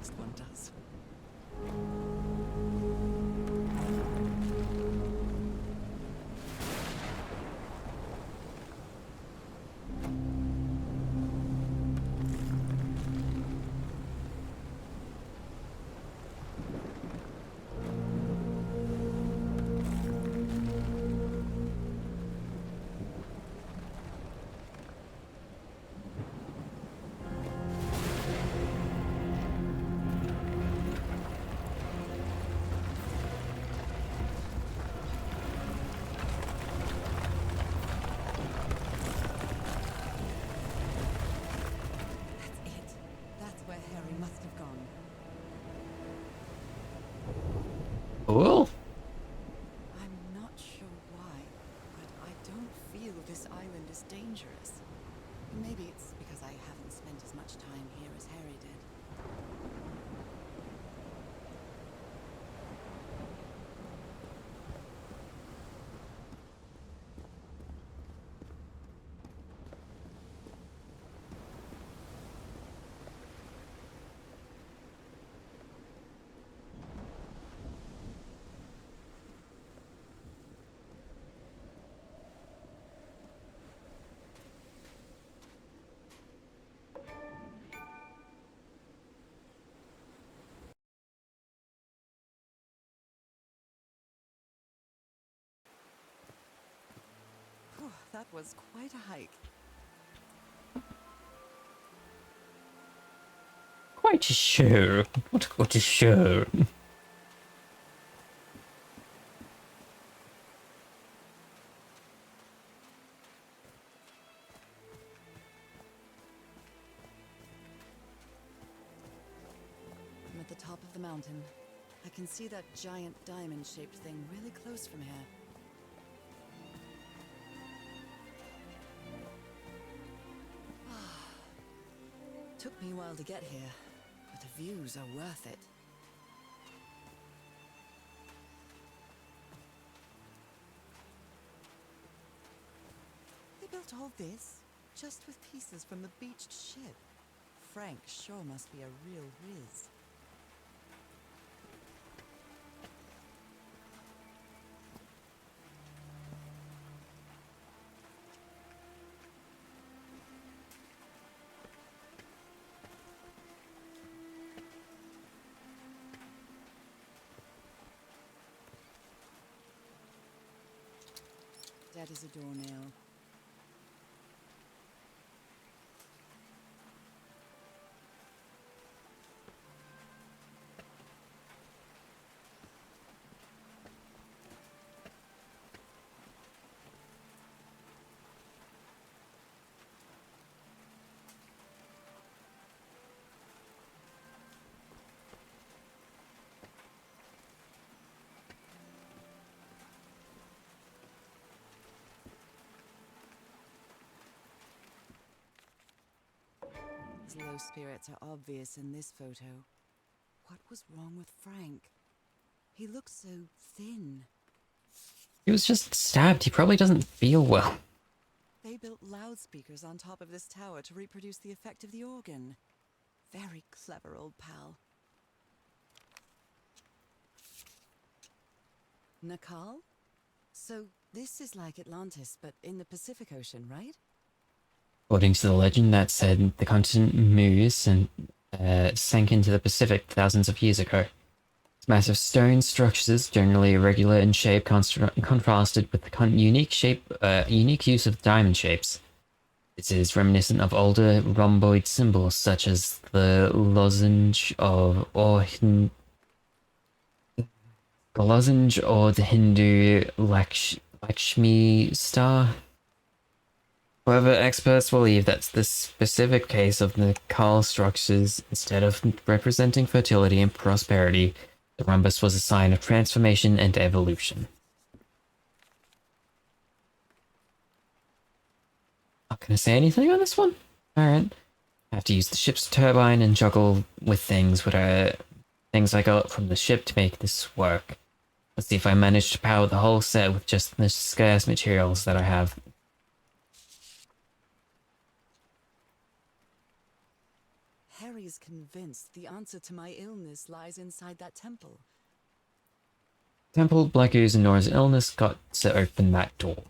next one does. Cool. I'm not sure why, but I don't feel this island is dangerous. Maybe it's because I haven't spent as much time here as Harry did. Whew, that was quite a hike. Quite sure. Not quite sure. I'm at the top of the mountain. I can see that giant diamond-shaped thing really close from here. Took me a while to get here, but the views are worth it. They built all this just with pieces from the beached ship. Frank sure must be a real whiz. That is a doornail. His low spirits are obvious in this photo. What was wrong with Frank? He looks so thin. He was just stabbed. He probably doesn't feel well. They built loudspeakers on top of this tower to reproduce the effect of the organ. Very clever, old pal. Nakal? So this is like Atlantis, but in the Pacific Ocean, right? According to the legend, that said the continent moves and sank into the Pacific thousands of years ago. Its massive stone structures, generally irregular in shape, contrasted with the unique use of diamond shapes. It is reminiscent of older rhomboid symbols such as the lozenge or the Hindu Lakshmi star. However, experts believe that the specific case of the Nakal structures, instead of representing fertility and prosperity, the rhombus was a sign of transformation and evolution. Not gonna say anything on this one? Alright. I have to use the ship's turbine and juggle with things I got from the ship to make this work. Let's see if I manage to power the whole set with just the scarce materials that I have. Harry's convinced the answer to my illness lies inside that temple. Temple, Black Ooze, and Nora's illness got to open that door.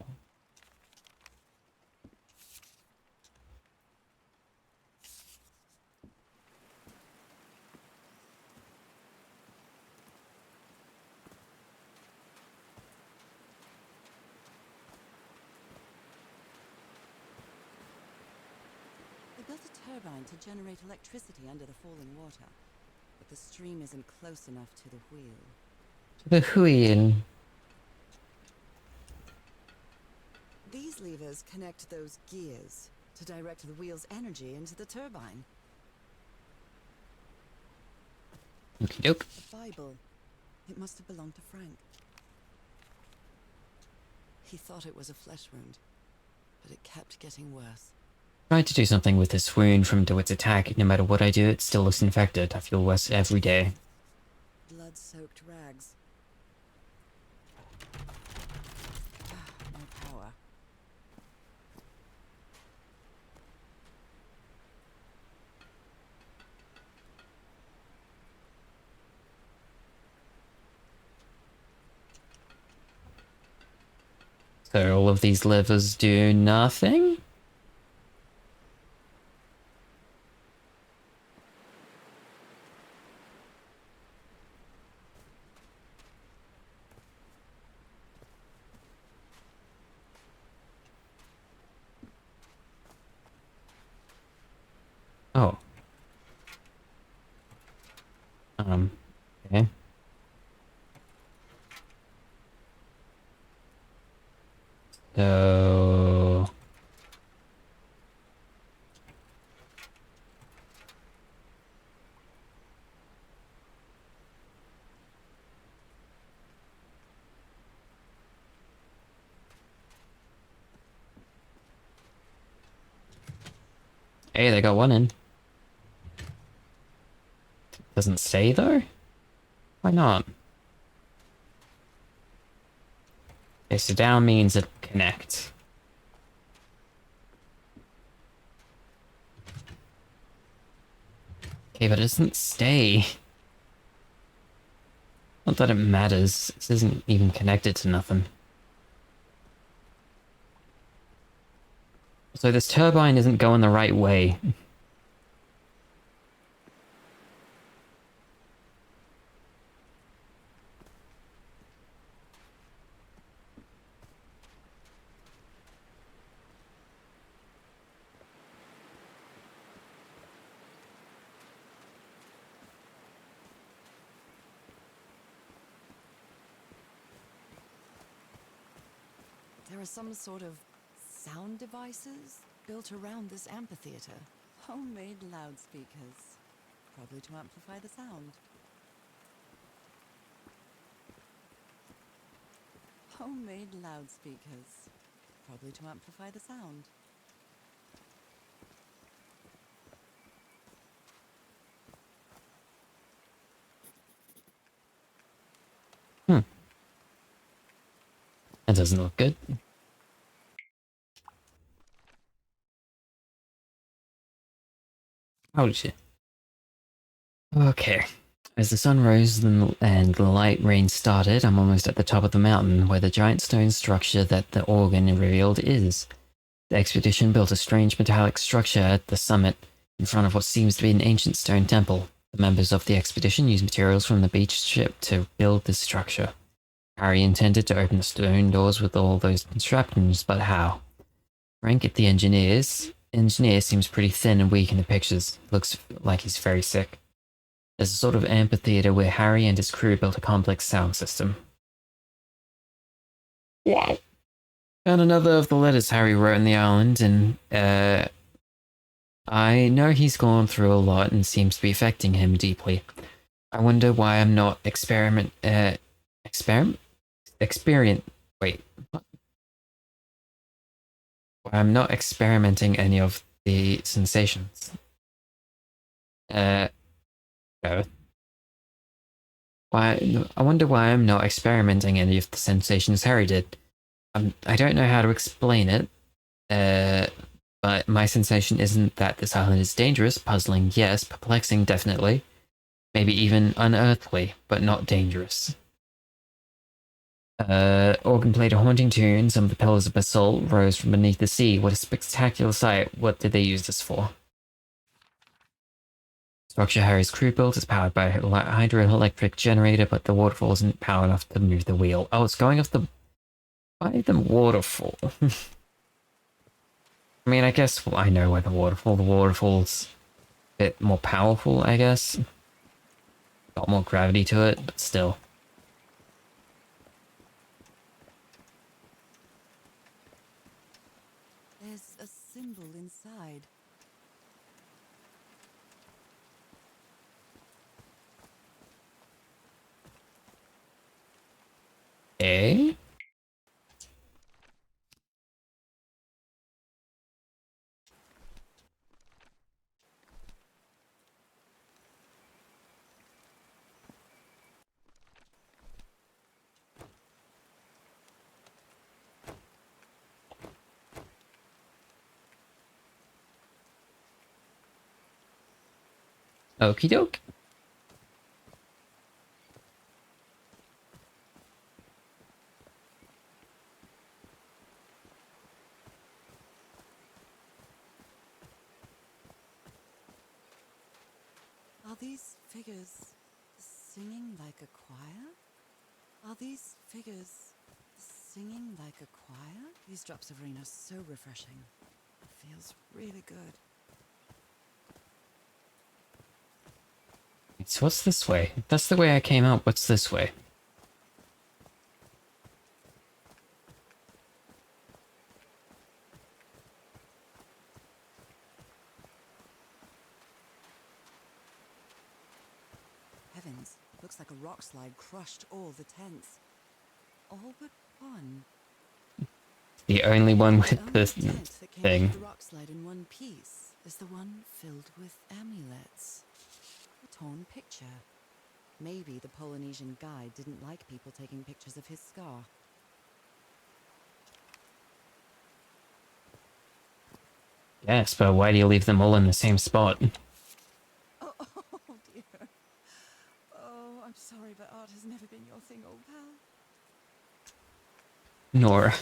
They built a turbine to generate electricity under the falling water, but the stream isn't close enough to the wheel. The wheel. These levers connect those gears to direct the wheel's energy into the turbine. Okie doke. The Bible. It must have belonged to Frank. He thought it was a flesh wound, but it kept getting worse. Tried to do something with this wound from DeWitt's attack. No matter what I do, it still looks infected. I feel worse every day. Blood-soaked rags. No power. So all of these levers do nothing? Oh. Okay. So... Hey, they got one in. Doesn't stay though? Why not? Okay, so down means it connect. Okay, but it doesn't stay. Not that it matters. This isn't even connected to nothing. So this turbine isn't going the right way. There are some sort of sound devices built around this amphitheater. Homemade loudspeakers. Probably to amplify the sound. Homemade loudspeakers. Probably to amplify the sound. That doesn't look good. Holy shit. Okay. As the sun rose and the light rain started, I'm almost at the top of the mountain, where the giant stone structure that the organ revealed is. The expedition built a strange metallic structure at the summit, in front of what seems to be an ancient stone temple. The members of the expedition used materials from the beach ship to build this structure. Harry intended to open the stone doors with all those contraptions, but how? Frank at the engineer seems pretty thin and weak in the pictures. Looks like he's very sick. There's a sort of amphitheater where Harry and his crew built a complex sound system. Wow. Found another of the letters Harry wrote on the island, and I know he's gone through a lot and seems to be affecting him deeply. I wonder why I'm not why I'm not experimenting any of the sensations. I wonder why I'm not experimenting any of the sensations Harry did. I don't know how to explain it, but my sensation isn't that this island is dangerous. Puzzling, yes. Perplexing, definitely. Maybe even unearthly, but not dangerous. Organ played a haunting tune. Some of the pillars of basalt rose from beneath the sea. What a spectacular sight. What did they use this for? Structure Harry's crew built is powered by a hydroelectric generator, but the waterfall isn't powered enough to move the wheel. Oh, it's going off the... Why the waterfall? I mean, I guess I know why the waterfall's a bit more powerful, I guess. Got more gravity to it, but still. There's a symbol inside. Eh? Okie doke. Are these figures singing like a choir? Are these figures singing like a choir? These drops of rain are so refreshing. It feels really good. So what's this way? If that's the way I came out, what's this way? Heavens, looks like a rock slide crushed all the tents. All but one. The only one with The the only tent that came thing. off the rock slide in one piece is the one filled with amulets. A torn picture. Maybe the Polynesian guide didn't like people taking pictures of his scar. Yes, but why do you leave them all in the same spot? Oh, oh dear. Oh, I'm sorry, but art has never been your thing, old pal. Nor.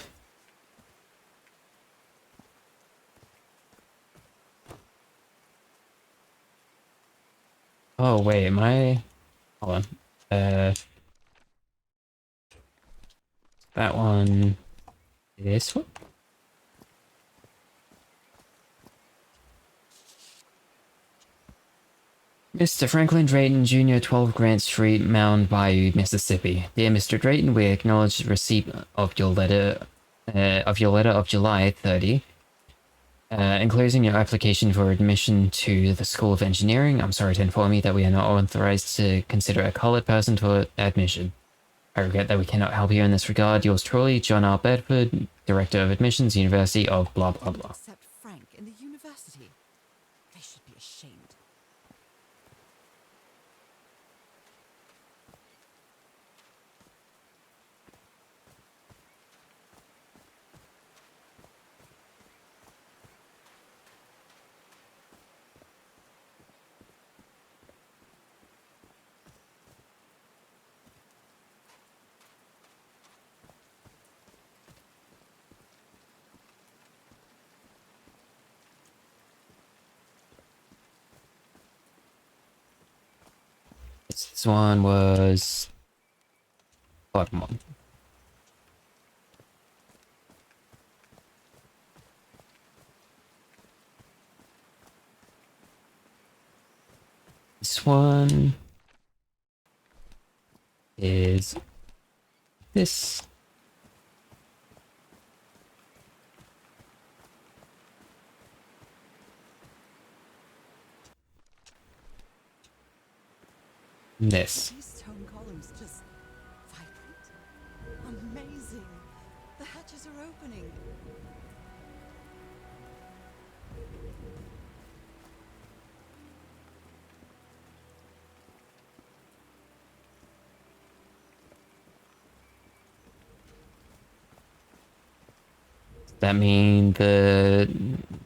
Oh wait, am I... Hold on. That one... This one? Mr. Franklin Drayton, Jr., 12 Grant Street, Mound Bayou, Mississippi. Dear Mr. Drayton, we acknowledge the receipt of your letter of July 30, enclosing your application for admission to the School of Engineering. I'm sorry to inform you that we are not authorized to consider a colored person for admission. I regret that we cannot help you in this regard. Yours truly, John R. Bedford, Director of Admissions, University of blah blah blah. Except Frank in the university. They should be ashamed. This one was... bottom one. This one is this. This. These stone columns just vibrate. Amazing. The hatches are opening. Does that mean the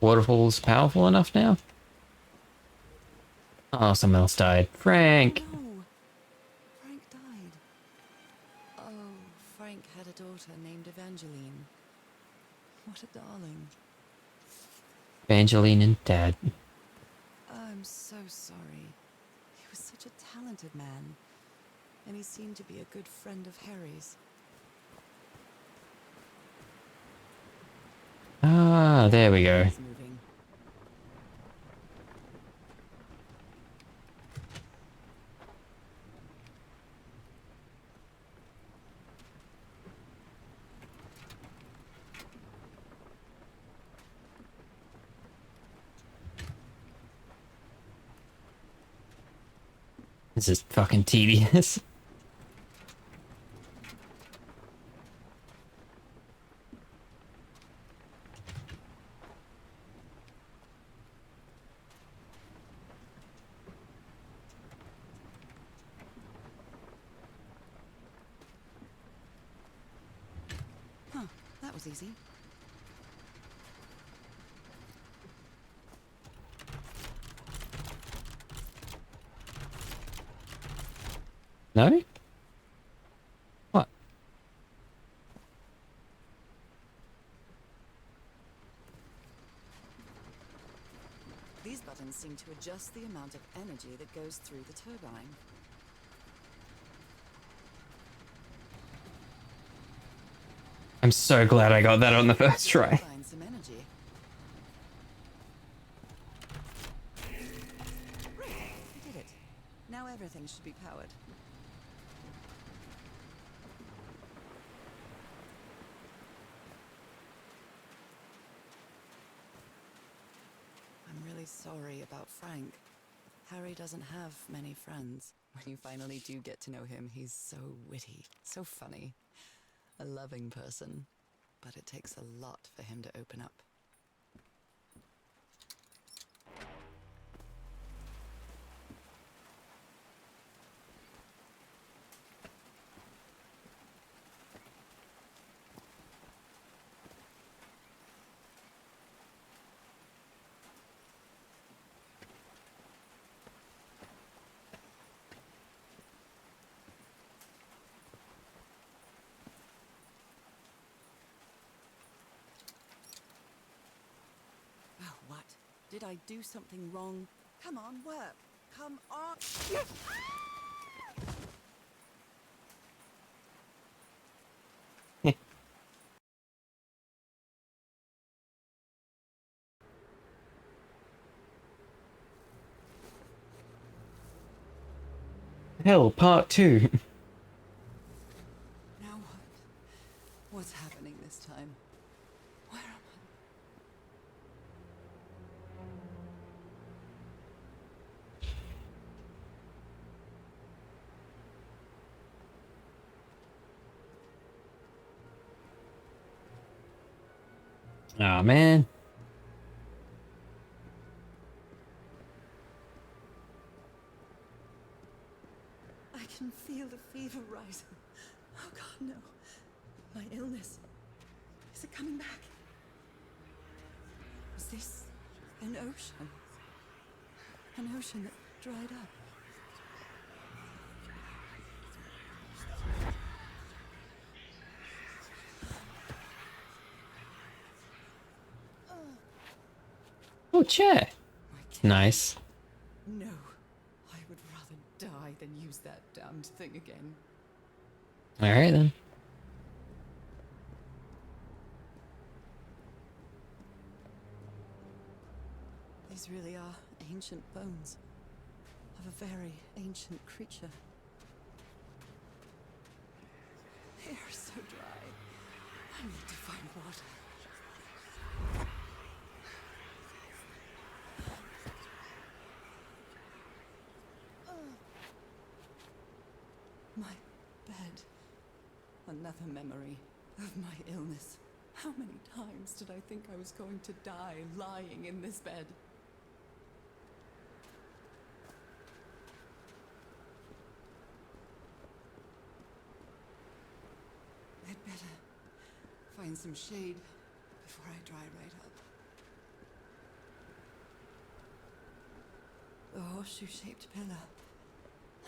waterfall's powerful enough now? Oh, someone else died. Frank! No. Frank died. Oh, Frank had a daughter named Evangeline. What a darling. Evangeline and Dad. I'm so sorry. He was such a talented man. And he seemed to be a good friend of Harry's. Ah, there we go. He's moving. This is fucking tedious. Huh, that was easy. No? What? These buttons seem to adjust the amount of energy that goes through the turbine. I'm so glad I got that on the first try. Find some energy. Right, I did it. Now everything should be powered. I'm really sorry about Frank. Harry doesn't have many friends. When you finally do get to know him, he's so witty, so funny. A loving person. But it takes a lot for him to open up. Oh, what? Did I do something wrong? Come on, work. Come on. Hell, part 2. Now what? What's happening this time? Where am Aw, man. I can feel the fever rising. Oh God, no. My illness. Is it coming back? Is this an ocean? An ocean that dried up? Oh, chair. My kid. Nice. No. I would rather die than use that damned thing again. Alright then. These really are ancient bones of a very ancient creature. They are so dry. I need to find water. My bed. Another memory of my illness. How many times did I think I was going to die lying in this bed? I'd better find some shade before I dry right up. horseshoe-shaped pillar.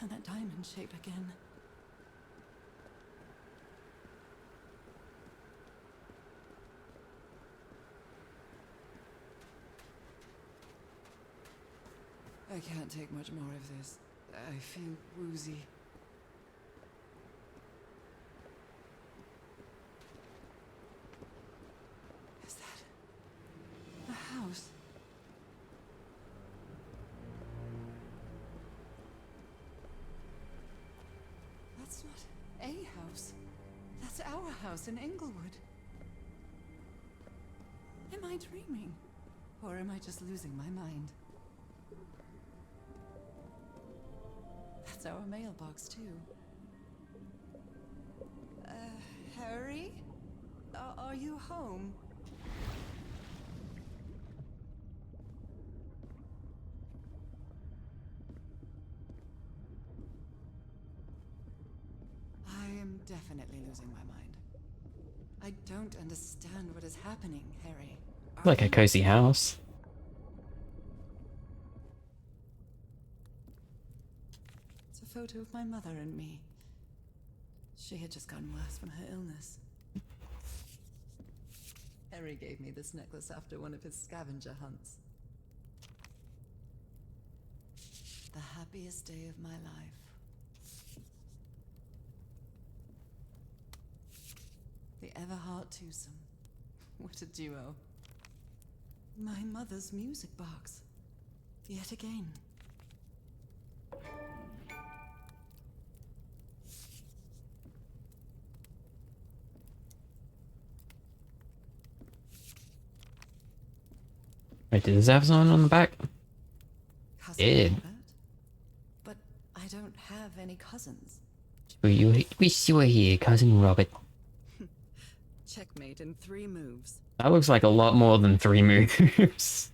And that diamond shape again. I can't take much more of this. I feel woozy. Is that a house? That's not a house. That's our house in Englewood. Am I dreaming? Or am I just losing my mind? That's our mailbox, too. Harry? Are you home? I am definitely losing my mind. I don't understand what is happening, Harry. Like a cozy house. It's a photo of my mother and me. She had just gotten worse from her illness. Harry gave me this necklace after one of his scavenger hunts. The happiest day of my life. The Everhart twosome. What a duo. My mother's music box. Yet again. Wait, did this have someone on the back? Cousin Did. Robert? But I don't have any cousins. Wish you were here, cousin Robert. Checkmate in 3 moves. That looks like a lot more than 3 moves.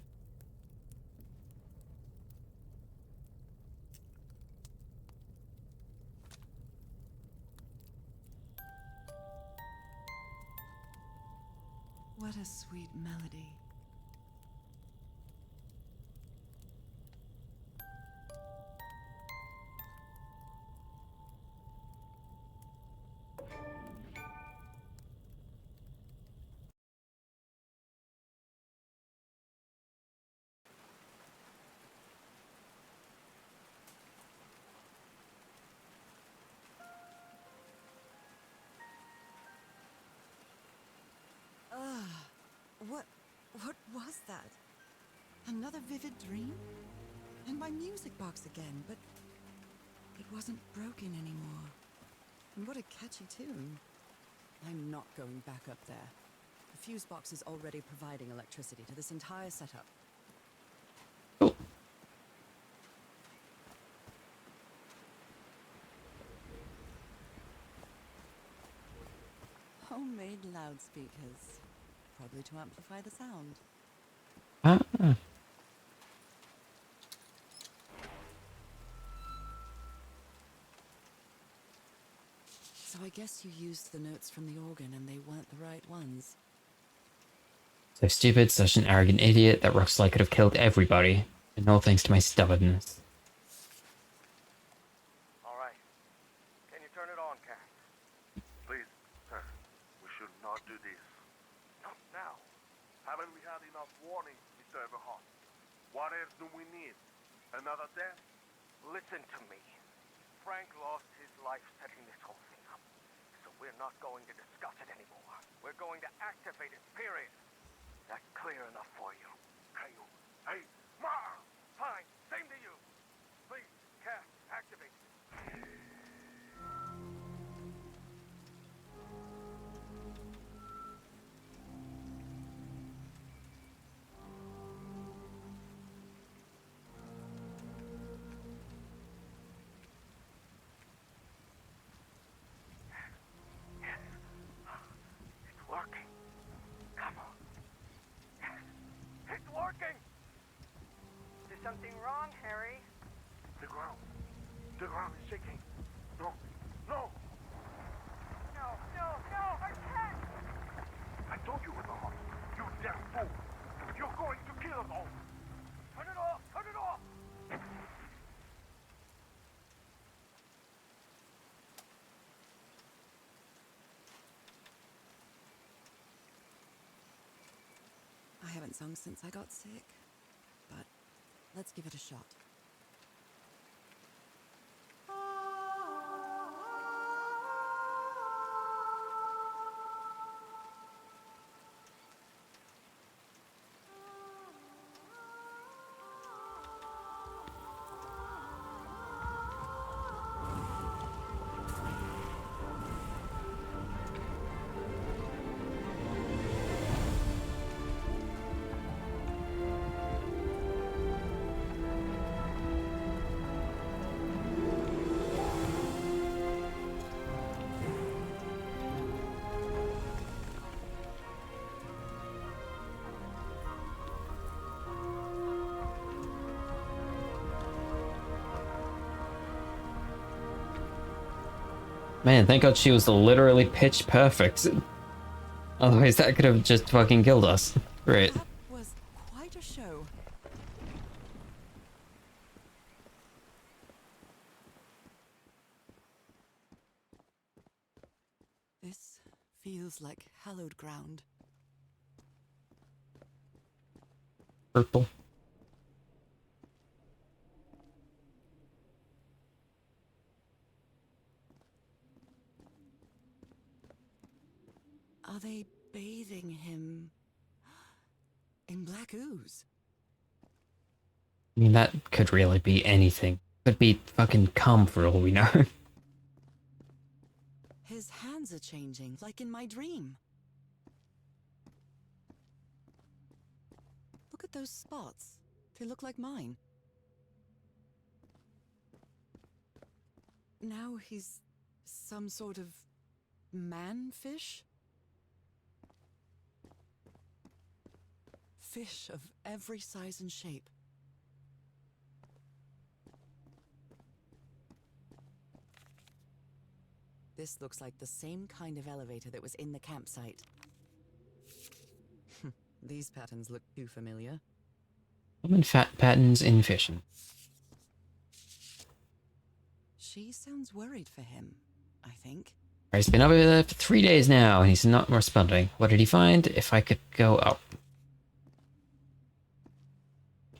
What a sweet melody. What was that? Another vivid dream? And my music box again, but it wasn't broken anymore. And what a catchy tune. I'm not going back up there. The fuse box is already providing electricity to this entire setup. Cool. Homemade loudspeakers. Probably to amplify the sound. Ah. So I guess you used the notes from the organ and they weren't the right ones. So stupid, such an arrogant idiot that Roxley could have killed everybody. And all thanks to my stubbornness. All right. Can you turn it on, Cat? Please, sir. We should not do this. Not now. Haven't we had enough warning, Mr. Everhart? What else do we need? Another death? Listen to me. Frank lost his life setting this whole thing up. So we're not going to discuss it anymore. We're going to activate it, period. That's clear enough for you. Hey, Ma! Fine, same to you. Please, Cat, activate. It's working. Come on. Yes, it's working. Is something wrong, Harry? The ground is shaking. No. No, I can't! I told you, Everhart. You damn fool. You're going to kill us all. Turn it off. different song since I got sick, but let's give it a shot. Man, thank God she was literally pitch perfect. Otherwise that could have just fucking killed us. Great. That was quite a show. This feels like hallowed ground. Purple. Are they bathing him in black ooze? I mean, that could really be anything. Could be fucking cum for all we know. His hands are changing, like in my dream. Look at those spots. They look like mine. Now he's some sort of man-fish? Fish of every size and shape. This looks like the same kind of elevator that was in the campsite. These patterns look too familiar. Common fat patterns in fishing. She sounds worried for him, I think. He's been over there for 3 days now and he's not responding. What did he find? If I could go up.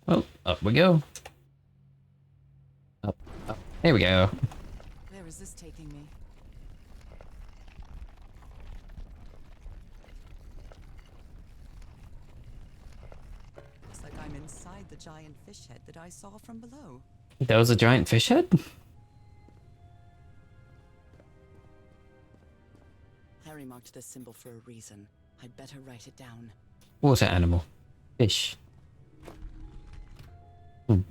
Well, up we go. Up, up. There we go. Where is this taking me? Looks like I'm inside the giant fish head that I saw from below. That was a giant fish head? Harry marked this symbol for a reason. I'd better write it down. Water animal. Fish. Hmm.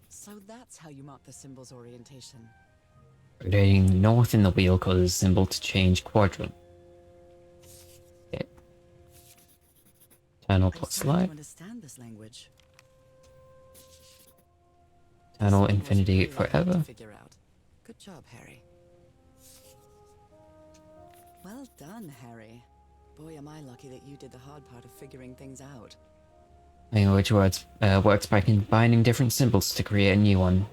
So that's how you mark the symbol's orientation. Rotating north in the wheel causes symbol to change quadrant. Okay. Tunnel I'm plus starting to light. understand this language. Tunnel This one was infinity really hard forever. to figure out. Good job, Harry. Well done, Harry. Boy, am I lucky that you did the hard part of figuring things out. Language words works by combining different symbols to create a new one.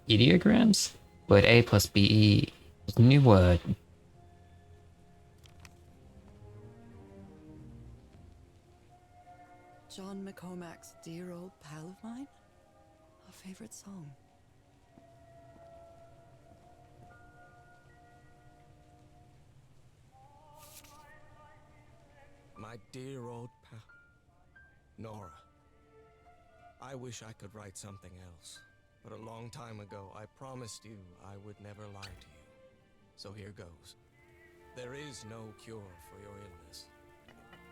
Ideograms? Word A plus BE is a new word. John McCormack's Dear Old Pal of Mine? A favorite song. My dear old pal. Nora. I wish I could write something else, but a long time ago I promised you I would never lie to you. So here goes. There is no cure for your illness.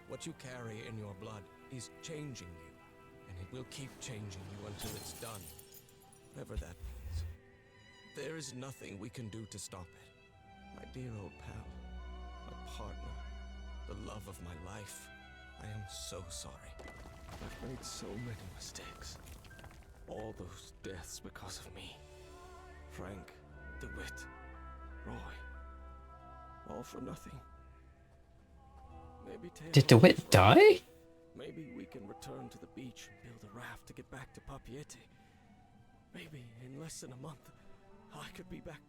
What you carry in your blood is changing you, and it will keep changing you until it's done, whatever that means. There is nothing we can do to stop it. My dear old pal, my partner, the love of my life, I am so sorry. I've made so many mistakes. All those deaths because of me. Frank, DeWitt, Roy. All for nothing. Maybe Did Taylor DeWitt was right. die? Maybe we can return to the beach and build a raft to get back to Papiete. Maybe in less than a month, I could be back.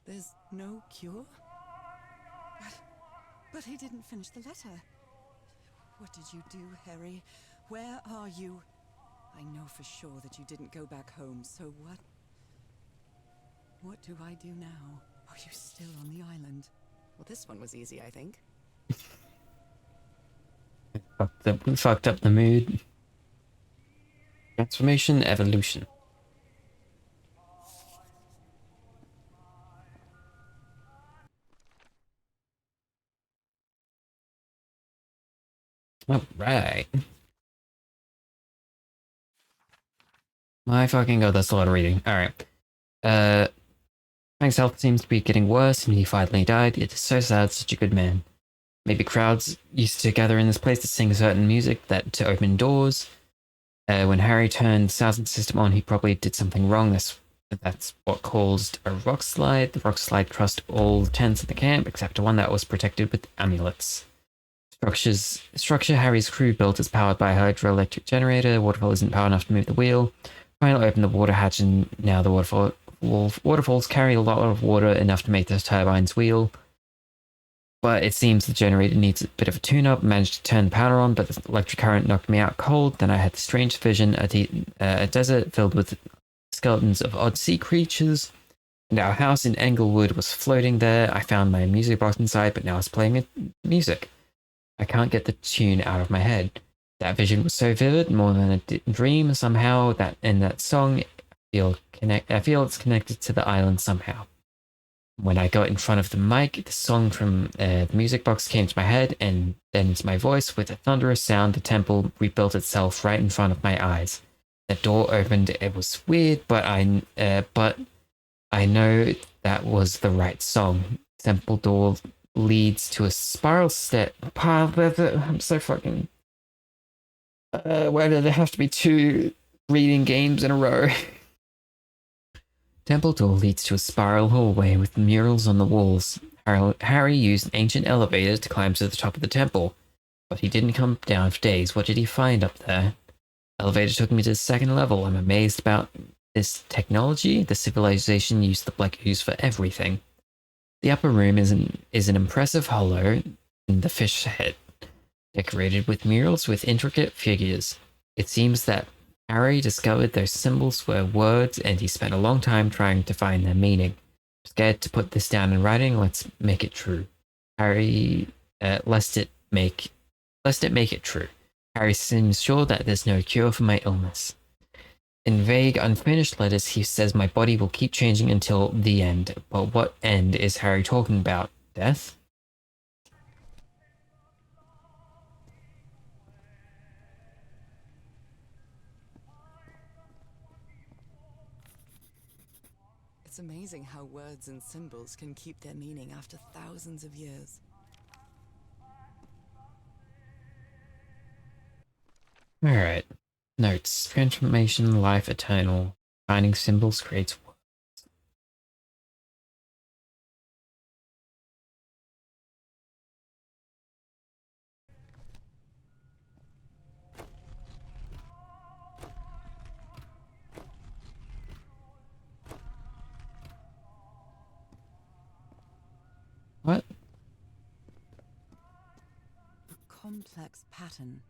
There's no cure? But he didn't finish the letter. What did you do, Harry? Where are you? I know for sure that you didn't go back home, so what? What do I do now? Are you still on the island? Well, this one was easy, I think. Fucked up the mood. Transformation, evolution. Alright. My fucking god, that's a lot of reading. Alright. Frank's health seems to be getting worse, and he finally died. It is so sad, such a good man. Maybe crowds used to gather in this place to sing certain music to open doors. When Harry turned the sound system on, he probably did something wrong. That's what caused a rock slide. The rock slide crushed all tents in the camp, except one that was protected with amulets. Structure Harry's crew built is powered by a hydroelectric generator. Waterfall isn't power enough to move the wheel. Finally opened the water hatch, and now the waterfalls carry a lot of water, enough to make the turbines wheel. But it seems the generator needs a bit of a tune-up. Managed to turn the power on, but the electric current knocked me out cold. Then I had the strange vision, a desert filled with skeletons of odd sea creatures. And our house in Englewood was floating there. I found my music box inside, but now it's playing music. I can't get the tune out of my head. That vision was so vivid, more than a dream somehow, that in that song, I feel it's connected to the island somehow. When I got in front of the mic, the song from the music box came to my head, and then to my voice. With a thunderous sound, the temple rebuilt itself right in front of my eyes. The door opened. It was weird, but I know that was the right song. Temple door leads to a spiral step. I'm so fucking. Why do there have to be 2 reading games in a row? Temple door leads to a spiral hallway with murals on the walls. Harry used an ancient elevator to climb to the top of the temple, but he didn't come down for days. What did he find up there? Elevator took me to the 2nd level. I'm amazed about this technology. The civilization used the black ooze for everything. The upper room is an impressive hollow in the fish head, decorated with murals with intricate figures. It seems that Harry discovered those symbols were words, and he spent a long time trying to find their meaning. I'm scared to put this down in writing. Let's make it true. Harry, lest it make it true. Harry seems sure that there's no cure for my illness. In vague, unfinished letters, he says my body will keep changing until the end. But what end is Harry talking about? Death? It's amazing how words and symbols can keep their meaning after thousands of years. Alright. Notes. Transformation, life eternal. Finding symbols creates words. What? A complex pattern.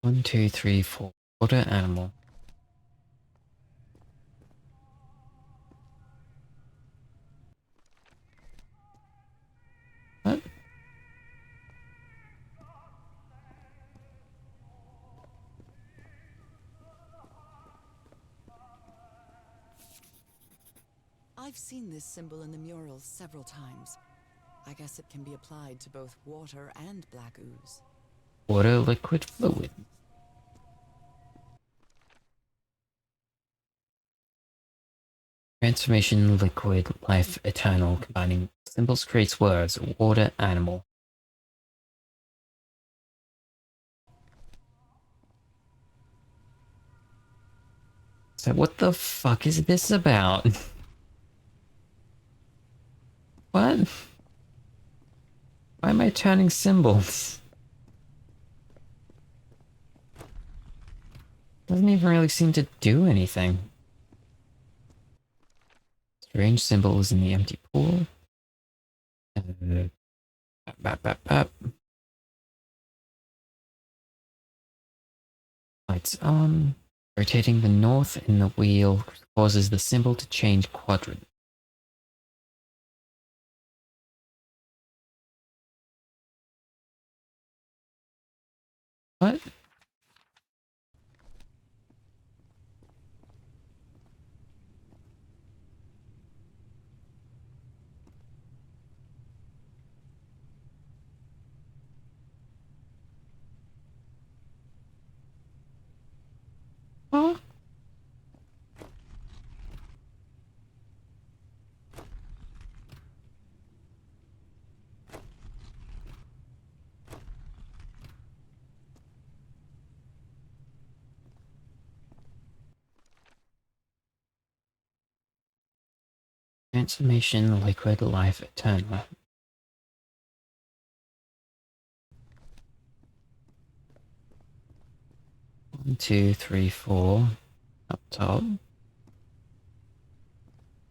1, 2, 3, 4. Water animal. What? I've seen this symbol in the murals several times. I guess it can be applied to both water and black ooze. Water, liquid, fluid. Transformation, liquid, life, eternal. Combining symbols creates words. Water, animal. So what the fuck is this about? What? Why am I turning symbols? Doesn't even really seem to do anything. Strange symbols in the empty pool. Bap, bap, bap. Lights on. Rotating the north in the wheel causes the symbol to change quadrant. What? Huh? Transformation, liquid, life, eternal. One, two, three, four. Up top.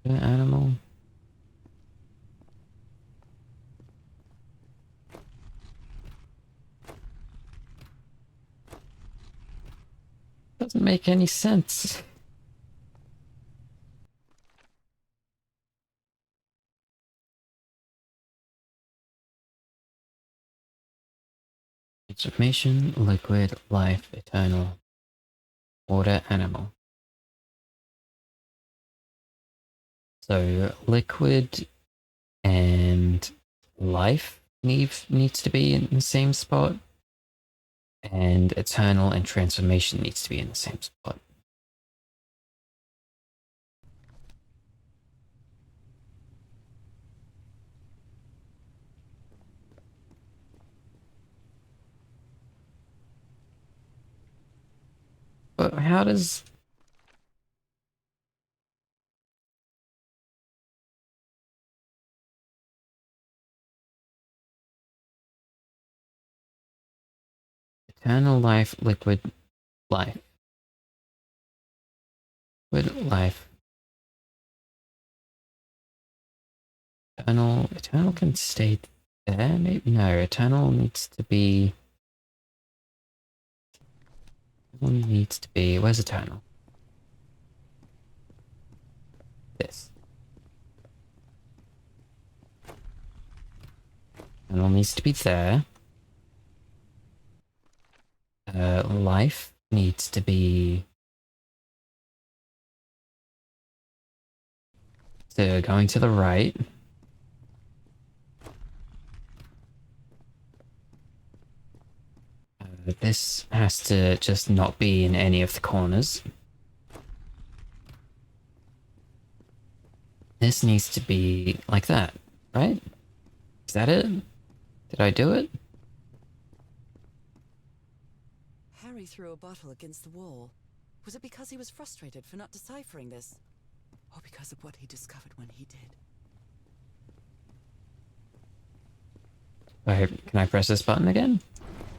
Animal. Doesn't make any sense. Transformation, liquid, life, eternal. Water, animal. So liquid and life needs to be in the same spot. And eternal and transformation needs to be in the same spot. But how does... Eternal life, liquid life. Liquid life. Eternal can stay there, maybe? No, eternal needs to be... Where's eternal? This. Eternal needs to be there. Life needs to be... So going to the right. This has to just not be in any of the corners. This needs to be like that, right? Is that it? Did I do it? Harry threw a bottle against the wall. Was it because he was frustrated for not deciphering this? Or because of what he discovered when he did? Can I press this button again?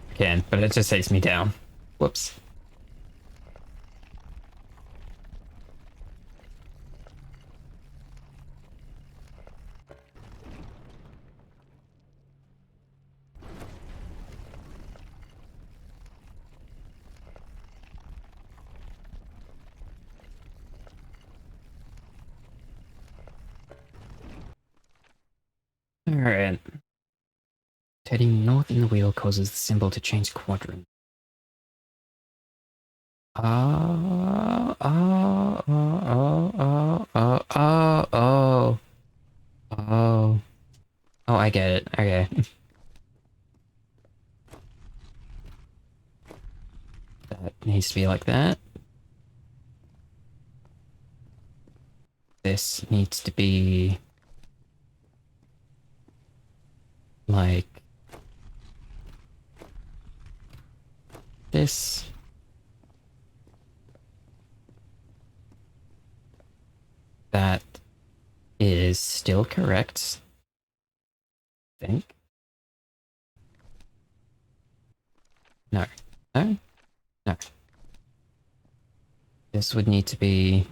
I can, but it just takes me down. Whoops. Alright. Rotating north in the wheel causes the symbol to change quadrant. Oh. Oh, I get it. Okay. That needs to be like that. This needs to be... like... this. that is still correct. I think. No. No? No. This would need to be...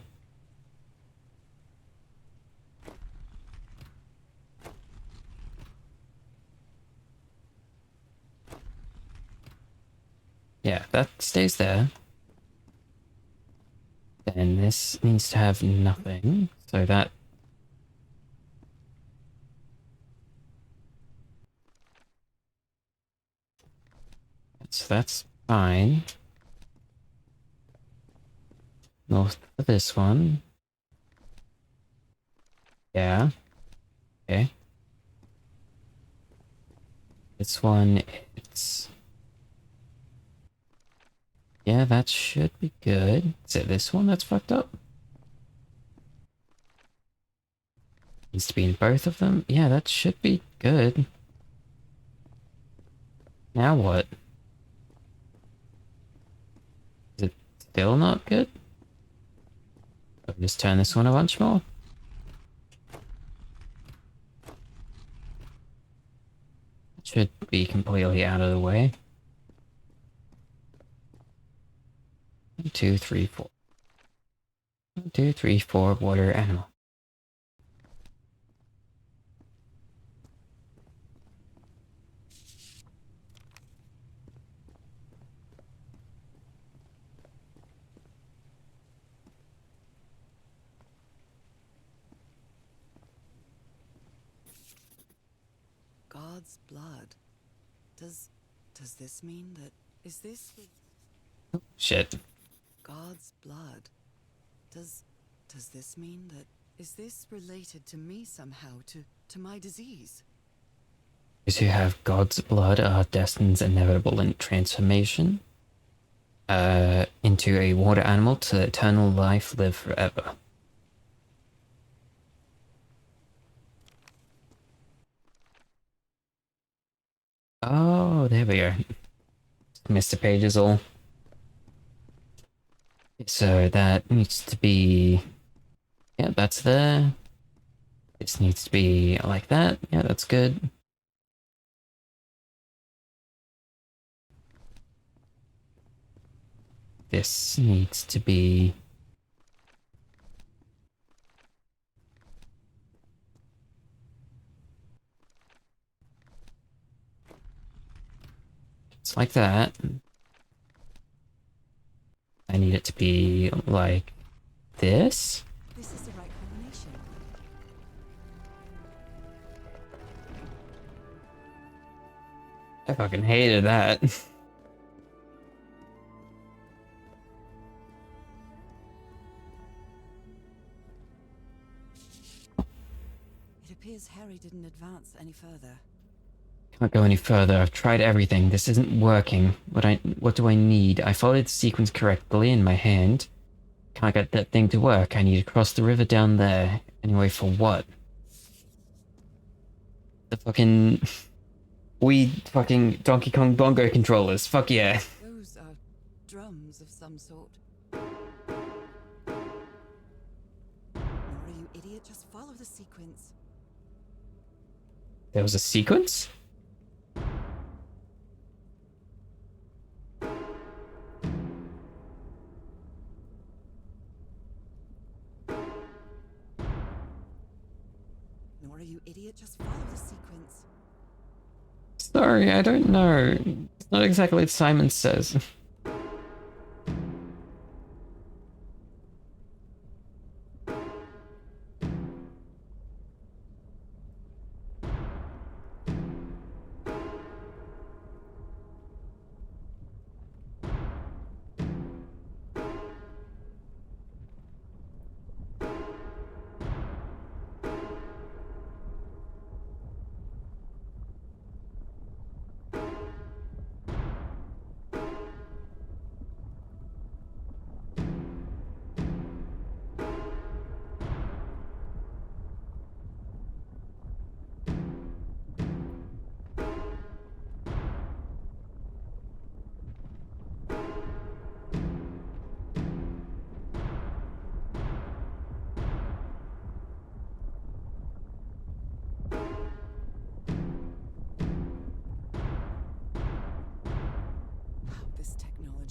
Yeah, that stays there. Then this needs to have nothing, so that... So that's fine. North of this one. Yeah. Okay. This one, it's... Yeah, that should be good. Is it this one that's fucked up? Needs to be in both of them? Yeah, that should be good. Now what? Is it still not good? I'll just turn this one a bunch more. Should be completely out of the way. 1, 2, 3, 4. 1, 2, 3, 4, water animal. God's blood. Does this mean that... Is this... Oh, shit. God's blood. Does this mean that... Is this related to me somehow, to my disease? Those who have God's blood are destined inevitable in transformation into a water animal to eternal life, live forever. Oh, there we go. Missed the pages all. So that needs to be... Yeah, that's there. This needs to be like that. Yeah, that's good. This needs to be... It's like that. I need it to be like this. This is the right combination. I fucking hated that. It appears Harry didn't advance any further. Can't go any further. I've tried everything. This isn't working. What do I need? I followed the sequence correctly in my hand. Can't get that thing to work. I need to cross the river down there. Anyway, for what? The fucking... fucking Donkey Kong bongo controllers. Fuck yeah. Those are drums of some sort. Nora, you idiot, just follow the sequence. There was a sequence? Nora, you idiot, just follow the sequence. Sorry, I don't know. It's not exactly what Simon says.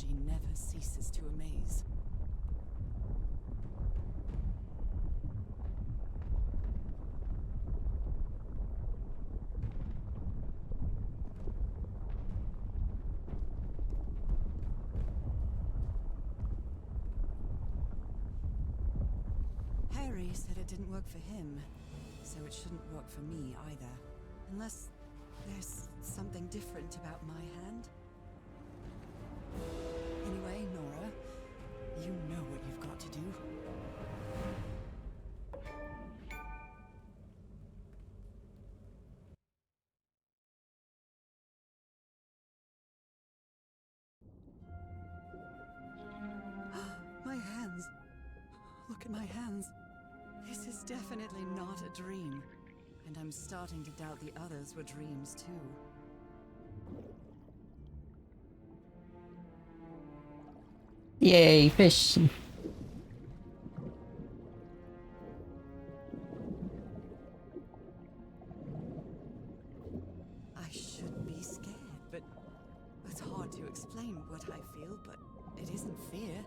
technology never ceases to amaze. Harry said it didn't work for him, so it shouldn't work for me either. Unless there's something different about my hand. Anyway, Nora, you know what you've got to do. My hands. Look at my hands. This is definitely not a dream. And I'm starting to doubt the others were dreams too. Yay, fish! I should be scared, but it's hard to explain what I feel, but it isn't fear.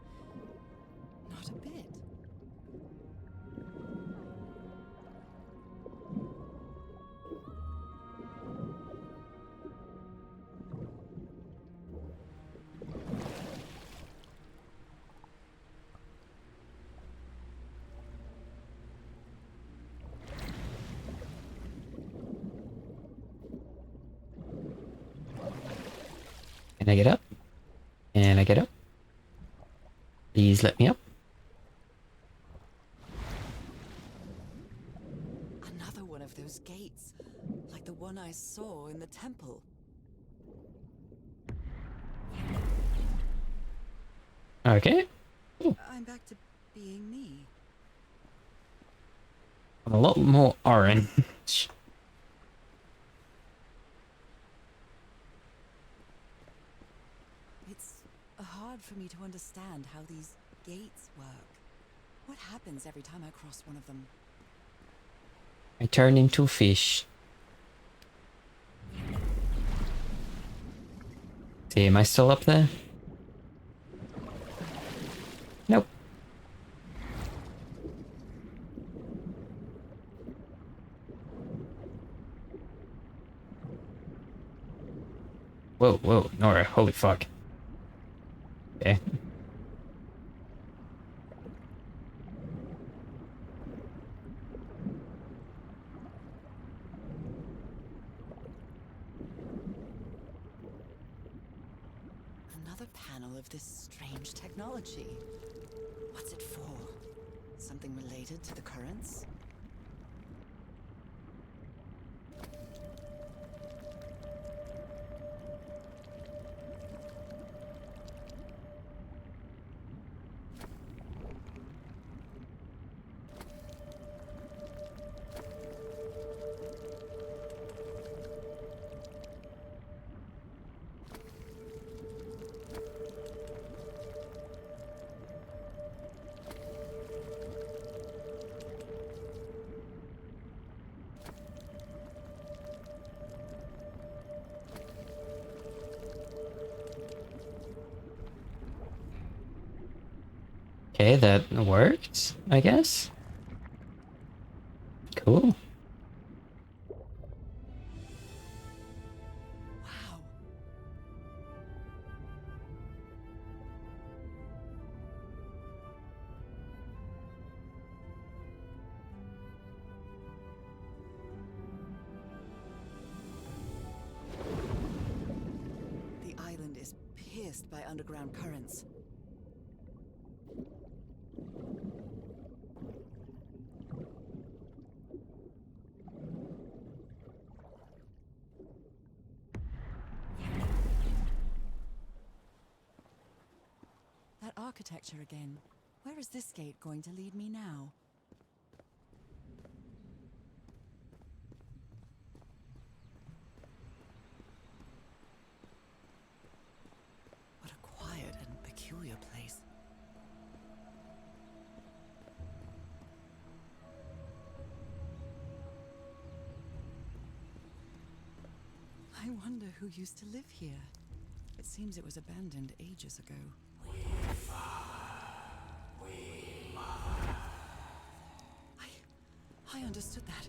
Not a bit. Can I get up? Can I get up? Please let me up. Another one of those gates, like the one I saw in the temple. Okay. I'm back to being me. I'm a lot more orange. It's hard for me to understand how these gates work. What happens every time I cross one of them? I turn into a fish. See, am I still up there? Nope. Whoa, whoa, Nora, holy fuck. Okay. Another panel of this strange technology. What's it for? Something related to the currents? Okay, that worked, I guess. Cool. Wow. The island is pierced by underground currents. That architecture again. Where is this gate going to lead me now? What a quiet and peculiar place. I wonder who used to live here. It seems it was abandoned ages ago. I understood that.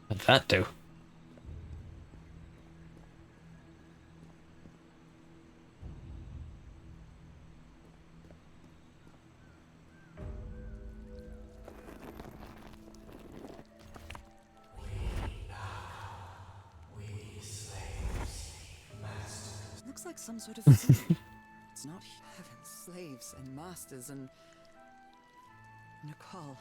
What'd that do? Looks like some sort of seal. It's not heaven, slaves and masters and Nicole.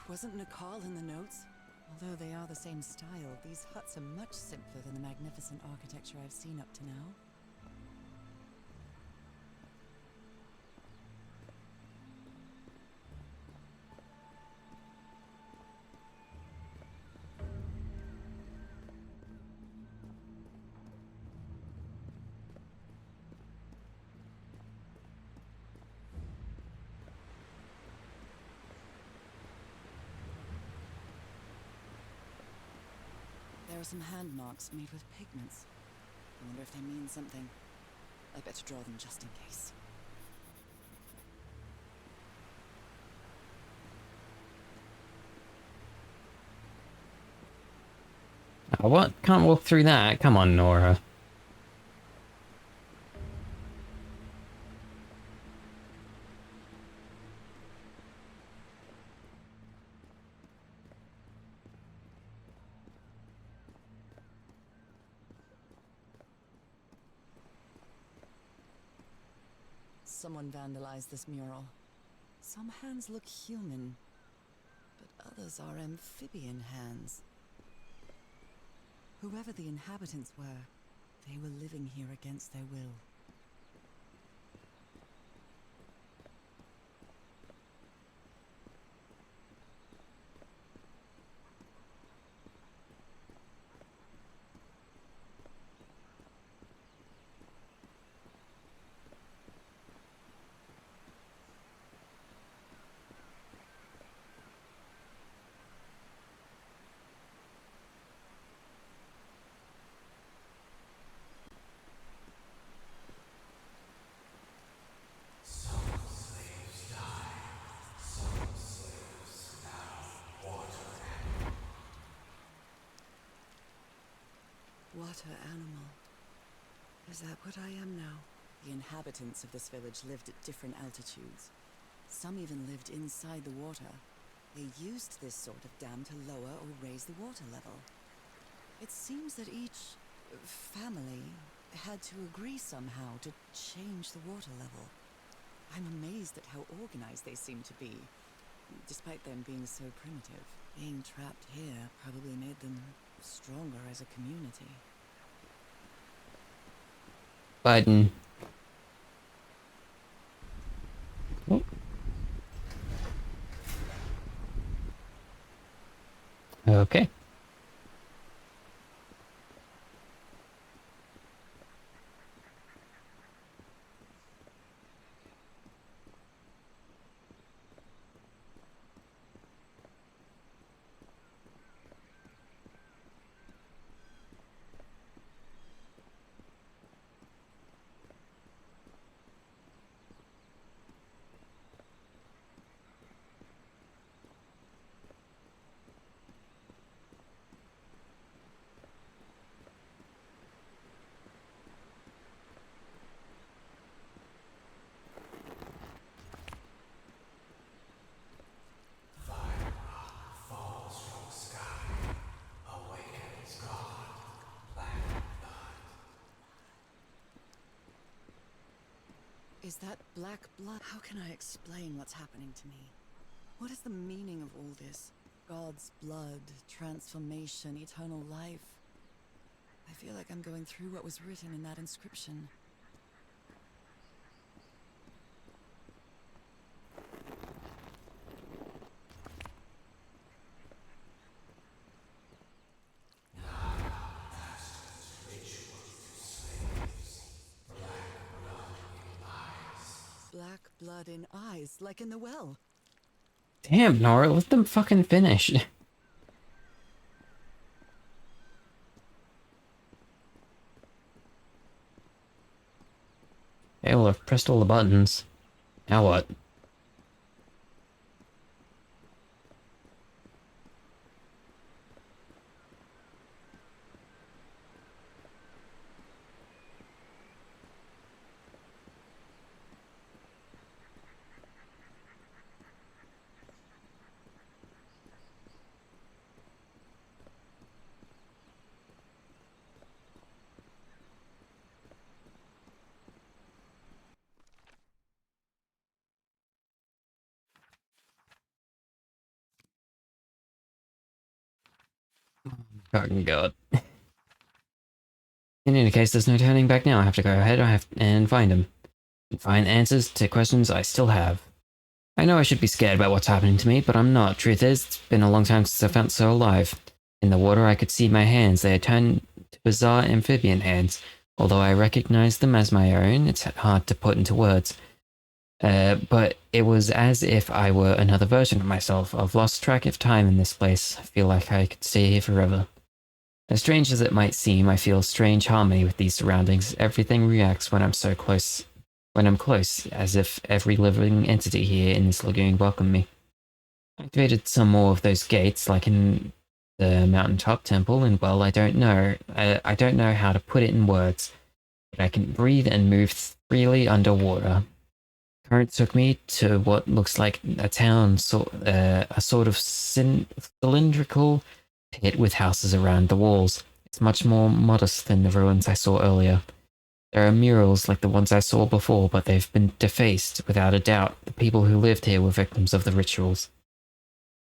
Wasn't Nicole in the notes? Although they are the same style, these huts are much simpler than the magnificent architecture I've seen up to now. There are some hand marks made with pigments. I wonder if they mean something. I better draw them just in case. Oh, what? Can't walk through that? Come on, Nora. Someone vandalized this mural. Some hands look human, but others are amphibian hands. Whoever the inhabitants were, they were living here against their will. Water animal. Is that what I am now? The inhabitants of this village lived at different altitudes. Some even lived inside the water. They used this sort of dam to lower or raise the water level. It seems that each family had to agree somehow to change the water level. I'm amazed at how organized they seem to be, despite them being so primitive. Being trapped here probably made them stronger as a community. Biden. Oh. Okay. Is that black blood? How can I explain what's happening to me? What is the meaning of all this? God's blood, transformation, eternal life. I feel like I'm going through what was written in that inscription. Black blood in eyes, like in the well. Damn, Nora, let them fucking finish. Okay, well, I've pressed all the buttons. Now what? Fucking god. In any case, there's no turning back now. I have to go ahead and find him. And find answers to questions I still have. I know I should be scared about what's happening to me, but I'm not. Truth is, it's been a long time since I felt so alive. In the water, I could see my hands. They had turned to bizarre amphibian hands. Although I recognized them as my own, it's hard to put into words. But it was as if I were another version of myself. I've lost track of time in this place. I feel like I could stay here forever. As strange as it might seem, I feel strange harmony with these surroundings. Everything reacts when I'm so close. When I'm close, as if every living entity here in this lagoon welcomed me. I activated some more of those gates, like in the mountaintop temple, and well, I don't know. I don't know how to put it in words, but I can breathe and move freely underwater. Current took me to what looks like a town, a sort of cylindrical pit with houses around the walls. It's much more modest than the ruins I saw earlier. There are murals like the ones I saw before, but they've been defaced, without a doubt. The people who lived here were victims of the rituals.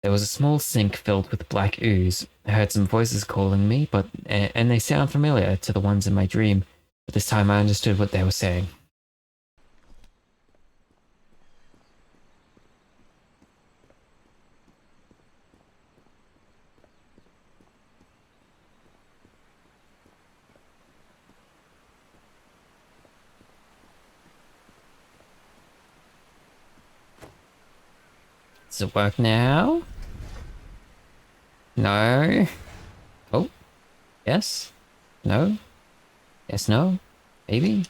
There was a small sink filled with black ooze. I heard some voices calling me, and they sound familiar to the ones in my dream, but this time I understood what they were saying. Does it work now? No. Oh. Yes. No. Yes, no. Maybe.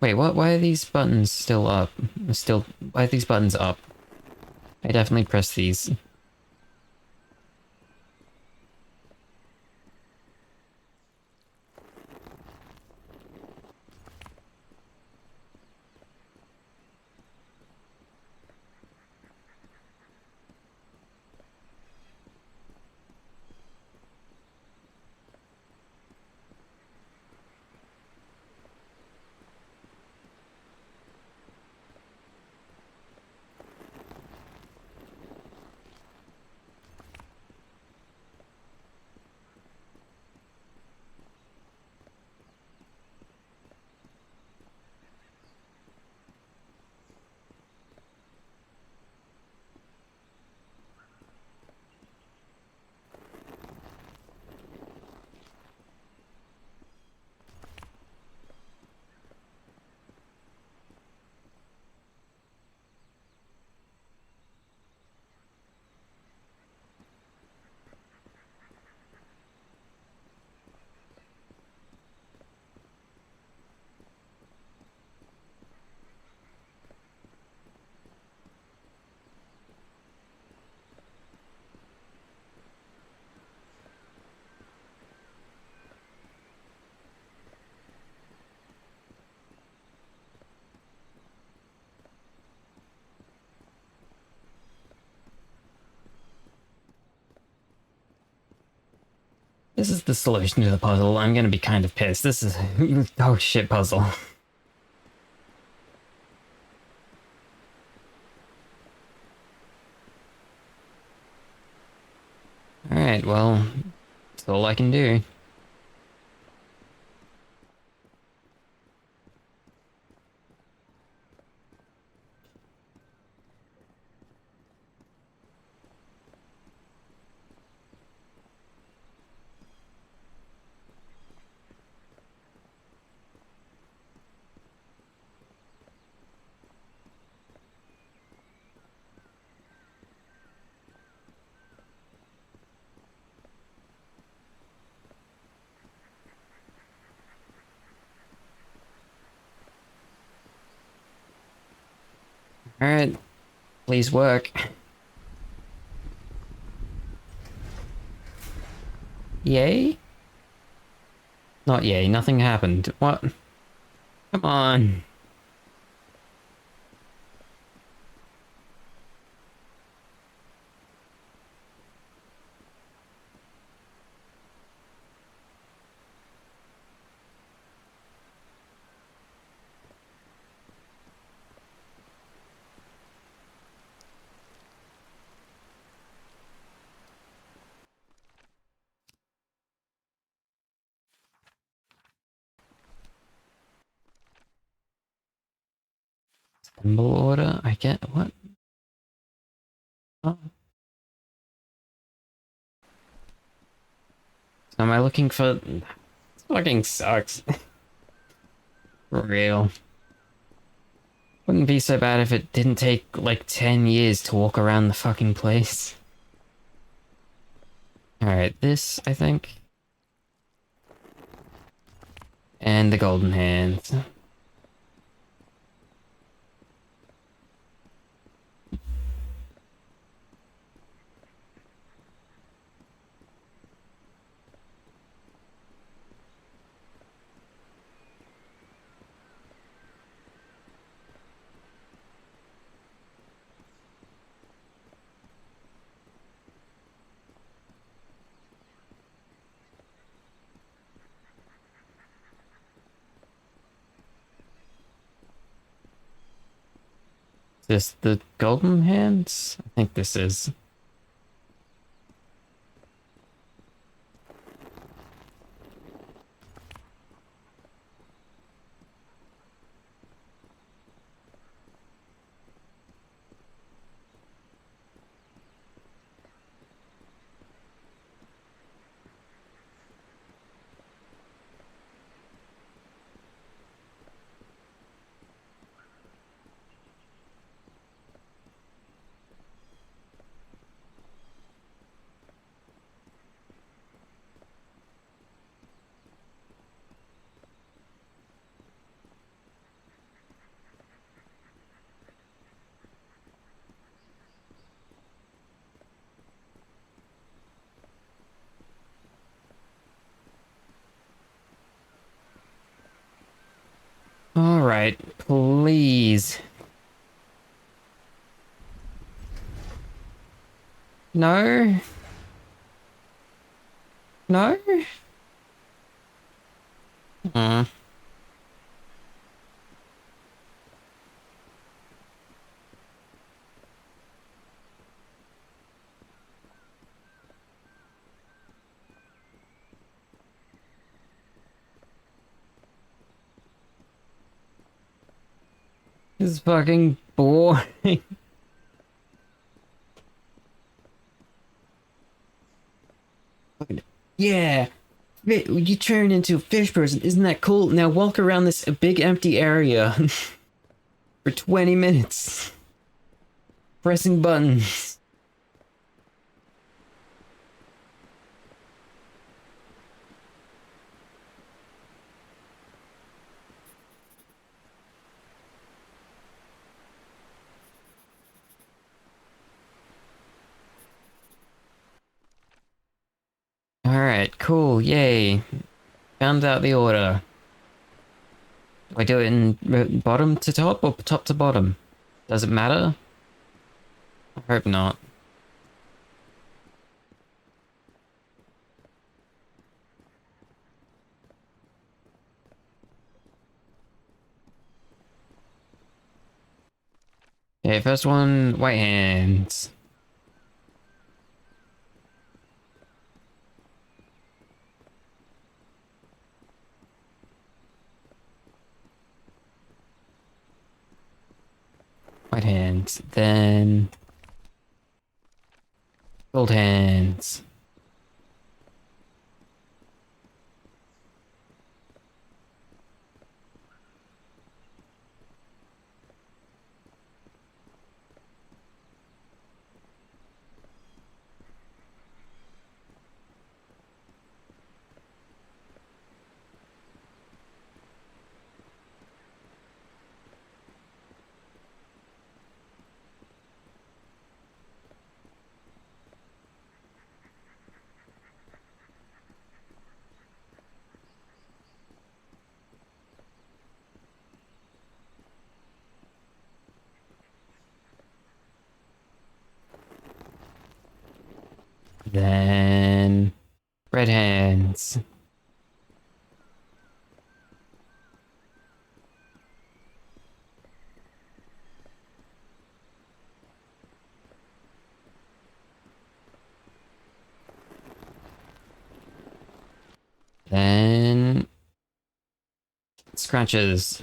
Wait, what? Why are these buttons still up? Why are these buttons up? I definitely pressed these. This is the solution to the puzzle. I'm gonna be kind of pissed. This is oh shit puzzle. Alright, well, that's all I can do. Alright, please work. Yay? Not yay, nothing happened. What? Come on. Symbol order? I get what? Oh. So am I looking for... This fucking sucks. For real. Wouldn't be so bad if it didn't take like 10 years to walk around the fucking place. Alright, this, I think. And the golden hands. Is this the golden hands? I think this is. Alright, please. No? No? Hmm. This is fucking boring. Yeah! You turn into a fish person, isn't that cool? Now walk around this big empty area for 20 minutes. Pressing buttons. Alright, cool, yay. Found out the order. Do I do it in bottom to top or top to bottom? Does it matter? I hope not. Okay, first one, white hands. White hands, then... Gold hands. Then red hands. Then scratches.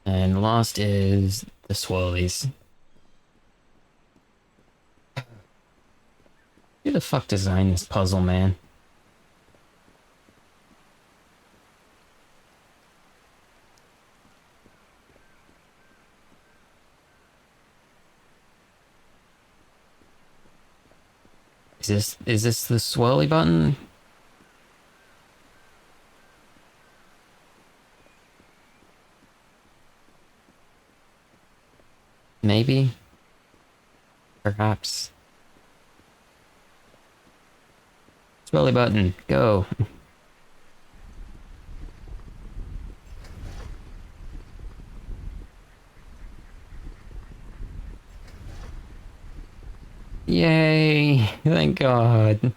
And last is the swirlies. Who the fuck designed this puzzle, man? Is this the swirly button? Maybe? Perhaps. Swirly button, go. Yay! Thank God.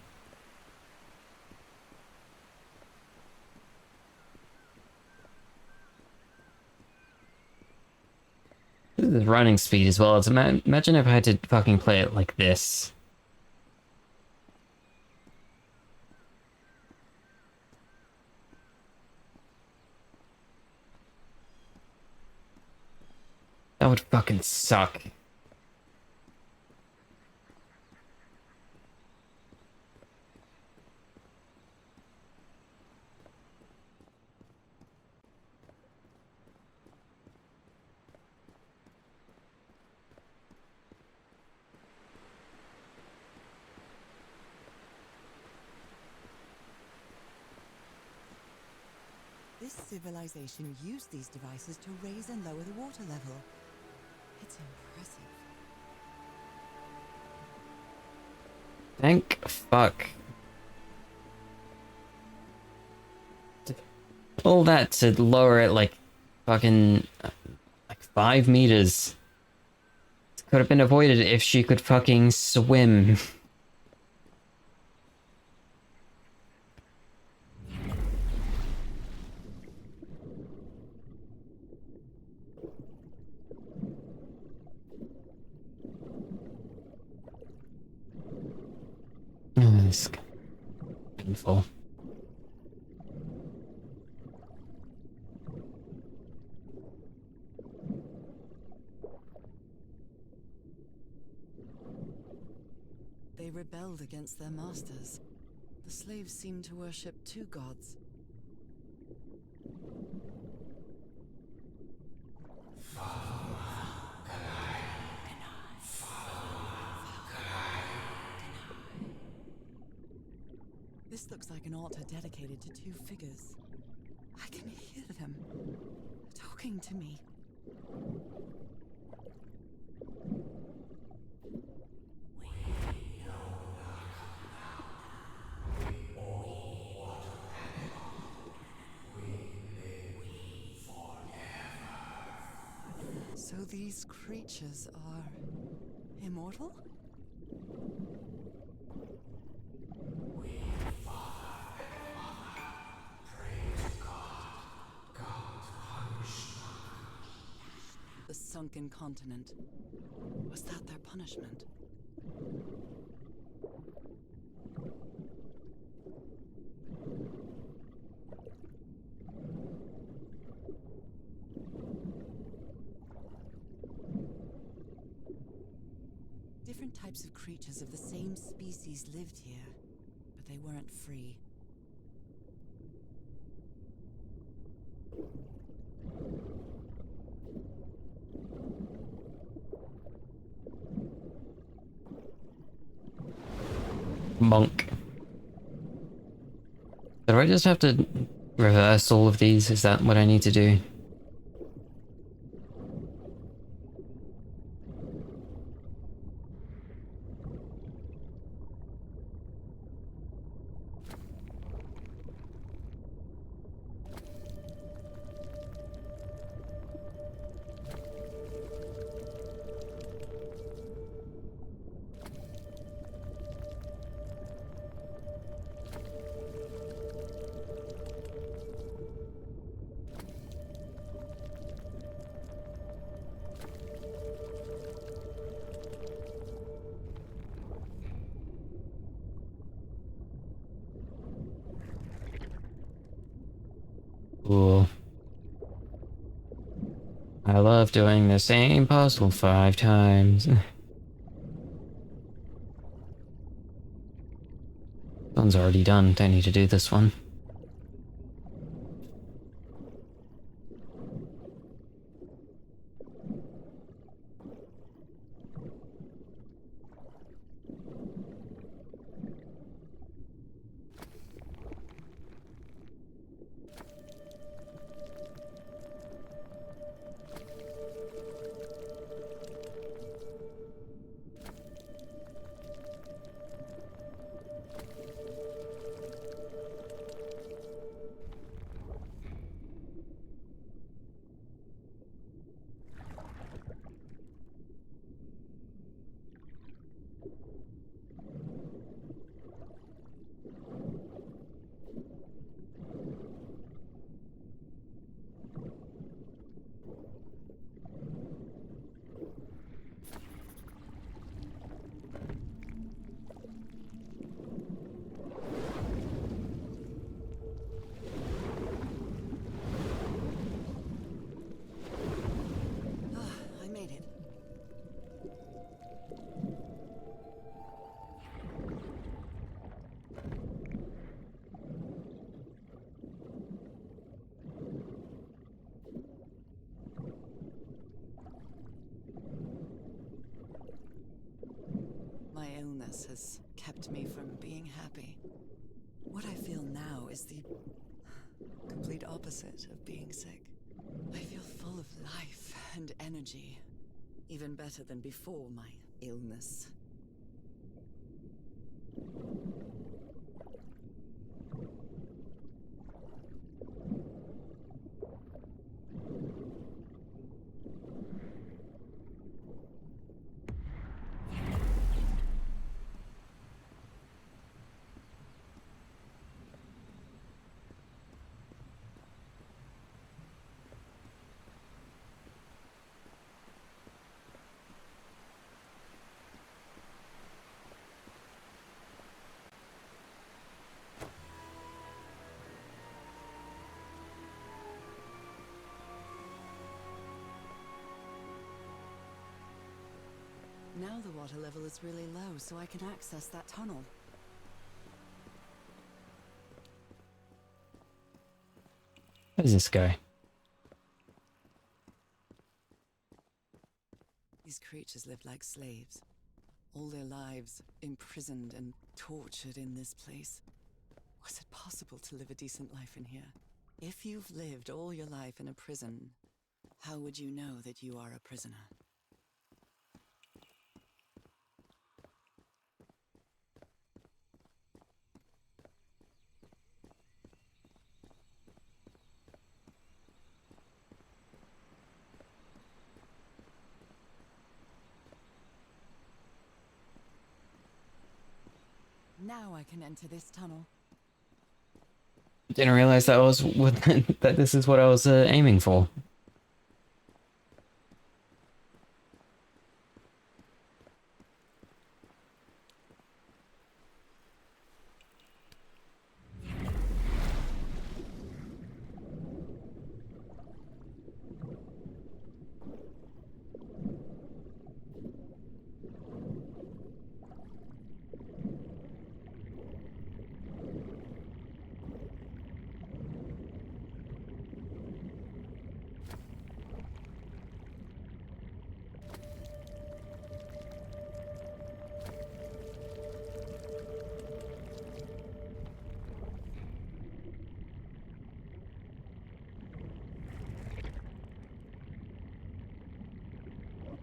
This is running speed as well. It's imagine if I had to fucking play it like this. That would fucking suck. This civilization used these devices to raise and lower the water level. It's impressive. Thank fuck. All that to lower it like fucking like 5 meters. Could have been avoided if she could fucking swim. It's painful. They rebelled against their masters. The slaves seemed to worship two gods. This looks like an altar dedicated to two figures. I can hear them talking to me. So these creatures are immortal? The sunken continent. Was that their punishment? Different types of creatures of the same species lived here, but they weren't free. Monk. Do I just have to reverse all of these? Is that what I need to do? doing the same puzzle 5 times. This one's already done, don't need to do this one. I made it. My illness has kept me from being happy. What I feel now is the complete opposite of being sick. I feel full of life and energy, even better than before my illness. Now the water level is really low, so I can access that tunnel. Where's this guy? These creatures lived like slaves, all their lives imprisoned and tortured in this place. Was it possible to live a decent life in here? If you've lived all your life in a prison, how would you know that you are a prisoner? Now I can enter this tunnel. Didn't realize that was what, that this is what I was aiming for.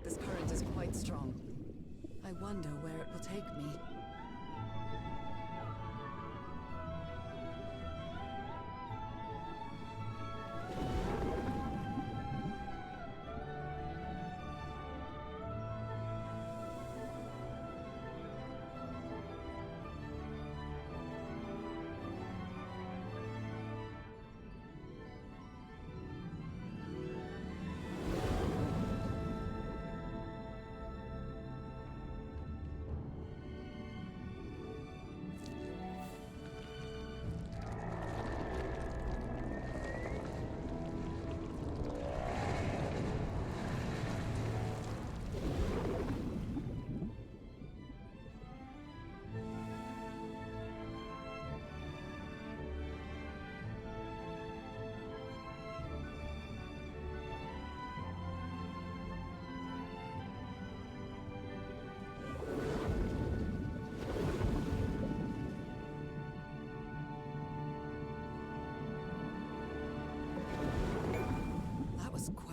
This current is quite strong. I wonder where it will take me.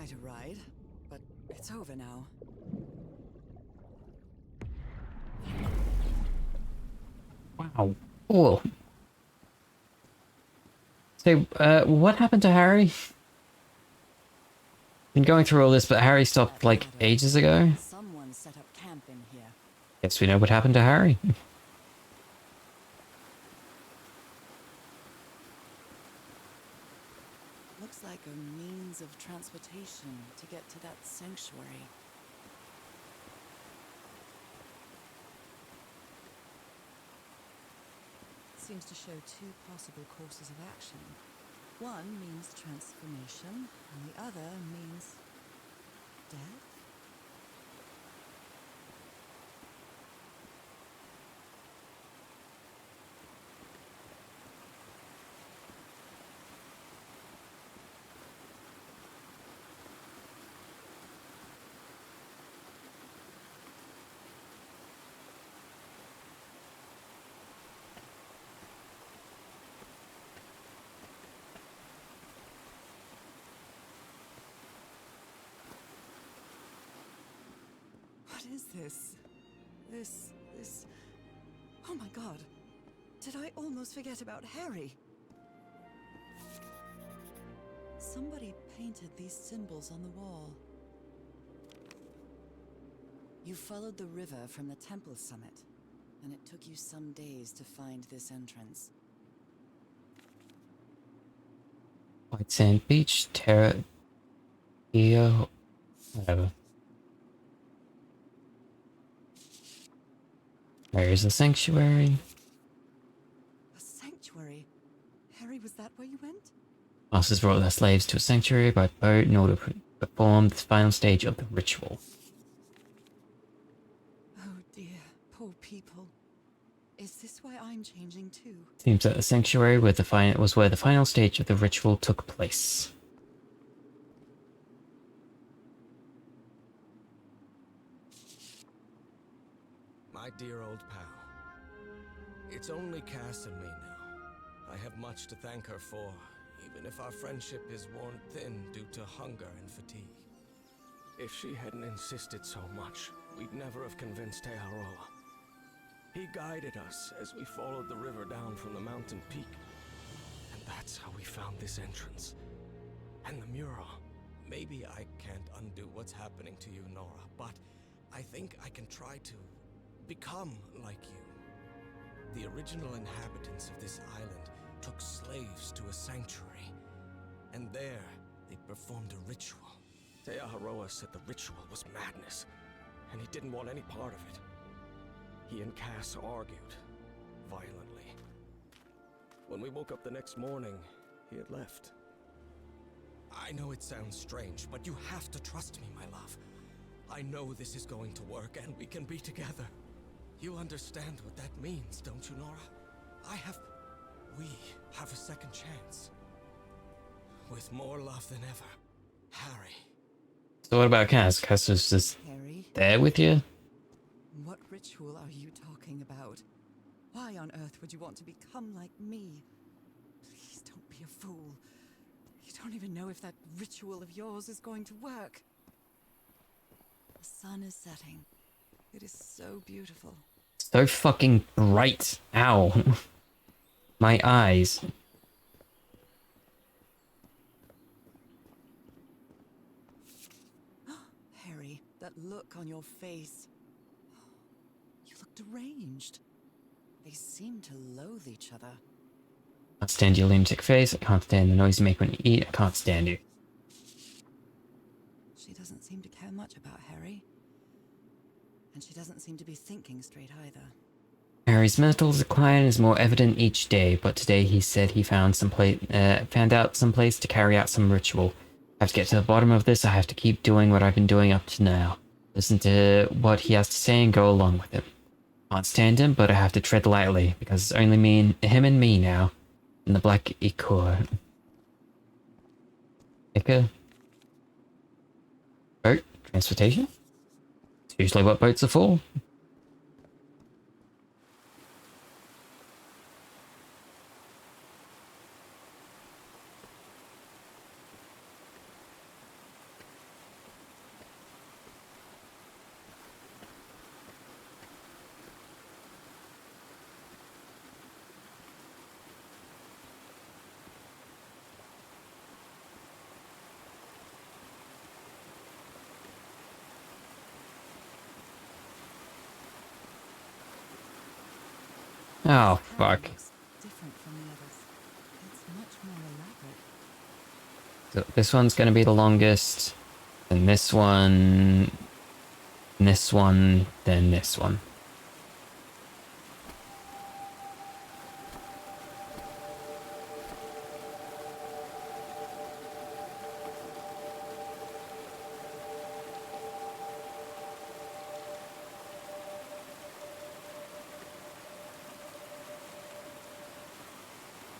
quite a ride, but it's over now. Wow. Cool. So, what happened to Harry? Been going through all this, but Harry stopped like ages ago. Someone set up camp in here. Guess we know what happened to Harry. Looks like a means of transportation to get to that sanctuary. Seems to show two possible courses of action. One means transformation, and the other means death? What is this? This... Oh my god. Did I almost forget about Harry? Somebody painted these symbols on the wall. You followed the river from the temple summit, and it took you some days to find this entrance. White Sand Beach, Terra... Eo... Whatever. There's the sanctuary. A sanctuary? Harry, was that where you went? Masters brought their slaves to a sanctuary by boat in order to perform the final stage of the ritual. Oh dear, poor people. Is this why I'm changing too? Seems that the sanctuary was where the final stage of the ritual took place. My dear old pal. It's only Cass and me now. I have much to thank her for, even if our friendship is worn thin due to hunger and fatigue. If she hadn't insisted so much, we'd never have convinced Aharoa. He guided us as we followed the river down from the mountain peak. And that's how we found this entrance. And the mural. Maybe I can't undo what's happening to you, Nora, but I think I can try to become like you. The original inhabitants of this island took slaves to a sanctuary, and there they performed a ritual. Aharoa said the ritual was madness, and he didn't want any part of it. He and Cass argued, violently. When we woke up the next morning, he had left. I know it sounds strange, but you have to trust me, my love. I know this is going to work, and we can be together. You understand what that means, don't you, Nora? We have a second chance. With more love than ever, Harry. So what about Cass? Cass was just Harry? there with you? What ritual are you talking about? Why on earth would you want to become like me? Please don't be a fool. You don't even know if that ritual of yours is going to work. The sun is setting. It is so beautiful. So fucking bright. Ow. My eyes. Harry, that look on your face. You look deranged. They seem to loathe each other. I can't stand your lunatic face. I can't stand the noise you make when you eat. I can't stand you. She doesn't seem to care much about Harry. And she doesn't seem to be thinking straight either. Harry's mental decline is more evident each day, but today he said he found out some place to carry out some ritual. I have to get to the bottom of this. I have to keep doing what I've been doing up to now. Listen to what he has to say and go along with it. Can't stand him, but I have to tread lightly, because it's only him and me now. In the Black Ichor. Ichor? Boat? Transportation? It's usually what boats are for. Oh, This pattern fuck. looks different from the others. It's much more elaborate. So this one's gonna be the longest, then this one, then this one.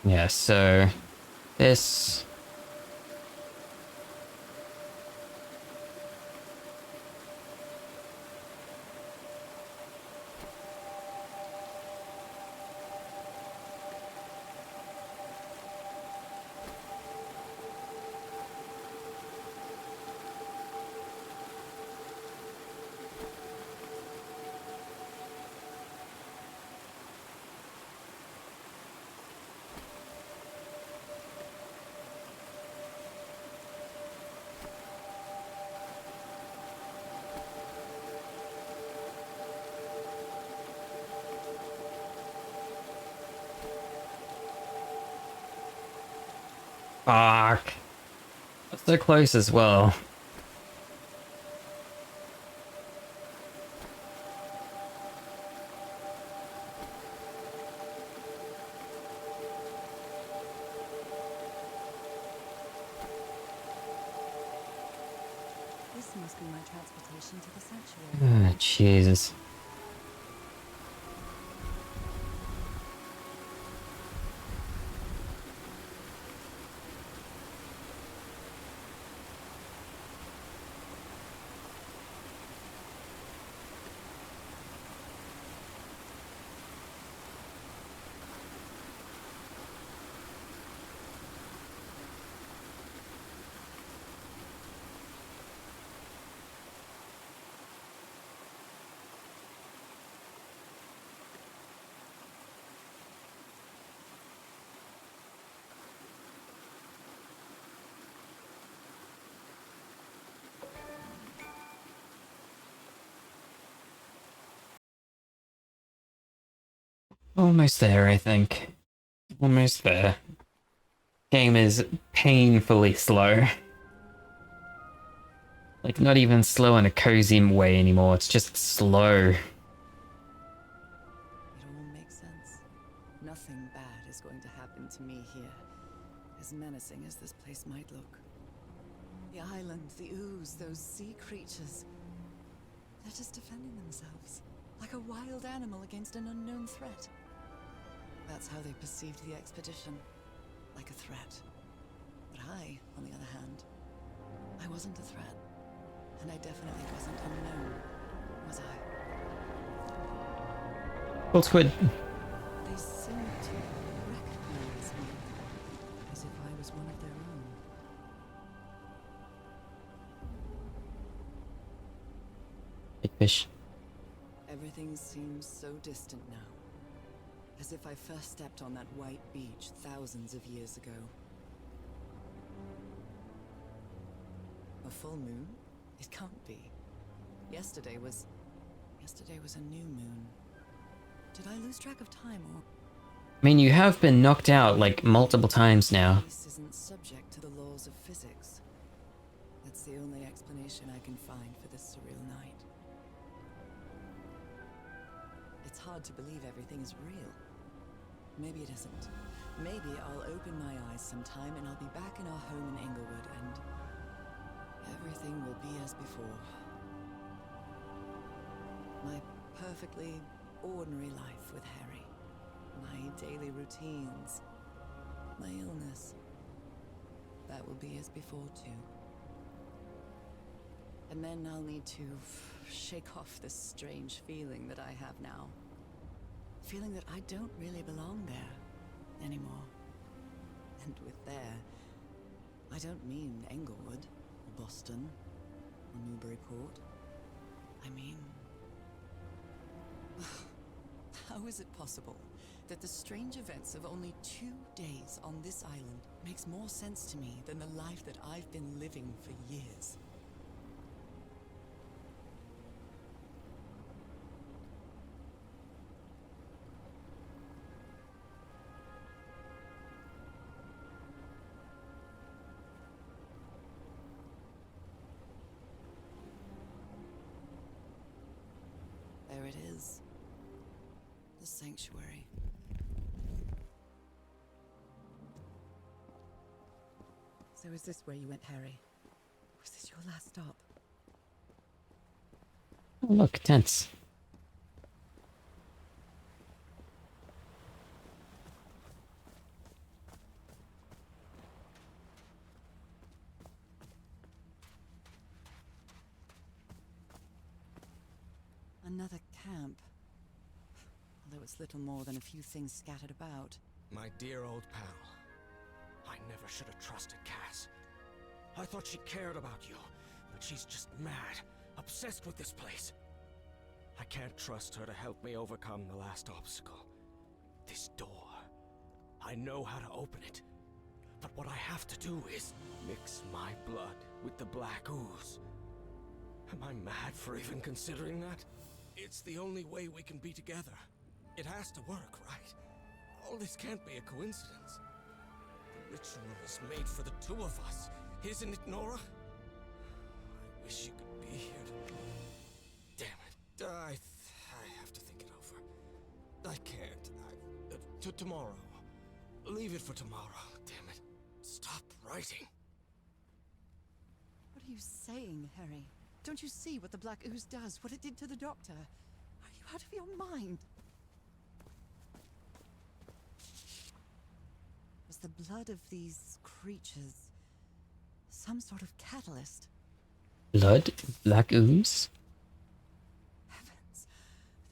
Yeah, so this. Fuck. So close as well. This must be my transportation to the sanctuary. Ah, Jesus. Almost there, I think. Almost there. Game is painfully slow. Like, not even slow in a cozy way anymore, it's just slow. It all makes sense. Nothing bad is going to happen to me here, as menacing as this place might look. The island, the ooze, those sea creatures. They're just defending themselves, like a wild animal against an unknown threat. That's how they perceived the expedition, like a threat. But I, on the other hand, I wasn't a threat. And I definitely wasn't unknown, was I? Well, Squid. They seemed to recognize me, as if I was one of their own. Big fish. Everything seems so distant now. As if I first stepped on that white beach thousands of years ago. A full moon? It can't be. Yesterday was a new moon. Did I lose track of time, or... I mean, you have been knocked out, like, multiple times now. Space isn't subject to the laws of physics. That's the only explanation I can find for this surreal night. It's hard to believe everything is real. Maybe it isn't. Maybe I'll open my eyes sometime and I'll be back in our home in Inglewood and everything will be as before. My perfectly ordinary life with Harry. My daily routines. My illness. That will be as before too. And then I'll need to shake off this strange feeling that I have now. Feeling that I don't really belong there anymore. And with there, I don't mean Englewood, or Boston, or Newburyport. I mean... How is it possible that the strange events of only 2 days on this island makes more sense to me than the life that I've been living for years? There it is. The sanctuary. So is this where you went, Harry? Was this your last stop? Oh, look, tents. Another camp. Although it's little more than a few things scattered about. My dear old pal. I never should have trusted Cass. I thought she cared about you, but she's just mad, obsessed with this place. I can't trust her to help me overcome the last obstacle. This door. I know how to open it. But what I have to do is mix my blood with the black ooze. Am I mad for even considering that? It's the only way we can be together. It has to work, right? All this can't be a coincidence. The ritual was made for the two of us, isn't it, Nora? I wish you could be here to... Damn it. I have to think it over. I can't. Tomorrow. Leave it for tomorrow. Damn it. Stop writing. What are you saying, Harry? Don't you see what the black ooze does? What it did to the doctor? Are you out of your mind? Was the blood of these creatures some sort of catalyst? Blood? Black ooze? Heavens.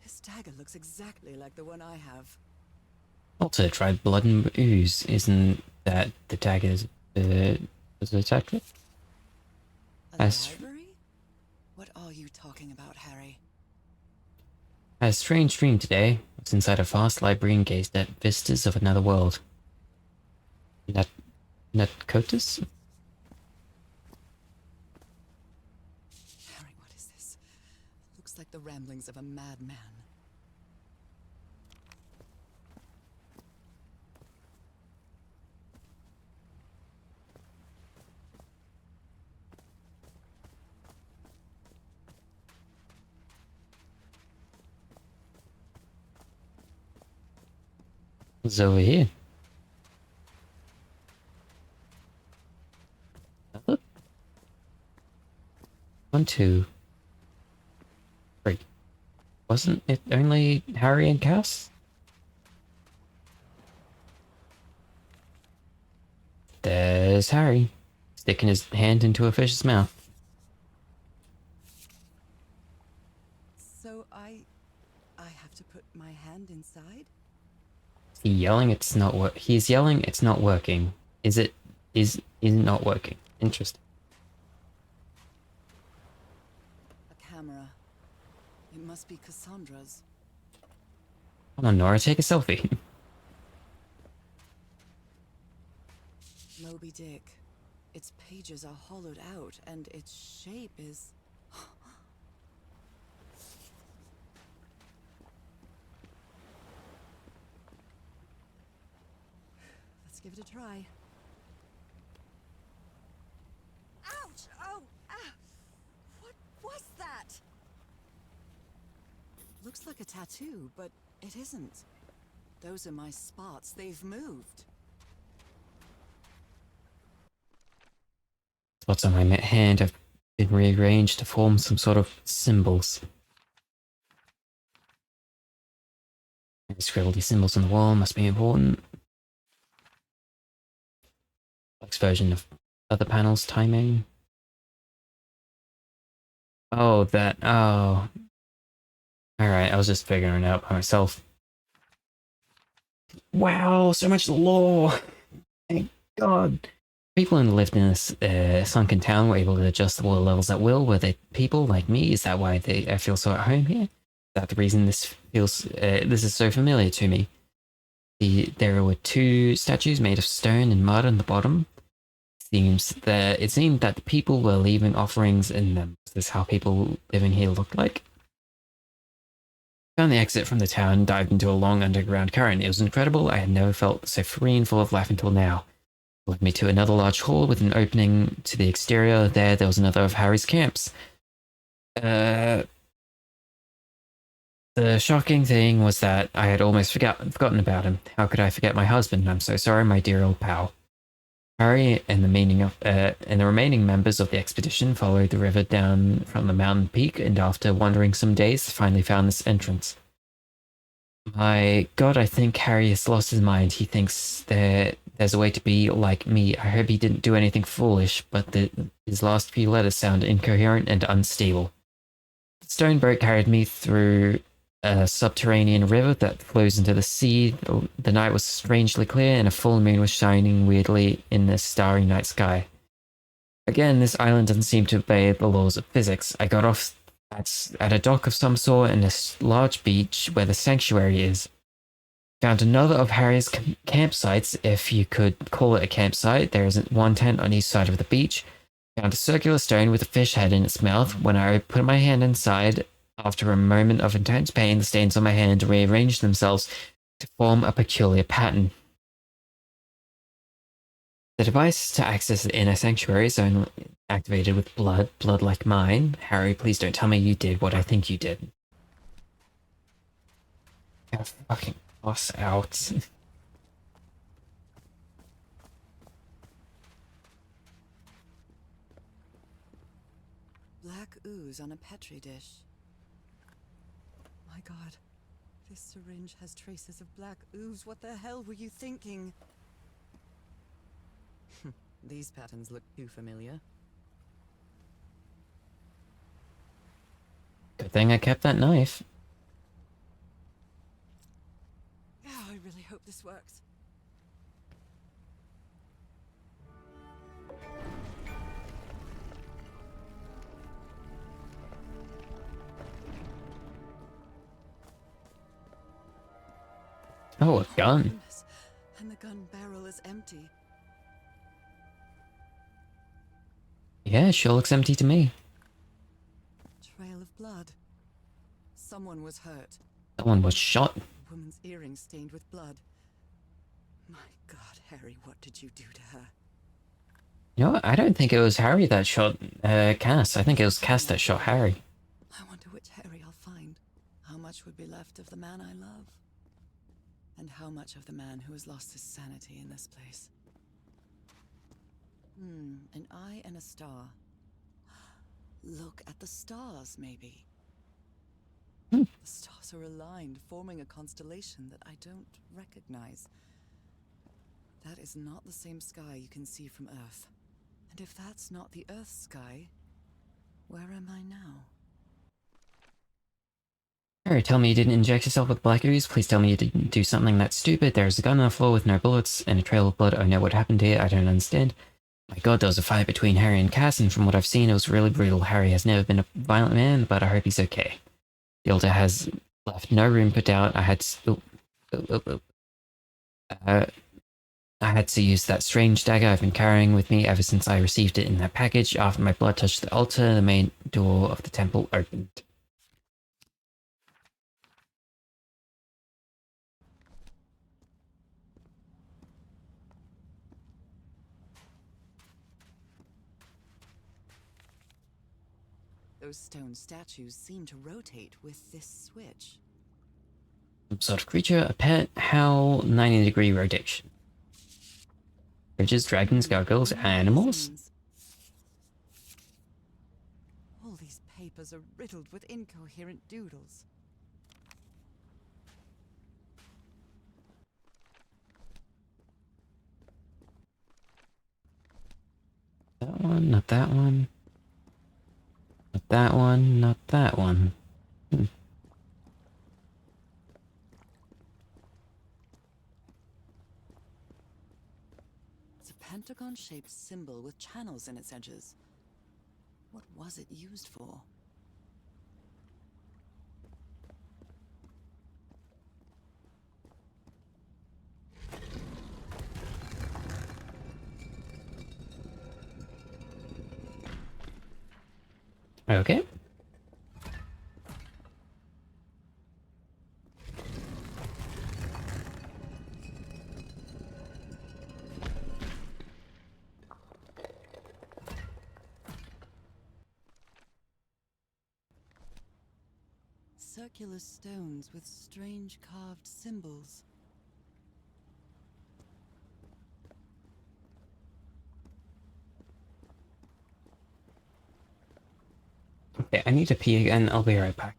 This dagger looks exactly like the one I have. Also tried blood and ooze. Isn't that the dagger's was attacked with? A As- library? What are you talking about, Harry? I had a strange dream today. I was inside a vast library and gazed at vistas of another world. Netcotus? Harry, what is this? Looks like the ramblings of a madman. It's over here. Look. 1, 2. 3. Wasn't it only Harry and Cass? There's Harry, sticking his hand into a fish's mouth. So I have to put my hand inside? He's yelling it's not working. Is it not working? Interesting. A camera. It must be Cassandra's. Come on, Nora, take a selfie. Moby Dick. Its pages are hollowed out, and its shape is... Let's give it a try. Ouch! Oh! Ah! What was that? Looks like a tattoo, but it isn't. Those are my spots. They've moved. Spots on my hand have been rearranged to form some sort of symbols. I scribbled these symbols on the wall, must be important. Version of other panels, timing. Oh, that. Oh. Alright, I was just figuring it out by myself. Wow, so much lore! Thank God. People who lived in this sunken town were able to adjust the water levels at will. Were they people like me? Is that why I feel so at home here? Is that the reason this is so familiar to me? There were 2 statues made of stone and mud on the bottom. It seemed that the people were leaving offerings in them. Is this how people living here looked like? Found the exit from the town and dived into a long underground current. It was incredible. I had never felt so free and full of life until now. It led me to another large hall with an opening to the exterior. There was another of Harry's camps. The shocking thing was that I had almost forgotten about him. How could I forget my husband? I'm so sorry, my dear old pal. Harry and the remaining members of the expedition followed the river down from the mountain peak, and after wandering some days, finally found this entrance. My God, I think Harry has lost his mind. He thinks there's a way to be like me. I hope he didn't do anything foolish, but his last few letters sound incoherent and unstable. The stone boat carried me through a subterranean river that flows into the sea. The night was strangely clear, and a full moon was shining weirdly in the starry night sky. Again, this island doesn't seem to obey the laws of physics. I got off at a dock of some sort in a large beach where the sanctuary is. Found another of Harry's campsites, if you could call it a campsite. There is one tent on each side of the beach. Found a circular stone with a fish head in its mouth. When I put my hand inside, after a moment of intense pain, the stains on my hand rearranged themselves to form a peculiar pattern. The device to access the inner sanctuary is only activated with blood like mine. Harry, please don't tell me you did what I think you did. Get fucking us out. Black ooze on a petri dish. My God, this syringe has traces of black ooze. What the hell were you thinking? These patterns look too familiar. Good thing I kept that knife. Oh, I really hope this works. Oh, a gun. Goodness. And the gun barrel is empty. Yeah, sure looks empty to me. Trail of blood. Someone was hurt. Someone was shot. A woman's earrings stained with blood. My God, Harry, what did you do to her? You know what? I don't think it was Harry that shot Cass. I think it was Cass that shot Harry. I wonder which Harry I'll find. How much would be left of the man I love? And how much of the man who has lost his sanity in this place? An eye and a star. Look at the stars, maybe. The stars are aligned, forming a constellation that I don't recognize. That is not the same sky you can see from Earth. And if that's not the Earth sky, where am I now? Harry, tell me you didn't inject yourself with black ooze. Please tell me you didn't do something that stupid. There's a gun on the floor with no bullets and a trail of blood. I know what happened here. I don't understand. My God, there was a fight between Harry and Cass, and from what I've seen, it was really brutal. Harry has never been a violent man, but I hope he's okay. The altar has left no room for doubt. I had to use that strange dagger I've been carrying with me ever since I received it in that package. After my blood touched the altar, the main door of the temple opened. Those stone statues seem to rotate with this switch. Some sort of creature, a pet, howl, 90-degree rotation. Bridges, dragons, gargoyles, animals? All these papers are riddled with incoherent doodles. That one, not that one. Not that one, not that one. It's a pentagon-shaped symbol with channels in its edges. What was it used for? Okay. circular stones with strange carved symbols. Okay, I need to pee again. I'll be right back.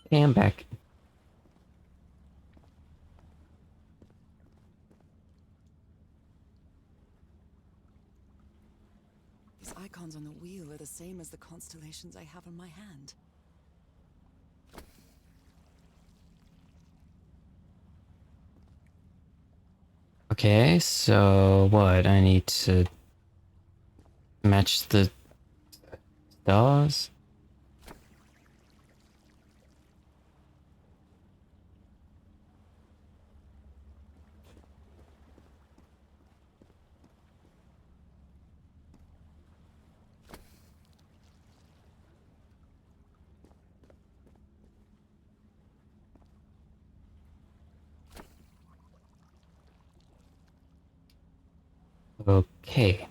Okay, I'm back. These icons on the wheel are the same as the constellations I have on my hand. Okay, so what? I need to match the stars? Okay.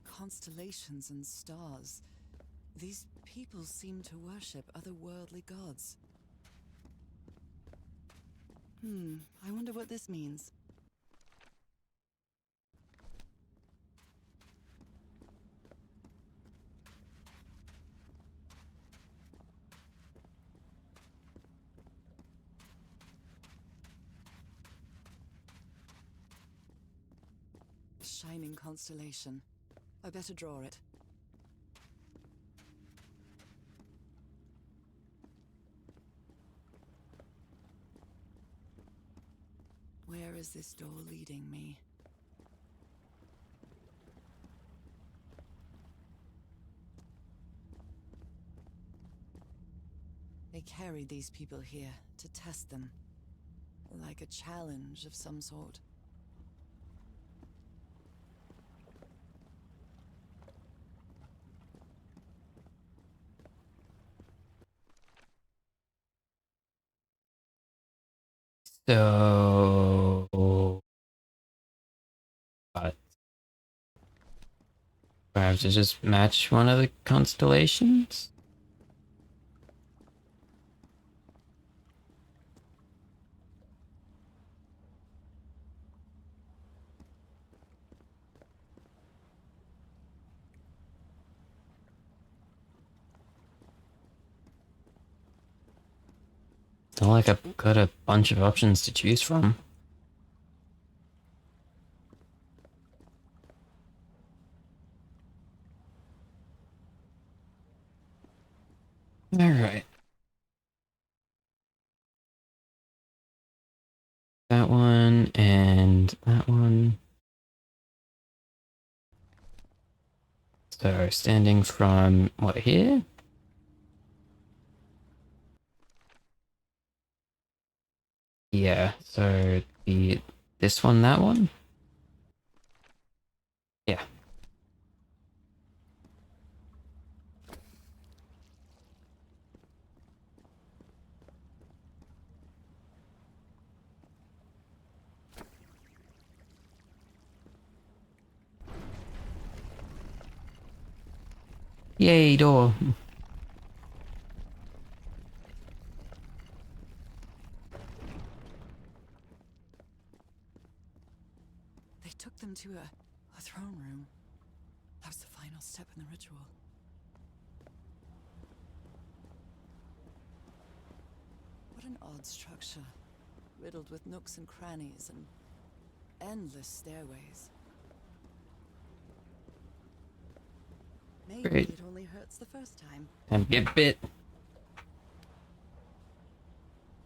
Constellations and stars. These people seem to worship otherworldly gods. I wonder what this means. Shining constellation. I better draw it. Where is this door leading me? They carried these people here to test them. Like a challenge of some sort. So... What? Do I have to just match one of the constellations? It's not like I've got a bunch of options to choose from. Alright. That one and that one. So standing from what, here? Yeah, so this one, that one? Yeah. Yay, door. They took them to a throne room. That was the final step in the ritual. What an odd structure, riddled with nooks and crannies and endless stairways. Maybe Great. it only hurts the first time. And get bit.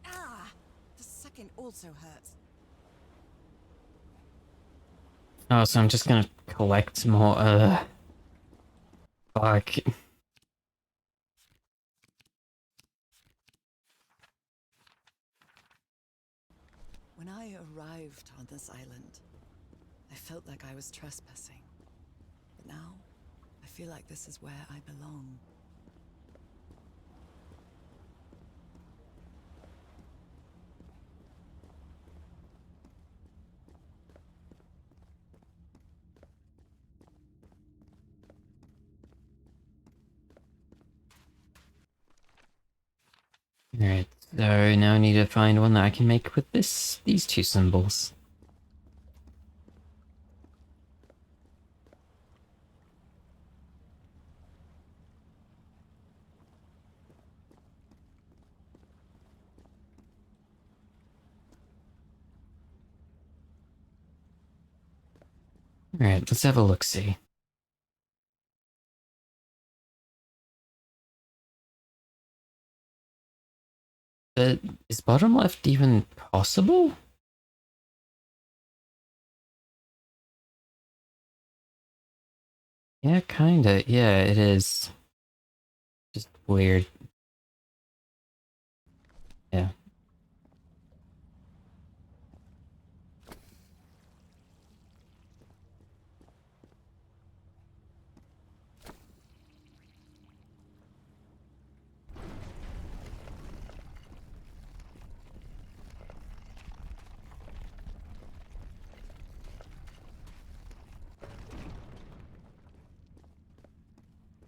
Ah! The second also hurts. Oh, so I'm just gonna collect more, fuck. When I arrived on this island, I felt like I was trespassing. But now, I feel like this is where I belong. Alright, so now I need to find one that I can make with these two symbols. Alright, let's have a look-see. Is bottom left even possible? Yeah, kinda. Yeah, it is. Just weird. Yeah.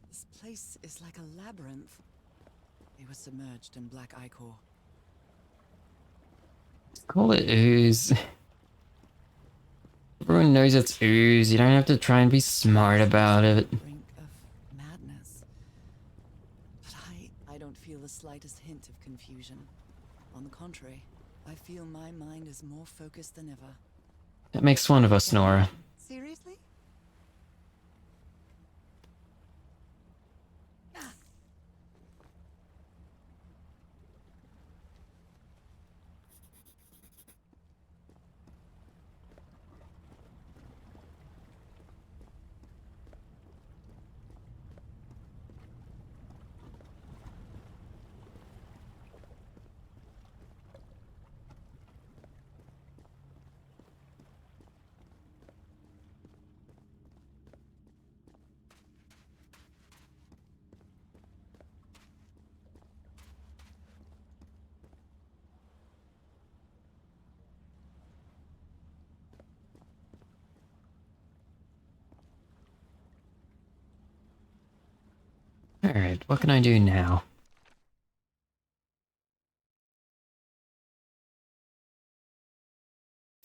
This place is like a labyrinth. It was submerged in black ichor. Call it ooze. Everyone knows it's ooze. You don't have to try and be smart about it. Brink of madness. But I don't feel the slightest hint of confusion. On the contrary, I feel my mind is more focused than ever. That makes one of us, Nora. Seriously? Alright, what can I do now?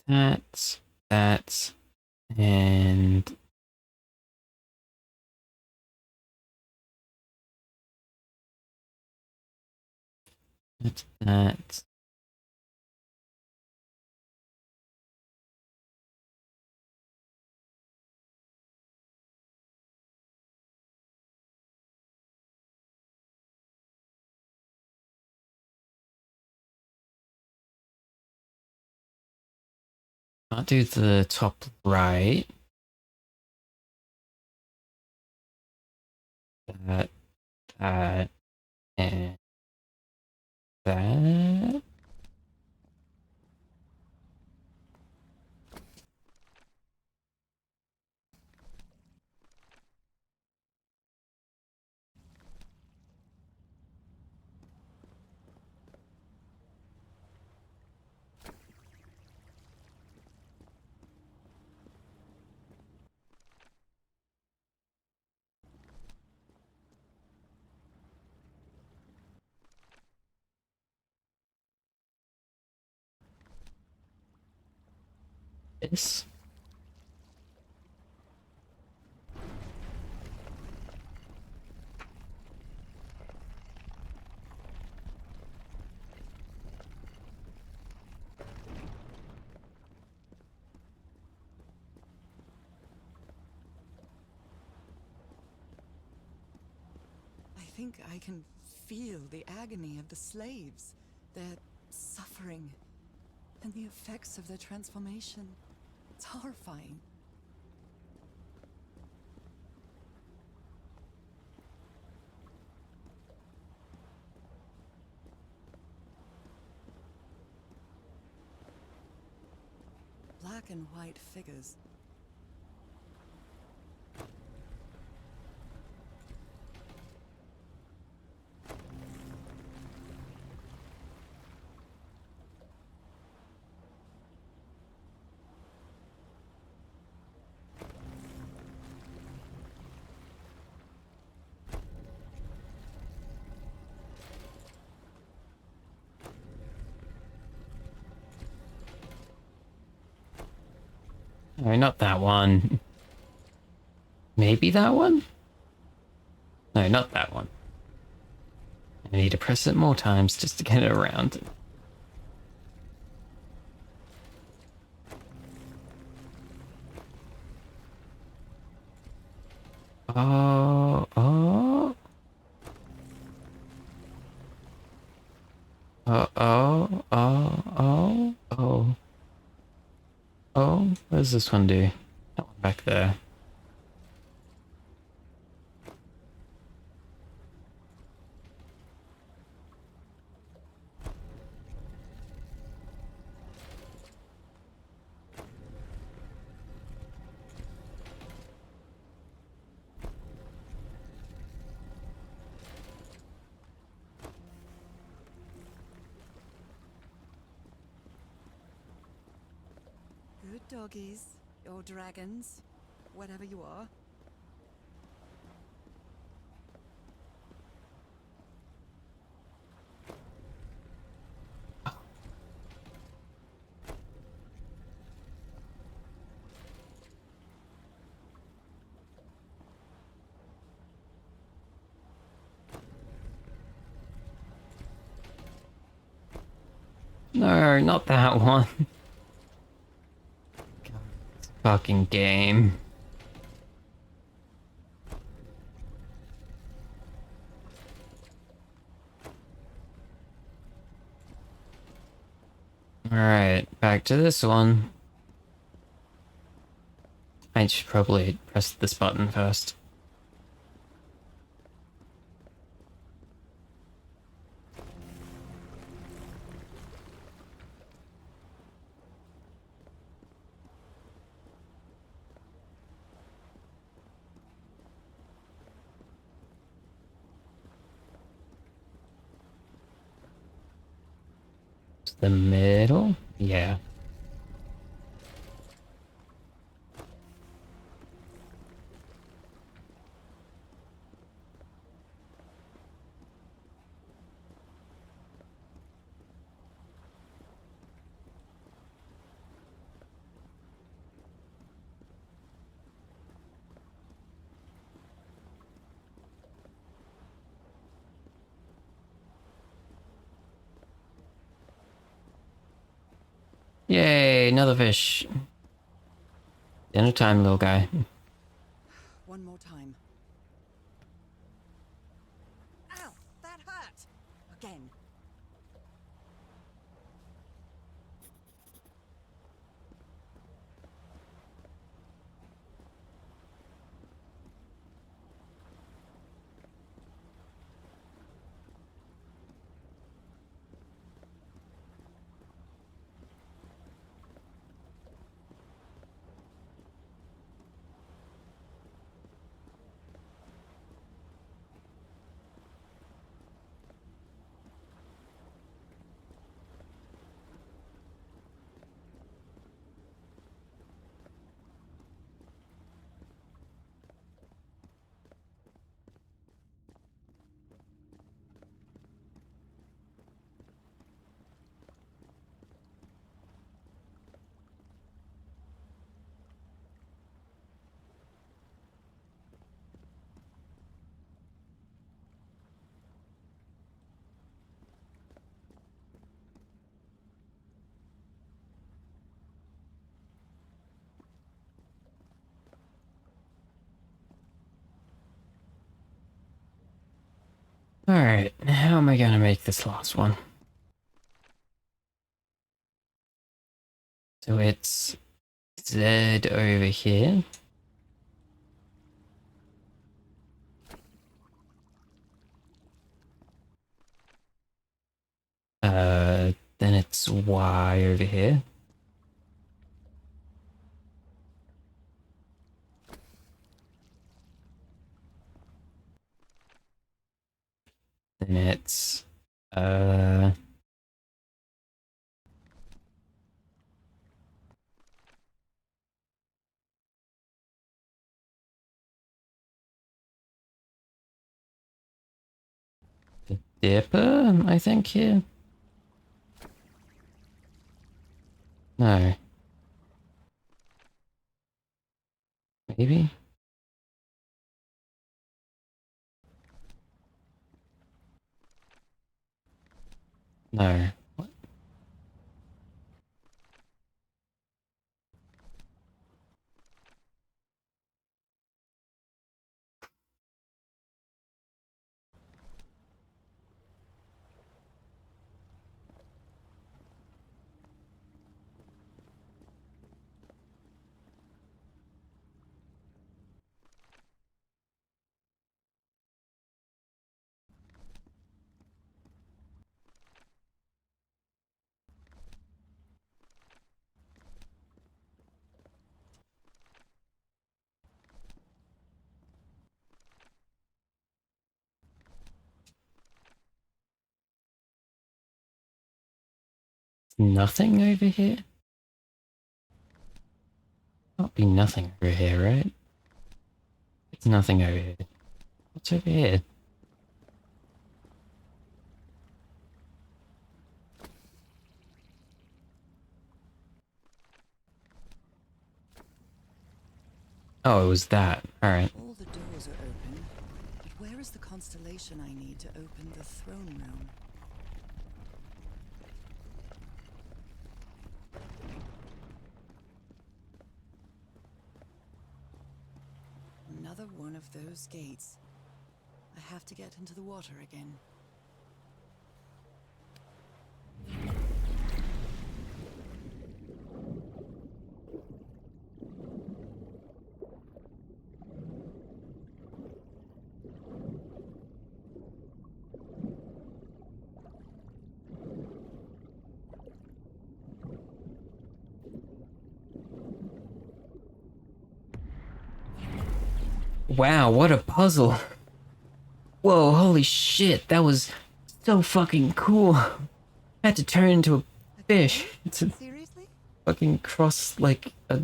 That, and... that. I'll do the top right. That, and that. This. I think I can feel the agony of the slaves, their suffering, and the effects of their transformation. It's horrifying. Black and white figures. No, not that one. Maybe that one? No, not that one. I need to press it more times just to get it around. Oh, oh. Oh, oh, oh, oh, oh. Oh, what does this one do? That one back there. Good doggies, or dragons, whatever you are. No, not that one. God, this fucking game. Alright, back to this one. I should probably press this button first. The middle? Yeah. Yay, another fish. Dinner time, little guy. One more time. Ow! That hurt! Again. Alright, how am I gonna make this last one? So it's Z over here. Then it's Y over here. Then it's the dipper, I think, here. No. Maybe? No. What? Nothing over here? Can't be nothing over here, right? It's nothing over here. What's over here? Oh, it was that. Alright. All the doors are open, but where is the constellation I need to open the throne room? Another one of those gates. I have to get into the water again. Wow, what a puzzle. Whoa, holy shit, that was so fucking cool. I had to turn into a fish to Seriously? fucking cross like a...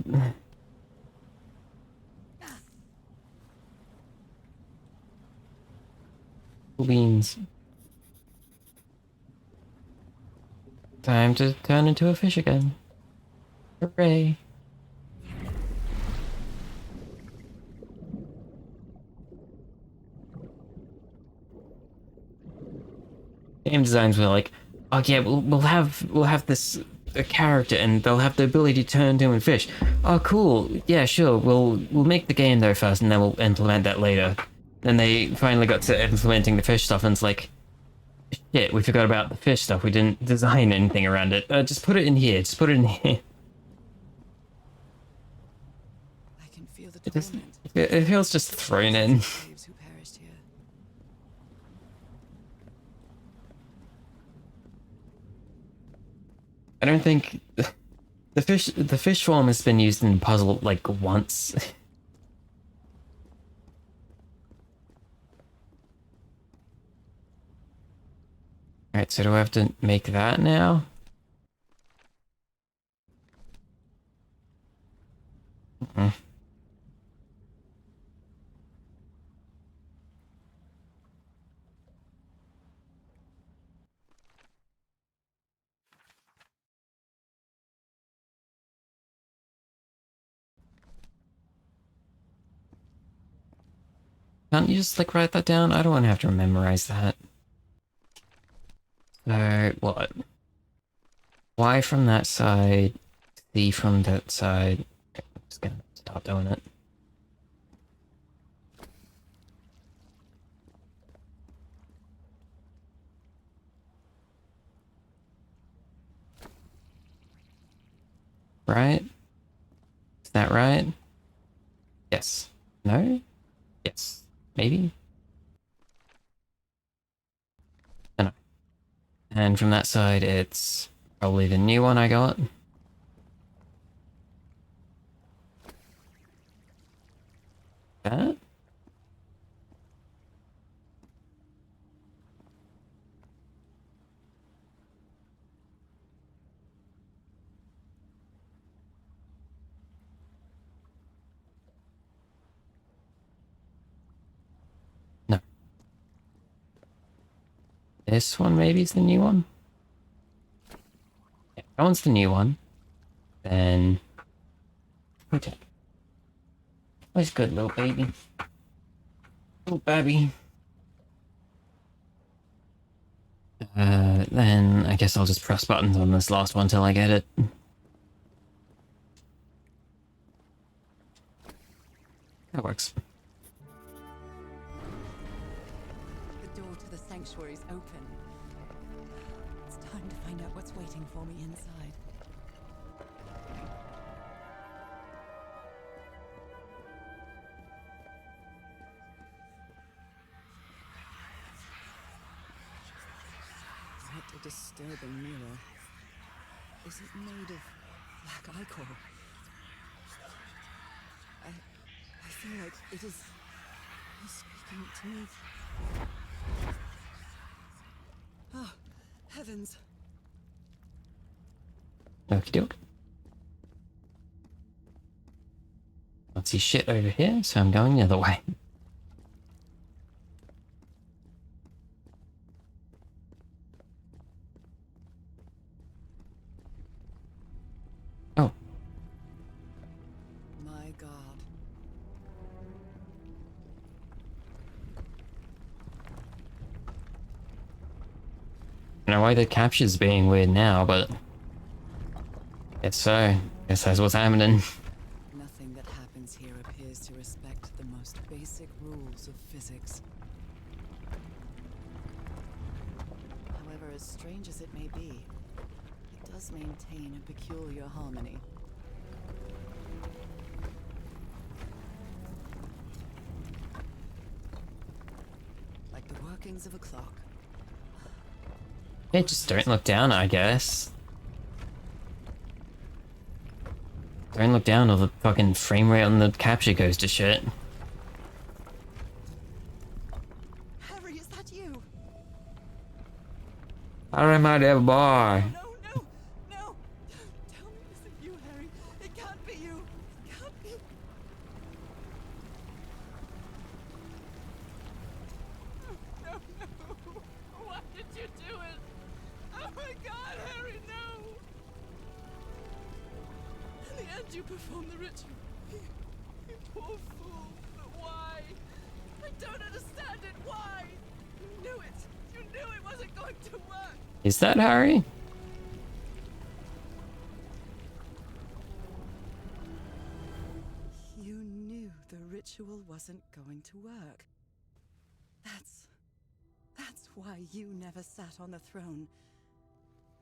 beans. Time to turn into a fish again. Hooray. Game designs were like, oh yeah, we'll have this a character and they'll have the ability to turn into a fish. Oh cool, yeah sure, we'll make the game though first and then we'll implement that later. Then they finally got to implementing the fish stuff and it's like, shit, we forgot about the fish stuff, we didn't design anything around it. Just put it in here, just put it in here. I can feel the It just, torment. it feels just thrown in. Slaves who perished here. I don't think the fish form has been used in puzzle like once. Alright, so do I have to make that now? Can't you just like write that down? I don't want to have to memorize that. So what? Y from that side, Z from that side. Okay, I'm just gonna stop doing it. right? Is that right? Yes. No? Yes. Maybe? I don't know. And from that side, it's probably the new one I got. That? No. This one maybe is the new one? Yeah, that one's the new one. Then... Okay. Where's good little baby? Little baby. Then I guess I'll just press buttons on this last one till I get it. That works. The door to the sanctuary's open. It's time to find out what's waiting for me inside. What a disturbing mirror. Is it made of black ichor? I feel like it is speaking to me. Oh, heavens. Okie doke. Don't see shit over here, so I'm going the other way. Oh. My God. I don't know why the capture's being weird now, but... Guess so. Guess that's what's happening. Nothing that happens here appears to respect the most basic rules of physics. However, as strange as it may be, it does maintain a peculiar harmony. Like the workings of a clock. Yeah, just don't look down, I guess. Don't look down or the fucking frame rate on the capture goes to shit. Harry, is that you? Harry, my dear boy. No, no, no! Tell me this isn't you, Harry. It can't be you. It can't be. No, no. Why did you do it? Oh my God, Harry, no! In the end, you performed the ritual. You poor fool. But why? I don't understand it. Why? You knew it. You knew it wasn't going to work. Is that Harry? You knew the ritual wasn't going to work. That's why you never sat on the throne.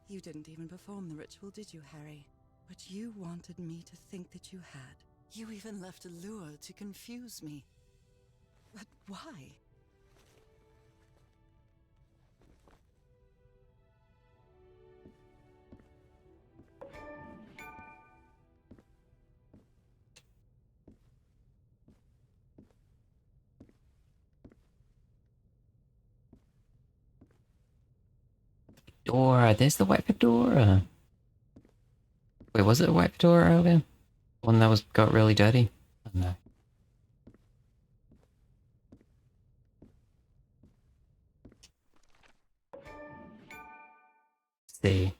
You didn't even perform the ritual, did you, Harry? But you wanted me to think that you had. You even left a lure to confuse me. But why? Fedora, there's the white fedora. Wait, was it a white fedora earlier? One that got really dirty? I don't know. Let's see.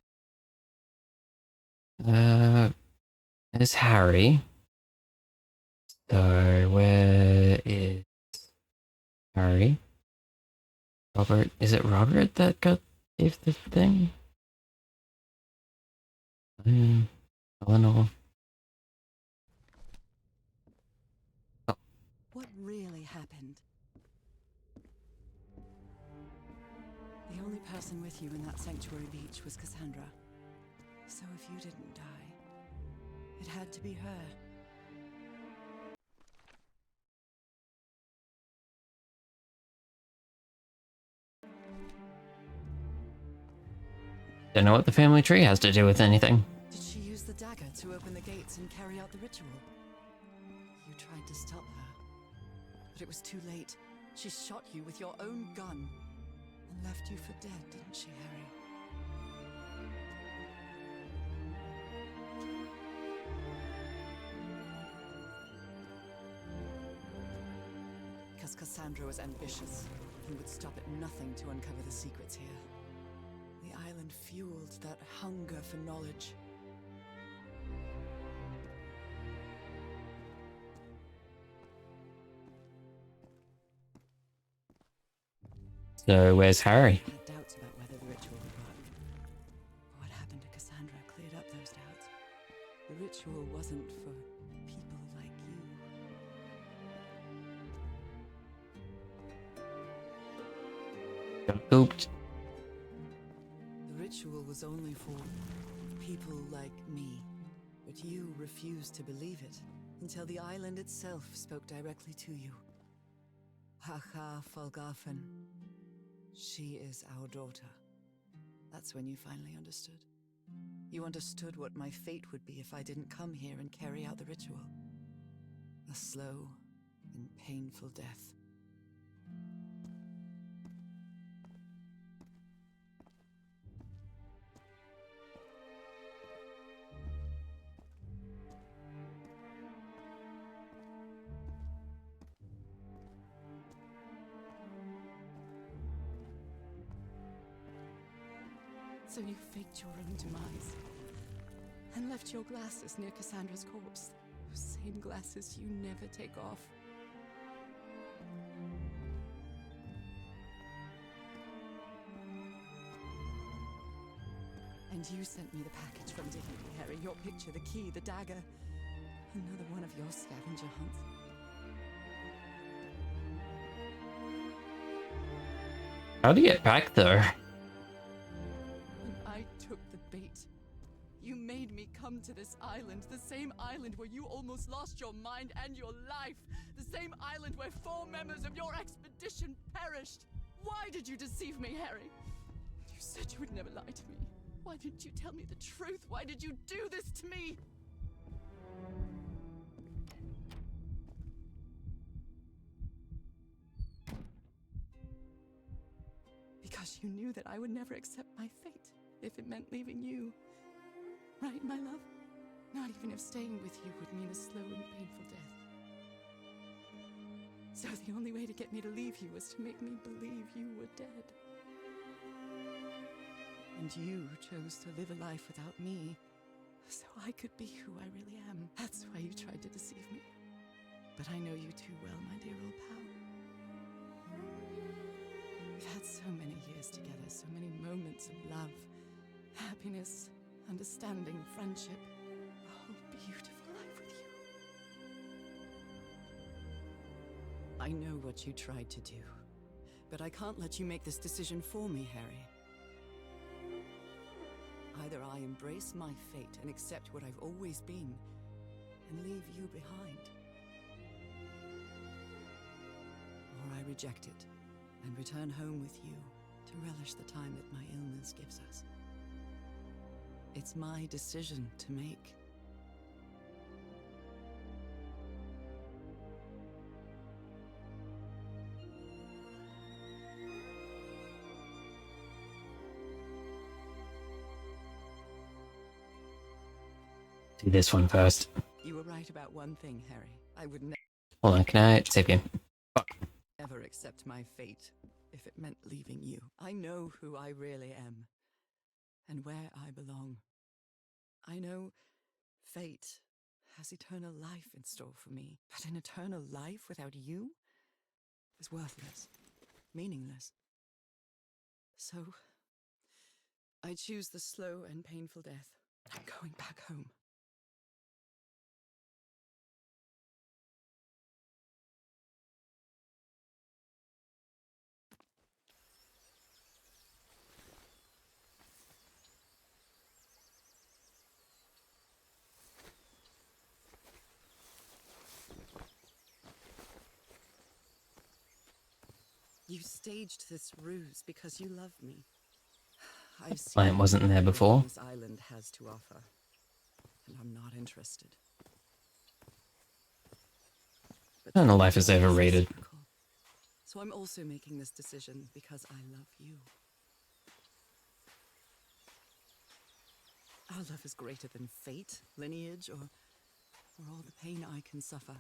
There's Harry. So, where is Harry? Robert, is it Robert that gave the thing? Eleanor. What really happened? The only person with you in that sanctuary beach was Cassandra. So if you didn't die, It had to be her. Don't know what the family tree has to do with anything. Did she use the dagger to open the gates and carry out the ritual? You tried to stop her, but it was too late. She shot you with your own gun and left you for dead, didn't she, Harry? Because Cassandra was ambitious and would stop at nothing to uncover the secrets here. The island fueled that hunger for knowledge. So where's Harry? I had doubts about whether the ritual would work. What happened to Cassandra cleared up those doubts. The ritual wasn't for people like you. Got pooped. The ritual was only for people like me. But you refused to believe it until the island itself spoke directly to you. Haha Falgafen. She is our daughter. That's when you finally understood. You understood what my fate would be if I didn't come here and carry out the ritual. A slow and painful death. So you faked your own demise and left your glasses near Cassandra's corpse. Those same glasses you never take off. And you sent me the package from Dignity, Harry. Your picture, the key, the dagger. Another one of your scavenger hunts. How do you get back there? I took the bait. You made me come to this island, the same island where you almost lost your mind and your life, the same island where 4 members of your expedition perished. Why did you deceive me, Harry? You said you would never lie to me. Why didn't you tell me the truth? Why did you do this to me? Because you knew that I would never accept my fate if it meant leaving you. Right, my love? Not even if staying with you would mean a slow and painful death. So the only way to get me to leave you was to make me believe you were dead. And you chose to live a life without me, so I could be who I really am. That's why you tried to deceive me. But I know you too well, my dear old pal. We've had so many years together, so many moments of love, happiness, understanding, friendship, a whole beautiful life with you. I know what you tried to do, but I can't let you make this decision for me, Harry. Either I embrace my fate and accept what I've always been, and leave you behind, or I reject it and return home with you to relish the time that my illness gives us. It's my decision to make. Do this one first. You were right about one thing, Harry. I would Hold on, can I save game? Fuck. never accept my fate if it meant leaving you. I know who I really am and where I belong. I know fate has eternal life in store for me, but an eternal life without you is worthless, meaningless. So, I choose the slow and painful death. I'm going back home. You staged this ruse because you love me. I've seen Client wasn't there everything before. this island has to offer, and I'm not interested. But And true life is love overrated. reciprocal. So I'm also making this decision because I love you. Our love is greater than fate, lineage, or all the pain I can suffer.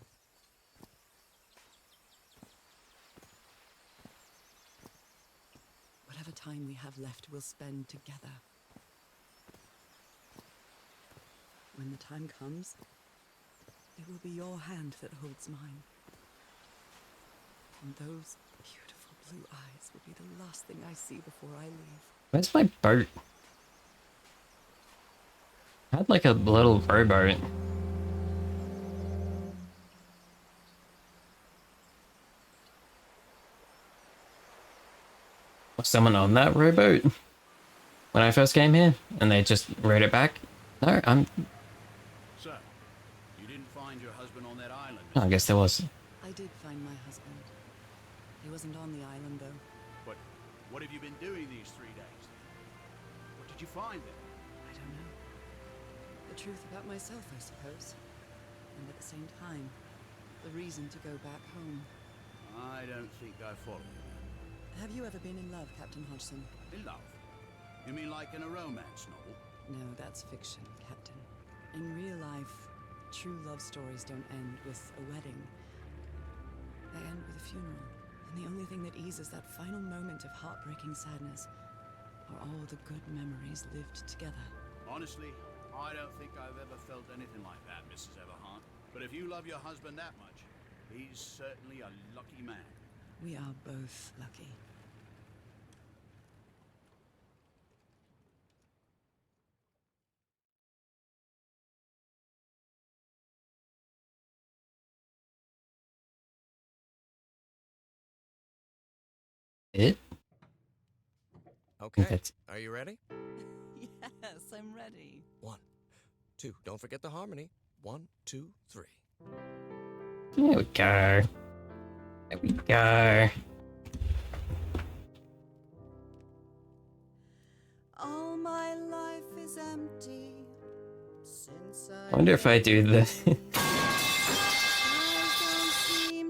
Whatever time we have left, we'll spend together. When the time comes, it will be your hand that holds mine. And those beautiful blue eyes will be the last thing I see before I leave. Where's my boat? I had like a little rowboat. Was someone on that rowboat when I first came here and they just rowed it back? No, So, you didn't find your husband on that island, I guess there was. I did find my husband. He wasn't on the island, though. But what have you been doing these 3 days? What did you find there? I don't know. The truth about myself, I suppose. And at the same time, the reason to go back home. I don't think I follow you. Have you ever been in love, Captain Hodgson? In love? You mean like in a romance novel? No, that's fiction, Captain. In real life, true love stories don't end with a wedding. They end with a funeral. And the only thing that eases that final moment of heartbreaking sadness are all the good memories lived together. Honestly, I don't think I've ever felt anything like that, Mrs. Everhart. But if you love your husband that much, he's certainly a lucky man. We are both lucky. It? Okay, That's- are you ready? Yes, I'm ready. 1, 2, don't forget the harmony. 1, 2, 3. There we go. There we go. All my life is empty since I wonder if I do the...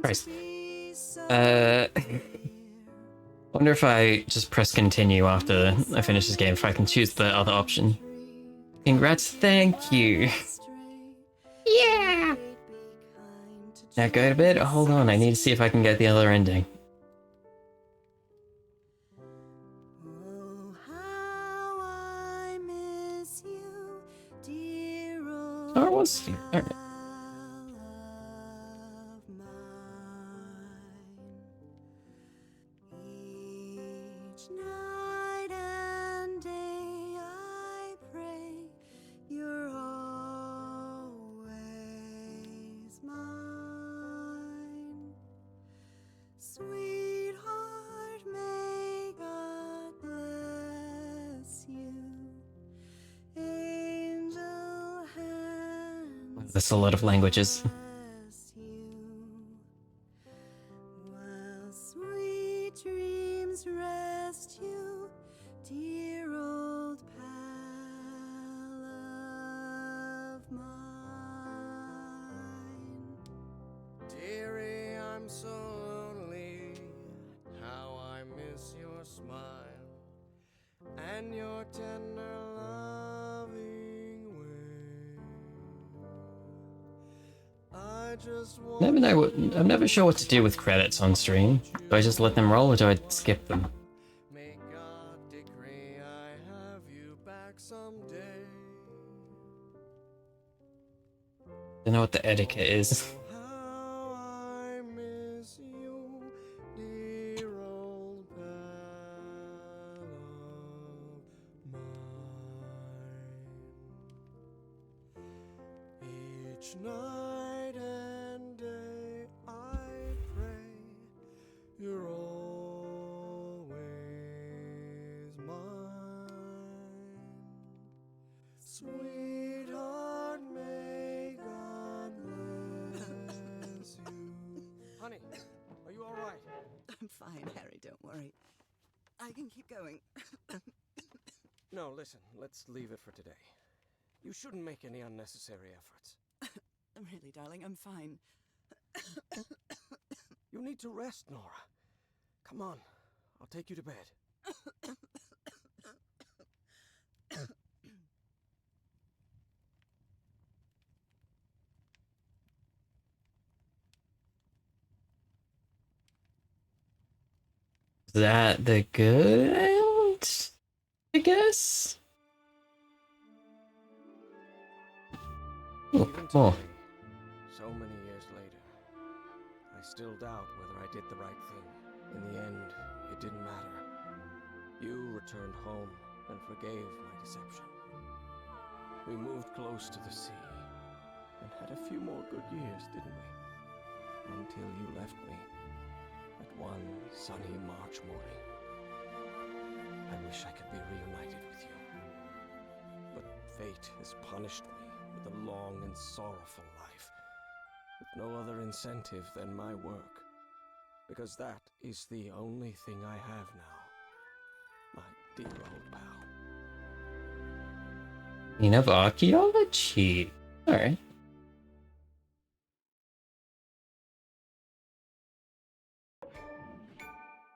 Christ. I wonder if I just press continue after I finish this game, if I can choose the other option. Congrats, thank you. Yeah! Now go to bed? Hold on, I need to see if I can get the other ending. Oh, it was... Alright. Each night and day I pray you're always mine. Sweetheart, may God bless you. Angel hands That's a lot of languages. bless you. While sweet dreams rest you, dear old pal of mine. Dearie, I'm so lonely. How I miss your smile and your tender loving way. I just want Never know what... I'm never sure what to do with credits on stream. Do I just let them roll or do I skip them? May God decree I have you back someday. Don't know what the etiquette is. How I miss you, dear old pal of mine. Each night and day I pray you're always mine. Sweetheart, may God bless you. Honey, are you all right? I'm fine, Harry, don't worry. I can keep going. No, listen, let's leave it for today. You shouldn't make any unnecessary efforts. Really, darling, I'm fine. You need to rest, Nora. Come on, I'll take you to bed. Is that the good end? I guess? Oh, Even more. today, so many years later, I still doubt whether I did the right thing. In the end, it didn't matter. You returned home and forgave my deception. We moved close to the sea and had a few more good years, didn't we? Until you left me at one sunny March morning. I wish I could be reunited with you. But fate has punished me with a long and sorrowful life, with no other incentive than my work. Because that is the only thing I have now, my dear old pal. Dean of Archaeology. Alright.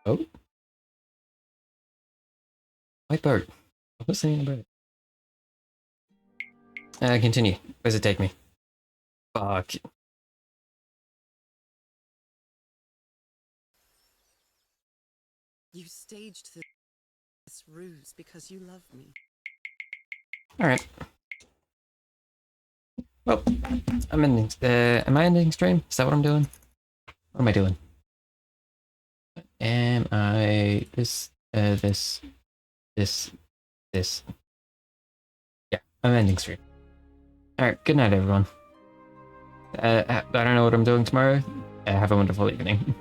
Oh. White bird. What was saying about it? Continue. Where's it take me? Fuck. You staged this ruse because you love me. Alright. Well, I'm ending. Am I ending stream? Is that what I'm doing? What am I doing? Am I this? This? Yeah, I'm ending stream. Alright, good night, everyone. I don't know what I'm doing tomorrow. Have a wonderful evening.